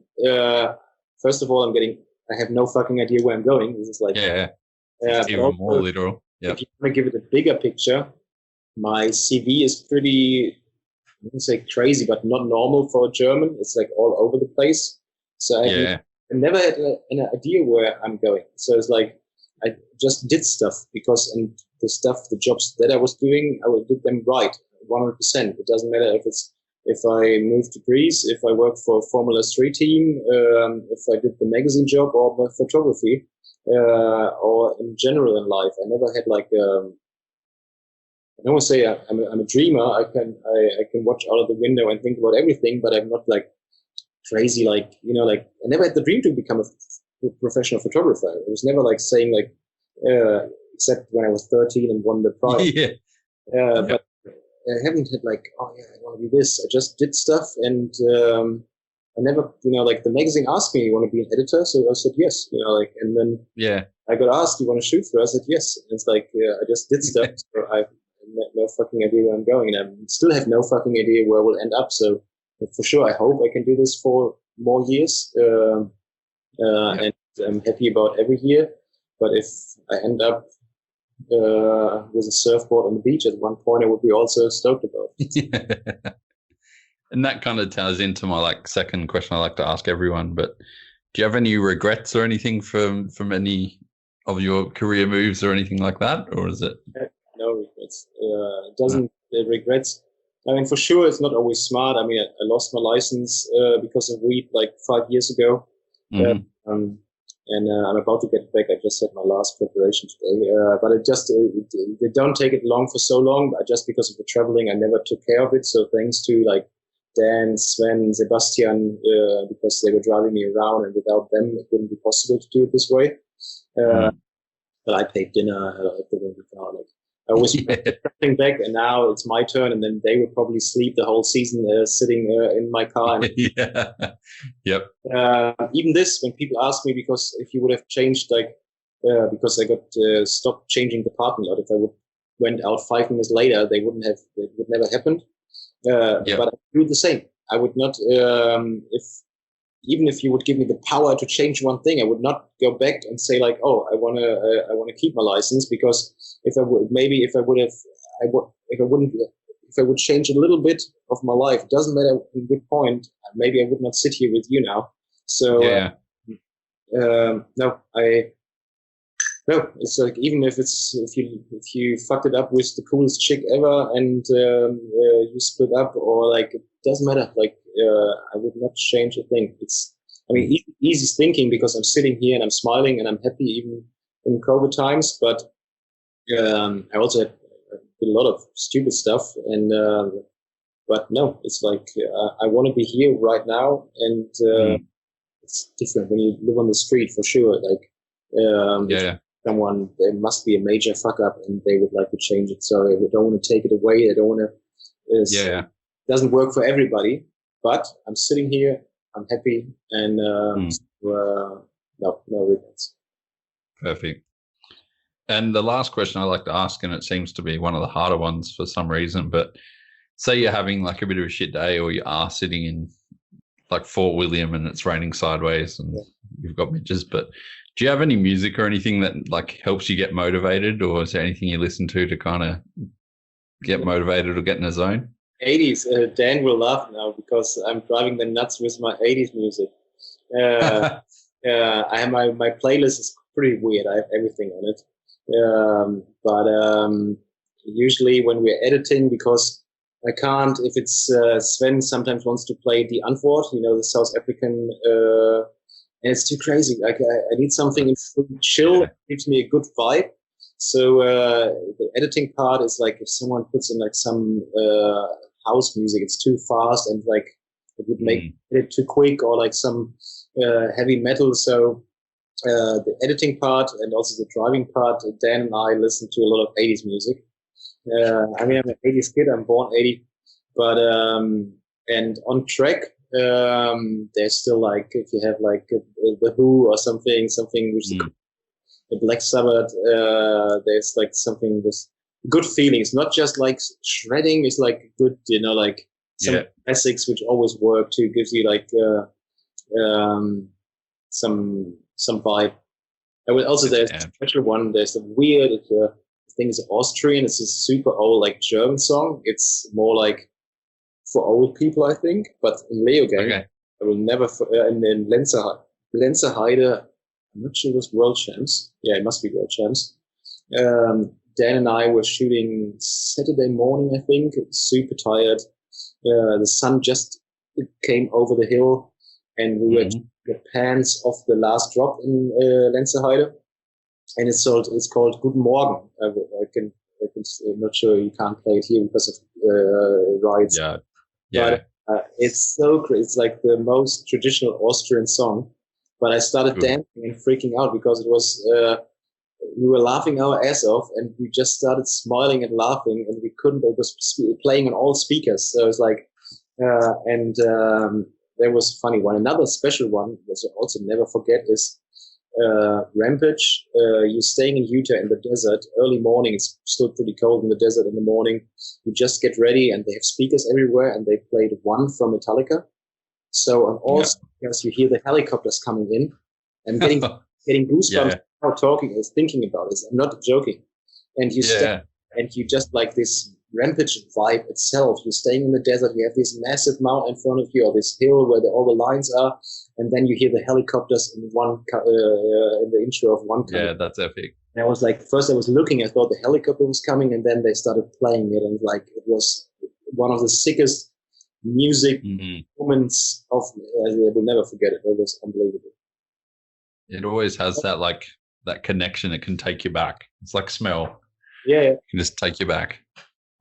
first of all, I have no fucking idea where I'm going. This is like even more literal. Yeah. If you want to give it a bigger picture, my CV is pretty. I wouldn't say crazy, but not normal for a German. It's like all over the place. So I never had an idea where I'm going. So it's like I just did stuff and the jobs that I was doing, I did them right, 100%. It doesn't matter if I move to Greece, if I work for a Formula 3 team, if I did the magazine job or my photography, or in general in life. I never had like. I don't want to say I'm a dreamer. I can watch out of the window and think about everything, but I'm not like crazy. Like like I never had the dream to become a professional photographer. It was never like saying like, except when I was 13 and won the prize. But I haven't had like, oh yeah, I want to be this. I just did stuff, and I never, like the magazine asked me, you want to be an editor? So I said yes. And then I got asked, you want to shoot for us? I said yes. And it's like I just did stuff. So I no fucking idea where I'm going, and I still have no fucking idea where we'll end up. So for sure, I hope I can do this for more years, and I'm happy about every year. But if I end up with a surfboard on the beach at one point, I would be also stoked about it. And that kind of ties into my like second question I like to ask everyone. But do you have any regrets or anything from any of your career moves or anything like that, or is it? No regrets. It doesn't regrets. I mean, for sure, it's not always smart. I mean, I lost my license because of weed like 5 years ago, and I'm about to get back. I just had my last preparation today, but they don't take it long for so long. Just because of the traveling, I never took care of it. So thanks to like Dan, Sven, Sebastian, because they were driving me around, and without them, it wouldn't be possible to do it this way. But I paid dinner. I put in the car. Like, I was traveling back, and now it's my turn, and then they would probably sleep the whole season sitting in my car. Even this, when people ask me, because if you would have changed, like, because I got stopped changing the parking lot, if I went out 5 minutes later, it would never happen. But I would do the same. I would not, even if you would give me the power to change one thing, I would not go back and say like, oh, I want to keep my license, because if I would change a little bit of my life, it doesn't matter at good point, maybe I would not sit here with you now. So no, it's like, even if you fucked it up with the coolest chick ever and you split up, or like, it doesn't matter. Like, I would not change a thing. It's, I mean, easy thinking, because I'm sitting here and I'm smiling and I'm happy even in COVID times. But I also did a lot of stupid stuff, and but no, it's like I want to be here right now, and it's different when you live on the street, for sure. Like, someone, there must be a major fuck up and they would like to change it. So I don't want to take it away. I don't want to. It doesn't work for everybody, but I'm sitting here. I'm happy, and no regrets. Perfect. And the last question I like to ask, and it seems to be one of the harder ones for some reason, but say you're having like a bit of a shit day, or you are sitting in like Fort William and it's raining sideways and you've got midges, but do you have any music or anything that like helps you get motivated, or is there anything you listen to kind of get motivated or get in a zone? 80s. Dan will laugh now because I'm driving them nuts with my 80s music. I have my playlist is pretty weird. I have everything on it. But usually when we're editing, because I can't, if it's Sven sometimes wants to play the Antwoord, the South African, and it's too crazy. Like I need something chill, gives me a good vibe. So the editing part is like if someone puts in like some house music, it's too fast and like it would make it too quick, or like some heavy metal. So the editing part and also the driving part, Dan and I listen to a lot of 80s music. I mean, I'm an 80s kid. I'm born 80, but and on track, there's still like if you have like the Who or something which is the Black Sabbath. There's like something with good feelings, not just like shredding. It's like good, like some classics which always work too. Gives you like some vibe. I will also there's a special one. There's a weird. I think it's Austrian. It's a super old like German song. It's more like for old people, I think. But in Leogang, I will never. And in Lenzerheide, I'm not sure it was World Champs. Yeah, it must be World Champs. Dan and I were shooting Saturday morning, I think. Super tired. The sun just came over the hill, and we were the pants off the last drop in Lenzerheide. And it's called Guten Morgen. I'm not sure you can't play it here because of rights. Yeah. But it's so great. It's like the most traditional Austrian song. But I started dancing and freaking out because it was we were laughing our ass off, and we just started smiling and laughing, and we couldn't. It was playing on all speakers, so it's like there was a funny one. Another special one, which I also never forget, is Rampage. You're staying in Utah in the desert, early morning. It's still pretty cold in the desert in the morning. You just get ready, and they have speakers everywhere, and they played one from Metallica. So on all speakers, you hear the helicopters coming in. I'm getting goosebumps now talking and thinking about this. I'm not joking. And you and you just like this Rampage vibe itself. You're staying in the desert. You have this massive mountain in front of you, or this hill where all the lines are, and then you hear the helicopters in the intro of one. Yeah, that's epic. And I was like, first I was looking, I thought the helicopter was coming, and then they started playing it, and like it was one of the sickest music moments of. I will never forget it. It was unbelievable. It always has that like that connection that can take you back. It's like smell. Yeah, it can just take you back.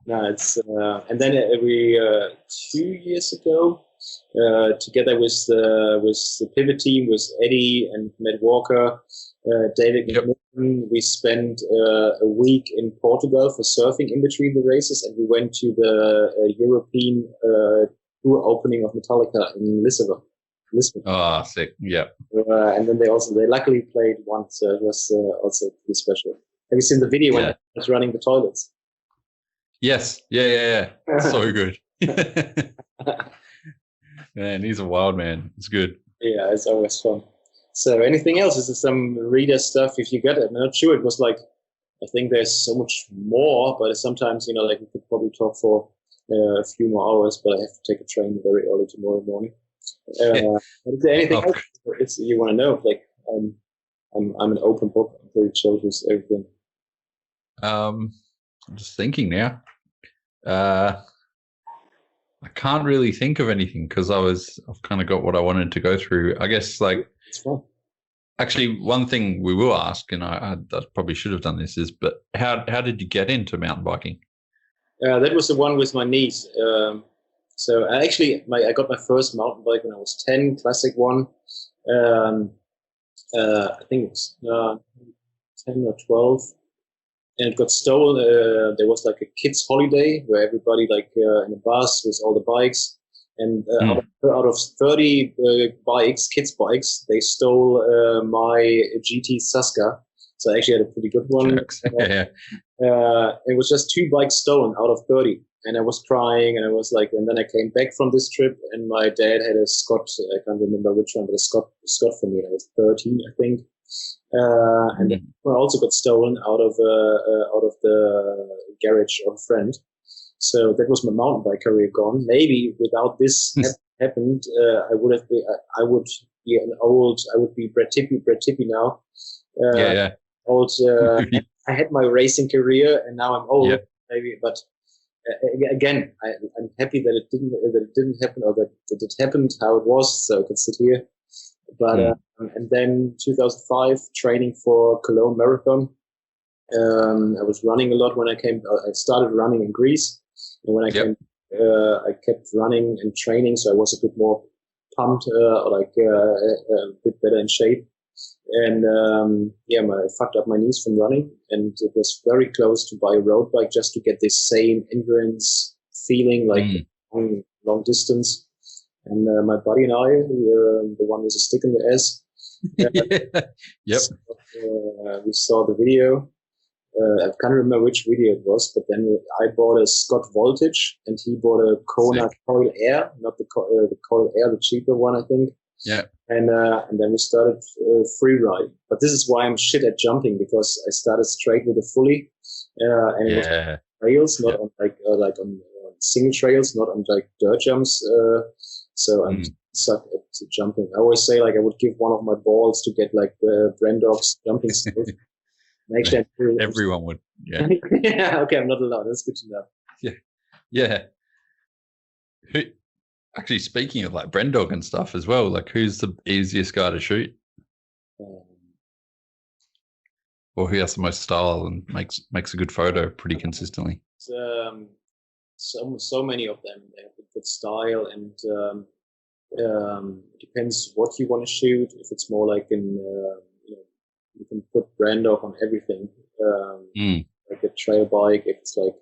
No, it's and then every 2 years ago, together with the pivot team, with Eddie and Matt Walker, David McMillan, we spent a week in Portugal for surfing in between the races, and we went to the European tour opening of Metallica in Lisbon. Oh, sick! Yeah. And then they luckily played once, so it was also pretty special. Have you seen the video when I was running the toilets? Yes. Yeah. So good. Man, he's a wild man. It's good. Yeah, it's always fun. So anything else? Is there some reader stuff if you got it? I'm not sure. It was like, I think there's so much more, but sometimes, like we could probably talk for a few more hours, but I have to take a train very early tomorrow morning. Is there anything else you want to know? Like, I'm an open book. I'm very chill with everything. I'm just thinking now. I can't really think of anything because I've kind of got what I wanted to go through. I guess like it's fun. Actually, one thing we will ask, and I probably should have done this, is but how did you get into mountain biking? That was the one with my niece. So I got my first mountain bike when I was 10, classic one. I think it was 10 or 12. And it got stolen. There was like a kids' holiday where everybody in a bus with all the bikes. And out of 30 bikes, kids' bikes, they stole my GT Saska. So I actually had a pretty good one. Yeah. It was just 2 bikes stolen out of 30. And I was crying, and I was like, and then I came back from this trip, and my dad had a Scott, I can't remember which one, but a Scott for me. I was 13, I think. And then one also got stolen out of the garage of a friend. So that was my mountain bike career gone. Maybe without this happened, I would be Brad Tippy now. Old. I had my racing career, and now I'm old. Maybe, but again, I'm happy that it didn't happen, or that it happened how it was, so I could sit here. But and then 2005, training for Cologne Marathon. I was running a lot when I came. I started running in Greece, and when I came, I kept running and training, so I was a bit more pumped, a bit better in shape. And I fucked up my knees from running, and it was very close to buy a road bike just to get this same endurance feeling, like long distance. And my buddy and I, the one with a stick in the ass, we saw the video. I can't remember which video it was, but then I bought a Scott Voltage, and he bought a Kona Coil Air, not the Coil Air, the cheaper one, I think. Yeah. And then we started free ride. But this is why I'm shit at jumping, because I started straight with a fully, and it was on trails, not on on single trails, not on like dirt jumps. So I'm suck at jumping. I always say, like, I would give one of my balls to get like Brand Dog's jumping skills. Everyone would. Yeah. Yeah. Okay, I'm not allowed. That's good to know. Yeah. Actually, speaking of like Brand Dog and stuff as well, like, who's the easiest guy to shoot? Or who has the most style and makes a good photo pretty consistently? So many of them. They have a good style, and it depends what you want to shoot. If it's more like you can put Brand Dog on everything, like a trail bike. If it's like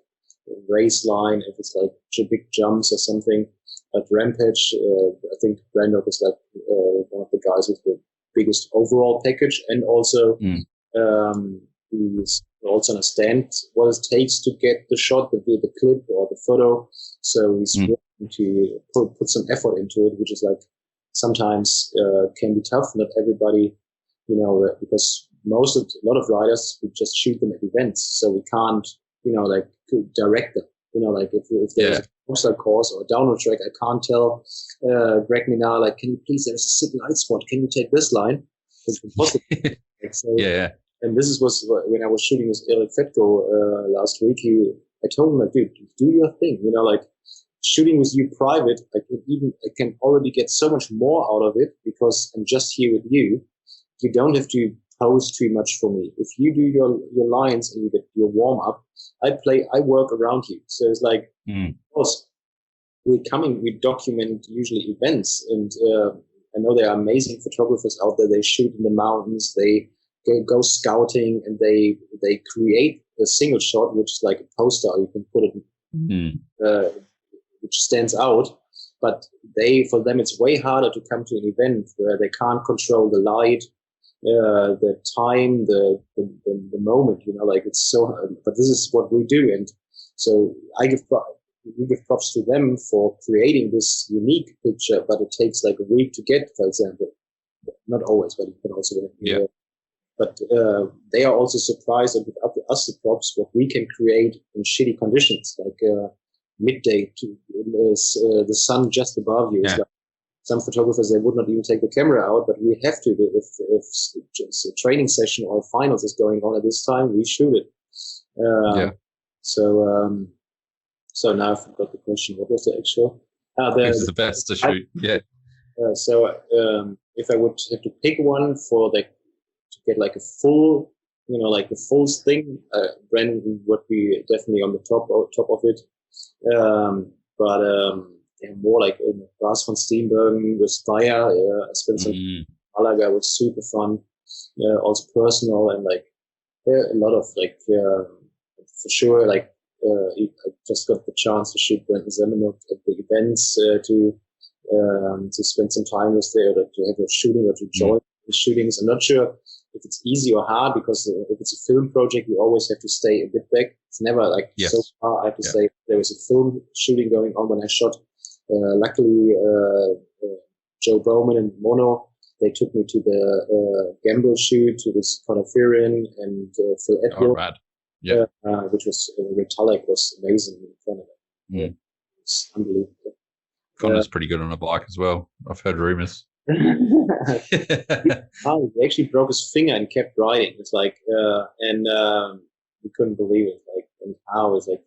a race line, if it's like big jumps or something. At Rampage, I think Brand Dog is like one of the guys with the biggest overall package, and also he's also understand what it takes to get the shot, the clip or the photo. So he's willing to put some effort into it, which is like sometimes can be tough. Not everybody, because a lot of riders, we just shoot them at events, so we can't, like direct them. Like if there's a coastal course or a downhill track, I can't tell Greg Minar, like, can you please, there's a sick light spot, can you take this line? It's impossible. And this was when I was shooting with Eric Fetko last week. I told him, like, dude, do your thing. Like, shooting with you private, I can already get so much more out of it because I'm just here with you. You don't have to pose too much for me. If you do your lines and you get your warm up, I work around you. So it's like, of course, we document usually events, and I know there are amazing photographers out there. They shoot in the mountains, they go scouting, and they create a single shot, which is like a poster. You can put it, which stands out. But for them, it's way harder to come to an event where they can't control the light, the time, the moment, like it's so, but this is what we do. And so we give props to them for creating this unique picture, but it takes like a week to get, for example. Not always, but you can also get but they are also surprised and give us the props what we can create in shitty conditions, like midday, the sun just above you. It's like, some photographers, they would not even take the camera out, but we have to. If a training session or finals is going on at this time, we shoot it. So now I forgot the question. What was the actual? It's the best to shoot. If I would have to pick one for to get like a full, like the full thing, Brendan would be definitely on the top of it. More like in Lars von Steenbergen with Beyer. I spent some Malaga, was super fun, also personal, and like a lot of like for sure, like I just got the chance to shoot Brendan Zemanuk at the events to spend some time with there, like to have a shooting or to join the shootings. I'm not sure if it's easy or hard, because if it's a film project, you always have to stay a bit back. It's never like so far. I have to say there was a film shooting going on when I shot. Luckily, Joe Bowman and Mono, they took me to the Gamble shoot, to this Coniferian and Phil Edward. Oh, rad. Yeah. Which was Metallic was amazing in front of it. It's unbelievable. Connor's pretty good on a bike as well. I've heard rumors. He actually broke his finger and kept riding. It's like, and we couldn't believe it. Like, and how it's like,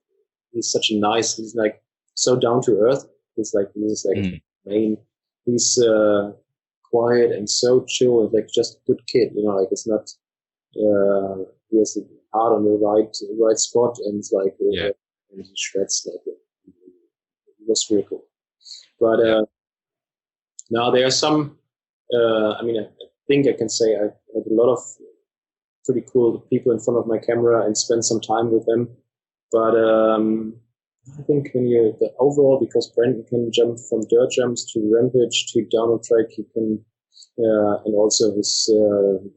he's such a nice. He's like so down to earth. He's main. He's quiet and so chill. And like just a good kid, you know. Like it's not. He has the heart on the right spot, and it's like, and he shreds like it. It was really cool. But now there are some. I mean, I think I can say I had a lot of pretty cool people in front of my camera and spent some time with them. But I think when you're the overall, because Brendan can jump from dirt jumps to rampage to downhill track, he can, and also his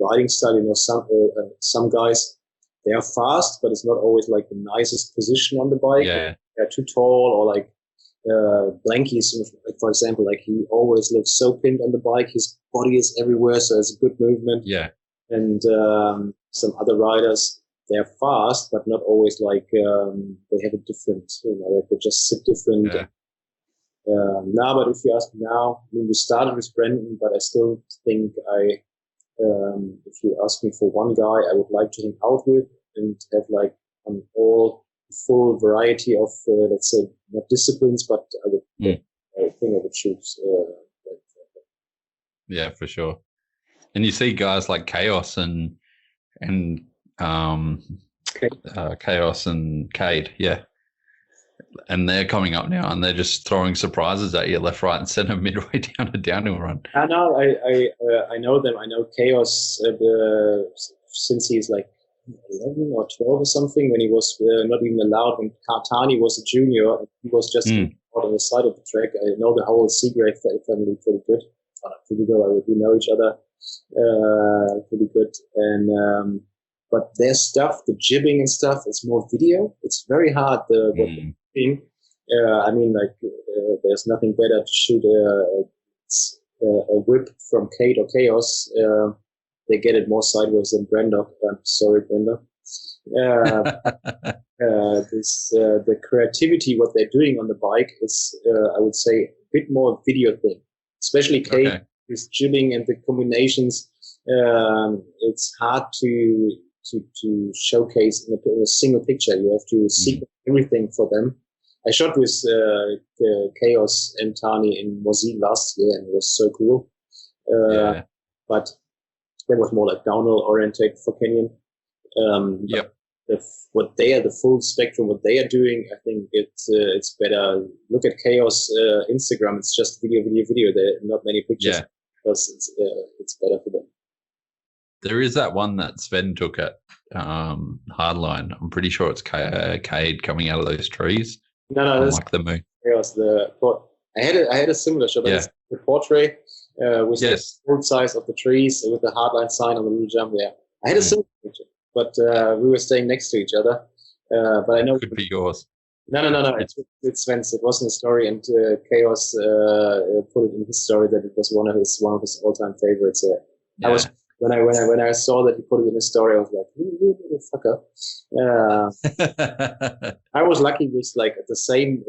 riding style. You know, some guys, they are fast, but it's not always like the nicest position on the bike. Yeah, they're too tall, or like Blanky's, for example, like he always looks so pinned on the bike. His body is everywhere, so it's a good movement. Yeah, and some other riders, they're fast, but not always like they have a different, you know, like they just sit different. Yeah. Now, but if you ask me now, I mean, we started with Brendan, but I still think if you ask me for one guy, I would like to hang out with and have like an all full variety of, let's say, not disciplines, but I think I would choose. Yeah, for sure. And you see guys like Chaos and Chaos and Cade, and they're coming up now, and they're just throwing surprises at you left, right, and center midway down a downhill run. I know, I know them. I know Chaos since he's like 11 or 12 or something, when he was not even allowed, when Cartani was a junior, he was just out on the side of the track. I know the whole Seagrave family pretty good. Pretty good. We know each other pretty good. And but their stuff, the jibbing and stuff, is more video. It's very hard. I mean, like there's nothing better to shoot a whip from Cade or Chaos. They get it more sideways than Brenda. Sorry, Brenda. The creativity, what they're doing on the bike is, I would say, a bit more video thing. Especially Cade, with jibbing and the combinations. It's hard to showcase in a single picture. You have to sequence everything for them. I shot with Chaos and Tani in Mozilla last year, and it was so cool. But that was more like downhill oriented for Canyon. What they are, the full spectrum, what they are doing, I think it's better. Look at Chaos Instagram. It's just video. There are not many pictures because it's better for them. There is that one that Sven took at Hardline. I'm pretty sure it's Cade coming out of those trees. No, that's like the moon. Chaos. I had a similar shot. Yeah. The portrait with the full size of the trees with the Hardline sign on the little jump. Yeah, I had a similar picture. But we were staying next to each other. But I know it could be yours. No. It's Sven's. It wasn't a story, and Chaos put it in his story that it was one of his all-time favorites. I was when I saw that he put it in his story, I was like, you fucker. I was lucky with like at the same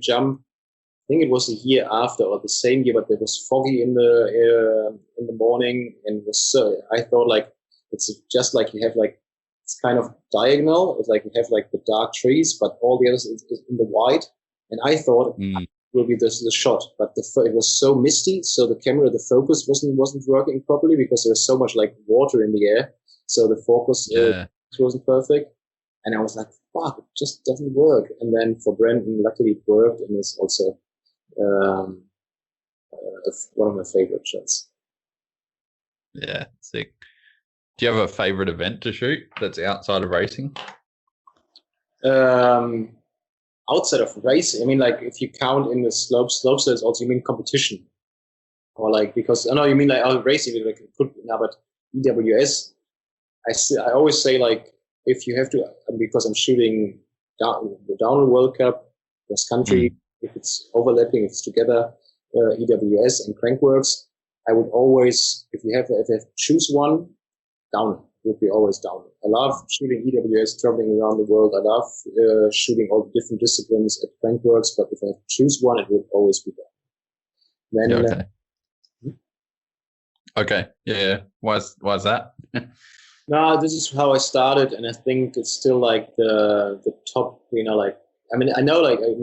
jump. I think it was a year after or the same year, but it was foggy in the morning, and it was I thought like it's just like you have like. It's kind of diagonal. It's like you have like the dark trees, but all the others is in the white. And I thought it will be the shot, but it was so misty, so the camera, the focus wasn't working properly because there was so much like water in the air, so the focus wasn't perfect. And I was like, "Fuck, it just doesn't work." And then for Brendan, luckily it worked, and it's also one of my favorite shots. Yeah, sick. Do you have a favorite event to shoot that's outside of racing? Outside of racing, I mean, like if you count in the slopes there's also, you mean competition, or like because I know you mean like racing, like but EWS. I always say, like, if you have to, because I'm shooting the downhill World Cup, cross country, if it's overlapping, if it's together, EWS and Crankworks, I would always, if I have to choose one, downhill would be always downhill. I love shooting EWS, traveling around the world. I love shooting all the different disciplines at Crankworks, but if I have to choose one, it would always be downhill. Then, okay. Yeah. Why's that? No, this is how I started, and I think it's still like the top. Like, I mean, I know, like, I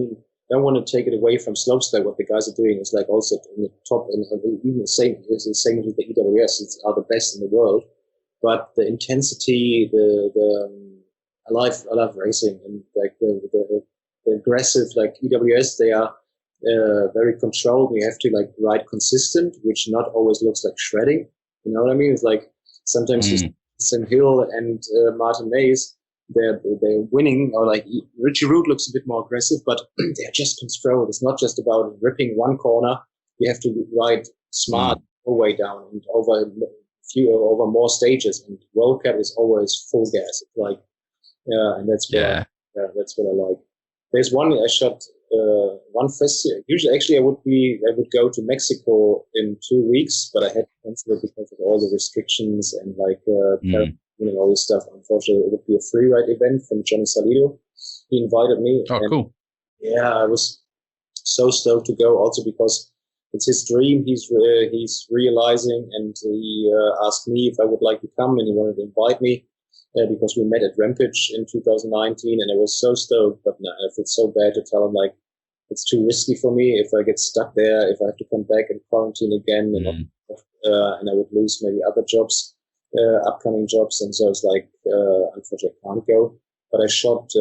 don't want to take it away from slopestyle. What the guys are doing is like also in the top, and even the same with the EWS. It's are the best in the world, but the intensity, I love racing, and like the aggressive, like EWS, they are very controlled. You have to like ride consistent, which not always looks like shredding. You know what I mean? It's like sometimes Sam Hill and Martin Mays, they're winning, or like Richie Root looks a bit more aggressive, but they're just controlled. It's not just about ripping one corner. You have to ride smart all the way down and over more stages. And World Cup is always full gas. It's like, and that's what that's what I like. There's one I shot one festival. Usually, actually, I would go to Mexico in 2 weeks, but I had to cancel it because of all the restrictions and like all this stuff. Unfortunately, it would be a free ride event from Johnny Salido. He invited me. Oh, cool! Yeah, I was so stoked to go. Also because it's his dream. He's realizing, and he asked me if I would like to come, and he wanted to invite me. Because we met at Rampage in 2019, and I was so stoked, but no, I felt so bad to tell him, like, it's too risky for me if I get stuck there, if I have to come back and quarantine again, and I would lose maybe other jobs, upcoming jobs, and so it's like, unfortunately I can't go. But I shot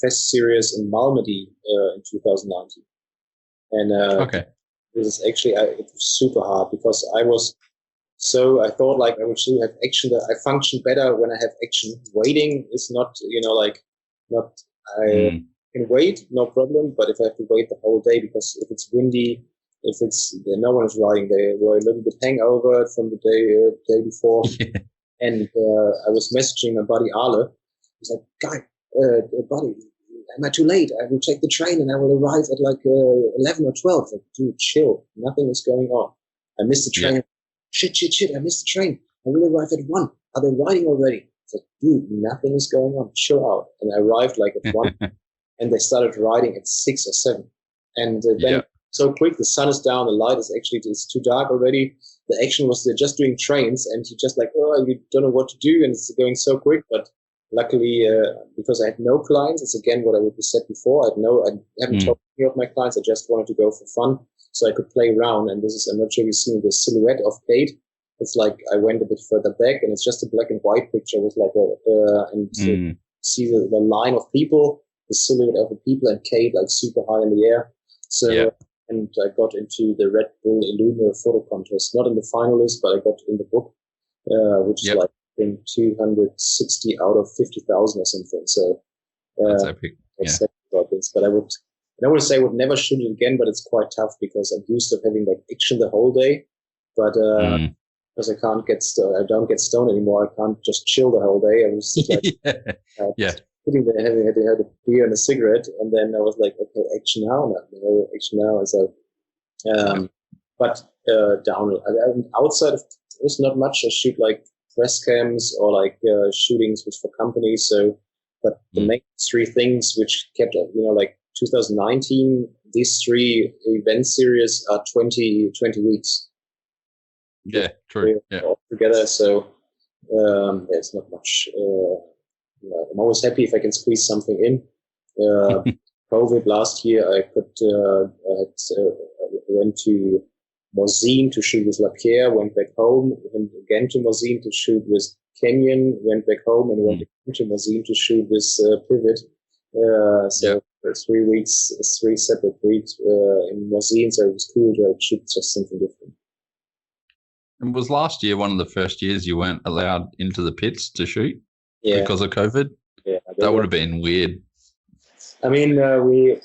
Fest Series in Malmedy in 2019. And this is actually, it was super hard because So I thought, like, I would still have action. That I function better when I have action. Waiting is not, I can wait, no problem. But if I have to wait the whole day, because if it's windy, if no one is riding, they were a little bit hangover from the day before. And I was messaging my buddy Ale. He's like, "Guy, buddy, am I too late? I will take the train and I will arrive at like 11 or 12. Like, dude, chill. Nothing is going on. I missed the train. Shit, I missed the train. I will arrive at 1. Are they riding already? It's like, dude, nothing is going on. Chill out. And I arrived like at 1, and they started riding at 6 or 7. And then so quick, the sun is down, the light is actually, it's too dark already. The action was they're just doing trains, and you just like, you don't know what to do, and it's going so quick. But luckily, because I had no clients, it's again what I would have said before. I haven't told any of my clients. I just wanted to go for fun, so I could play around. And this is, I'm not sure you've seen the silhouette of Kate. It's like I went a bit further back, and it's just a black and white picture with like see the line of people, the silhouette of the people, and Kate like super high in the air. So. And I got into the Red Bull Illumina photo contest, not in the finalist, but I got in the book, which is like I think 260 out of 50,000 or something. So that's epic. About this. But I don't want to say I would never shoot it again, but it's quite tough because I'm used to having like action the whole day. But because I don't get stoned anymore, I can't just chill the whole day. I was like, sitting there having had a beer and a cigarette, and then I was like, okay, action now. And so, but down outside of, there's not much. I shoot like press cams or like shootings for companies. So, but the main 3 things which kept, like 2019, these 3 event series are 20 weeks. Yeah, true. All together. So there's not much. I'm always happy if I can squeeze something in. COVID last year, I went to Morzine to shoot with Lapierre, went back home, went again to Morzine to shoot with Canyon, went back home, and went to Morzine to shoot with Pivot. For 3 weeks, 3 separate weeks in Morzine, so it was cool to shoot just something different. And was last year one of the first years you weren't allowed into the pits to shoot? Because of COVID? Yeah. That would have been weird. I mean, we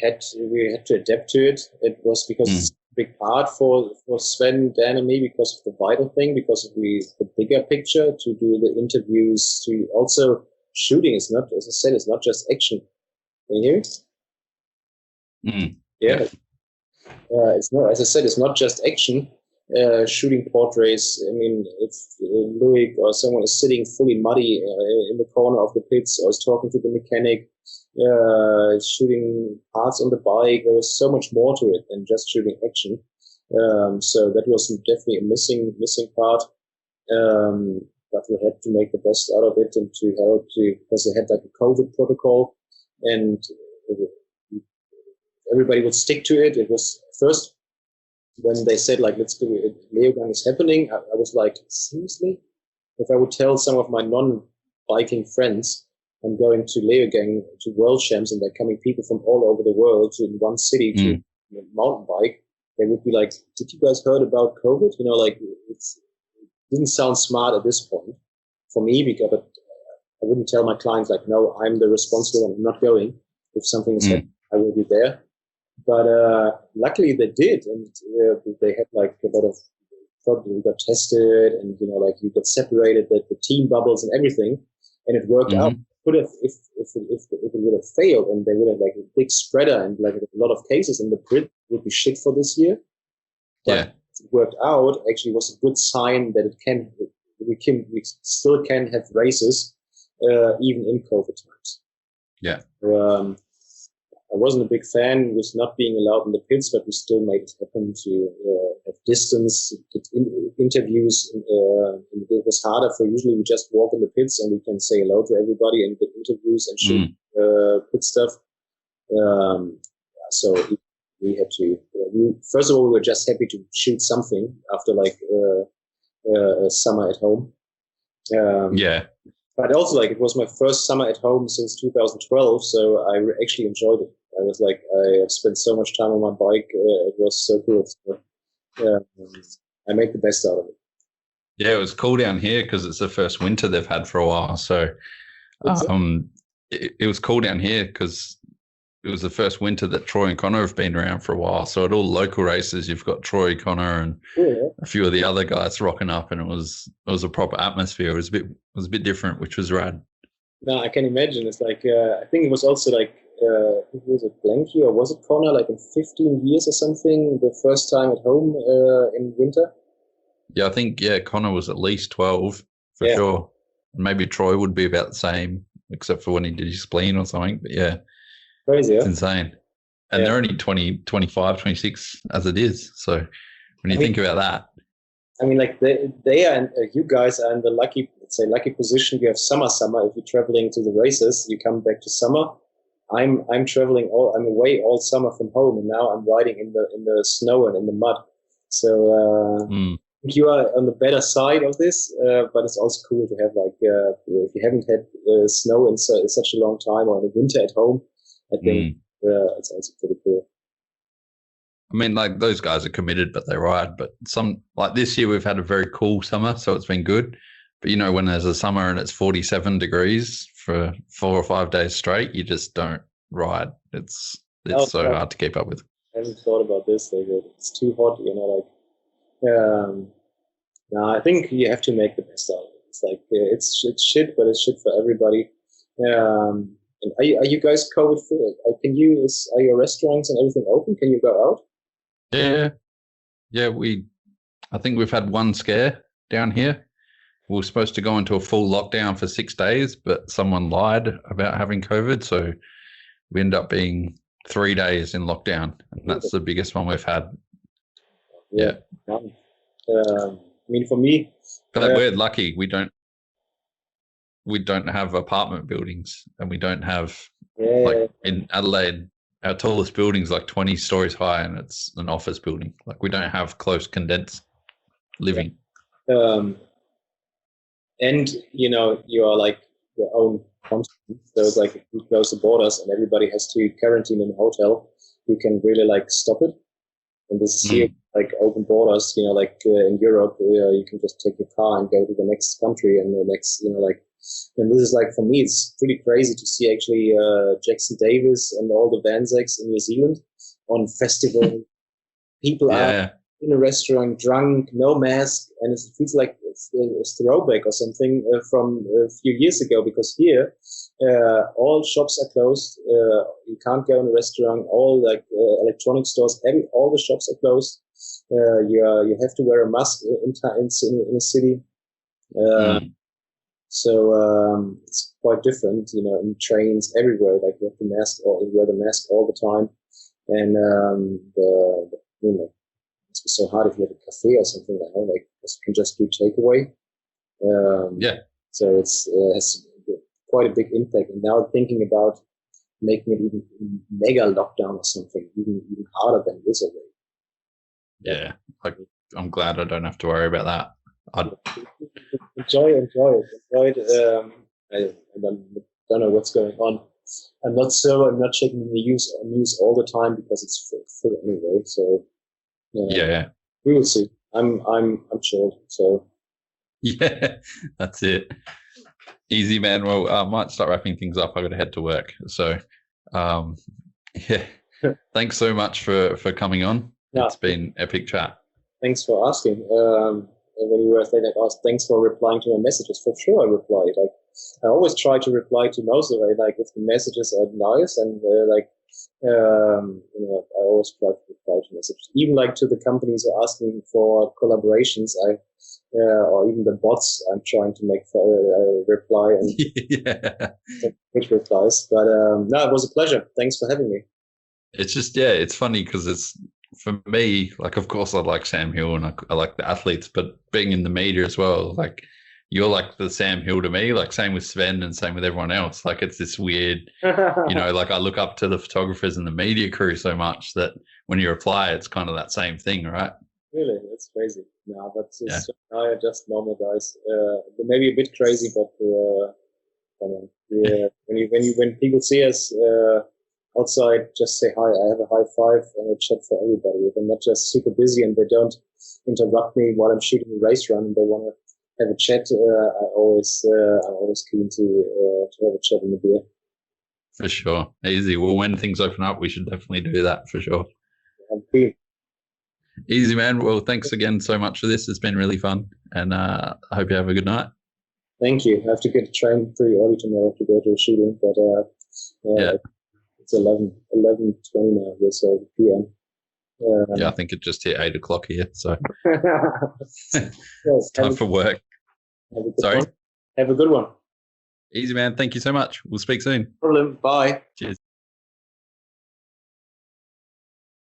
had to adapt to it. It was because it's big part for Sven, Dan, and me because of the vital thing, because of the bigger picture, to do the interviews, to also shooting is not, as I said, it's not just action. Can you hear me? Yeah. It's not, as I said, it's not just action. Shooting portraits. I mean, if Louis or someone is sitting fully muddy in the corner of the pits, or is talking to the mechanic, shooting parts on the bike, there was so much more to it than just shooting action. So that was definitely a missing part. But we had to make the best out of it and to help because they had like a COVID protocol, and everybody would stick to it. It was first when they said like, let's do it, Leogang is happening. I was like, seriously? If I would tell some of my non-biking friends I'm going to Leogang to World Champs, and they're coming people from all over the world in one city to mountain bike, they would be like, did you guys heard about COVID? You know, like it didn't sound smart at this point for me, because I wouldn't tell my clients like, no, I'm the responsible one, I'm not going. If something is happening, I will be there. But luckily they did, and they had like a lot of problems. We got tested, and you know, like you got separated, the team bubbles and everything, and it worked out. Could have if it would have failed, and they would have like a big spreader and like a lot of cases, and the grid would be shit for this year. But it worked out. Actually, was a good sign that we still can have races even in COVID times. Yeah. I wasn't a big fan with not being allowed in the pits, but we still made it happen to have distance, interviews. It was harder for usually we just walk in the pits and we can say hello to everybody and get interviews and shoot pit stuff. So we had to, first of all, we were just happy to shoot something after like a summer at home. But also, like, it was my first summer at home since 2012, so I actually enjoyed it. I was like, I have spent so much time on my bike. It was so cool. So, I make the best out of it. Yeah, it was cool down here because it's the first winter they've had for a while. So it was cool down here because it was the first winter that Troy and Connor have been around for a while. So at all local races, you've got Troy, Connor, and a few of the other guys rocking up, and it was a proper atmosphere. It was a bit different, which was rad. No, I can imagine. It's like I think it was also like was it Blanky or was it Connor? Like in 15 years or something, the first time at home in winter. Yeah, I think Connor was at least 12 for sure. And maybe Troy would be about the same, except for when he did his spleen or something. But yeah. Crazy, it's insane. And they're only 20, 25, 26 as it is. So when you think about that. I mean, like they are, and you guys are in the lucky position. You have summer. If you're traveling to the races, you come back to summer. I'm traveling I'm away all summer from home, and now I'm riding in the snow and in the mud. So you are on the better side of this, but it's also cool to have like if you haven't had snow in such a long time, or in the winter at home. I think it's also pretty cool. I mean, like those guys are committed, but they ride. But some, like this year, we've had a very cool summer, so it's been good. But you know, when there's a summer and it's 47 degrees for 4 or 5 days straight, you just don't ride. It's so hard to keep up with. I haven't thought about this. Like, it's too hot, you know. Like, no, I think you have to make the best out of it. It's like it's shit, but it's shit for everybody. And are you guys COVID free? Are your restaurants and everything open? Can you go out? Yeah. I think we've had one scare down here. We were supposed to go into a full lockdown for 6 days, but someone lied about having COVID, so we ended up being 3 days in lockdown, and that's the biggest one we've had. Yeah. I mean, for me, but we're lucky. We don't have apartment buildings, and we don't have like in Adelaide, our tallest building's like 20 stories high, and it's an office building. Like we don't have close condensed living. And you know, you are like your own constant. So it's like if you close the borders and everybody has to quarantine in a hotel, you can really like stop it. And this is here, like open borders, you know, like in Europe, you can just take your car and go to the next country and the next, you know, like. And this is like, for me, it's pretty crazy to see actually Jackson Davis and all the Vanzaks in New Zealand on festival people are Yeah. in a restaurant drunk, no mask, and it feels like it's a throwback or something from a few years ago. Because here, all shops are closed. You can't go in a restaurant. All like electronic stores, all the shops are closed. You have to wear a mask in a city. So it's quite different, in trains everywhere. Like you have the mask, or you wear the mask all the time, and it's so hard if you have a cafe or something like you can just do takeaway. So has quite a big impact. And now thinking about making it even mega lockdown or something, even harder than it is already. Yeah, like I'm glad I don't have to worry about that. Enjoy it. I don't know what's going on. I'm not checking the news all the time because it's full anyway. So yeah, we will see. I'm chilled. So yeah, that's it. Easy, man. Well, I might start wrapping things up. I got to head to work. So, yeah. Thanks so much for coming on. Yeah. It's been epic chat. Thanks for asking. When you were saying thanks for replying to my messages. For sure, I replied. Like I always try to reply to most of it. Like if the messages are nice and I always try to reply to messages. Even like to the companies who are asking for collaborations, or even the bots, I'm trying to make reply and quick replies. But no, it was a pleasure. Thanks for having me. It's just it's funny because it's. For me, like, of course, I like Sam Hill and I like the athletes, but being in the media as well, like, you're like the Sam Hill to me, like, same with Sven and same with everyone else. Like, it's this weird, like, I look up to the photographers and the media crew so much that when you reply, it's kind of that same thing, right? Really? That's crazy. No, but I just normal guys. Maybe a bit crazy, but when people see us, outside, just say hi. I have a high five and a chat for everybody. If I'm not just super busy and they don't interrupt me while I'm shooting a race run and they want to have a chat, I'm always keen to have a chat in the beer. For sure. Easy. Well, when things open up, we should definitely do that for sure. I'm keen. Easy, man. Well, thanks again so much for this. It's been really fun, and I hope you have a good night. Thank you. I have to get to train pretty early tomorrow to go to a shooting, but it's 11:20 now here, so PM. I think it just hit 8 o'clock here, so it's time for work. Sorry. Have a good one. Easy, man. Thank you so much. We'll speak soon. No problem. Bye. Cheers.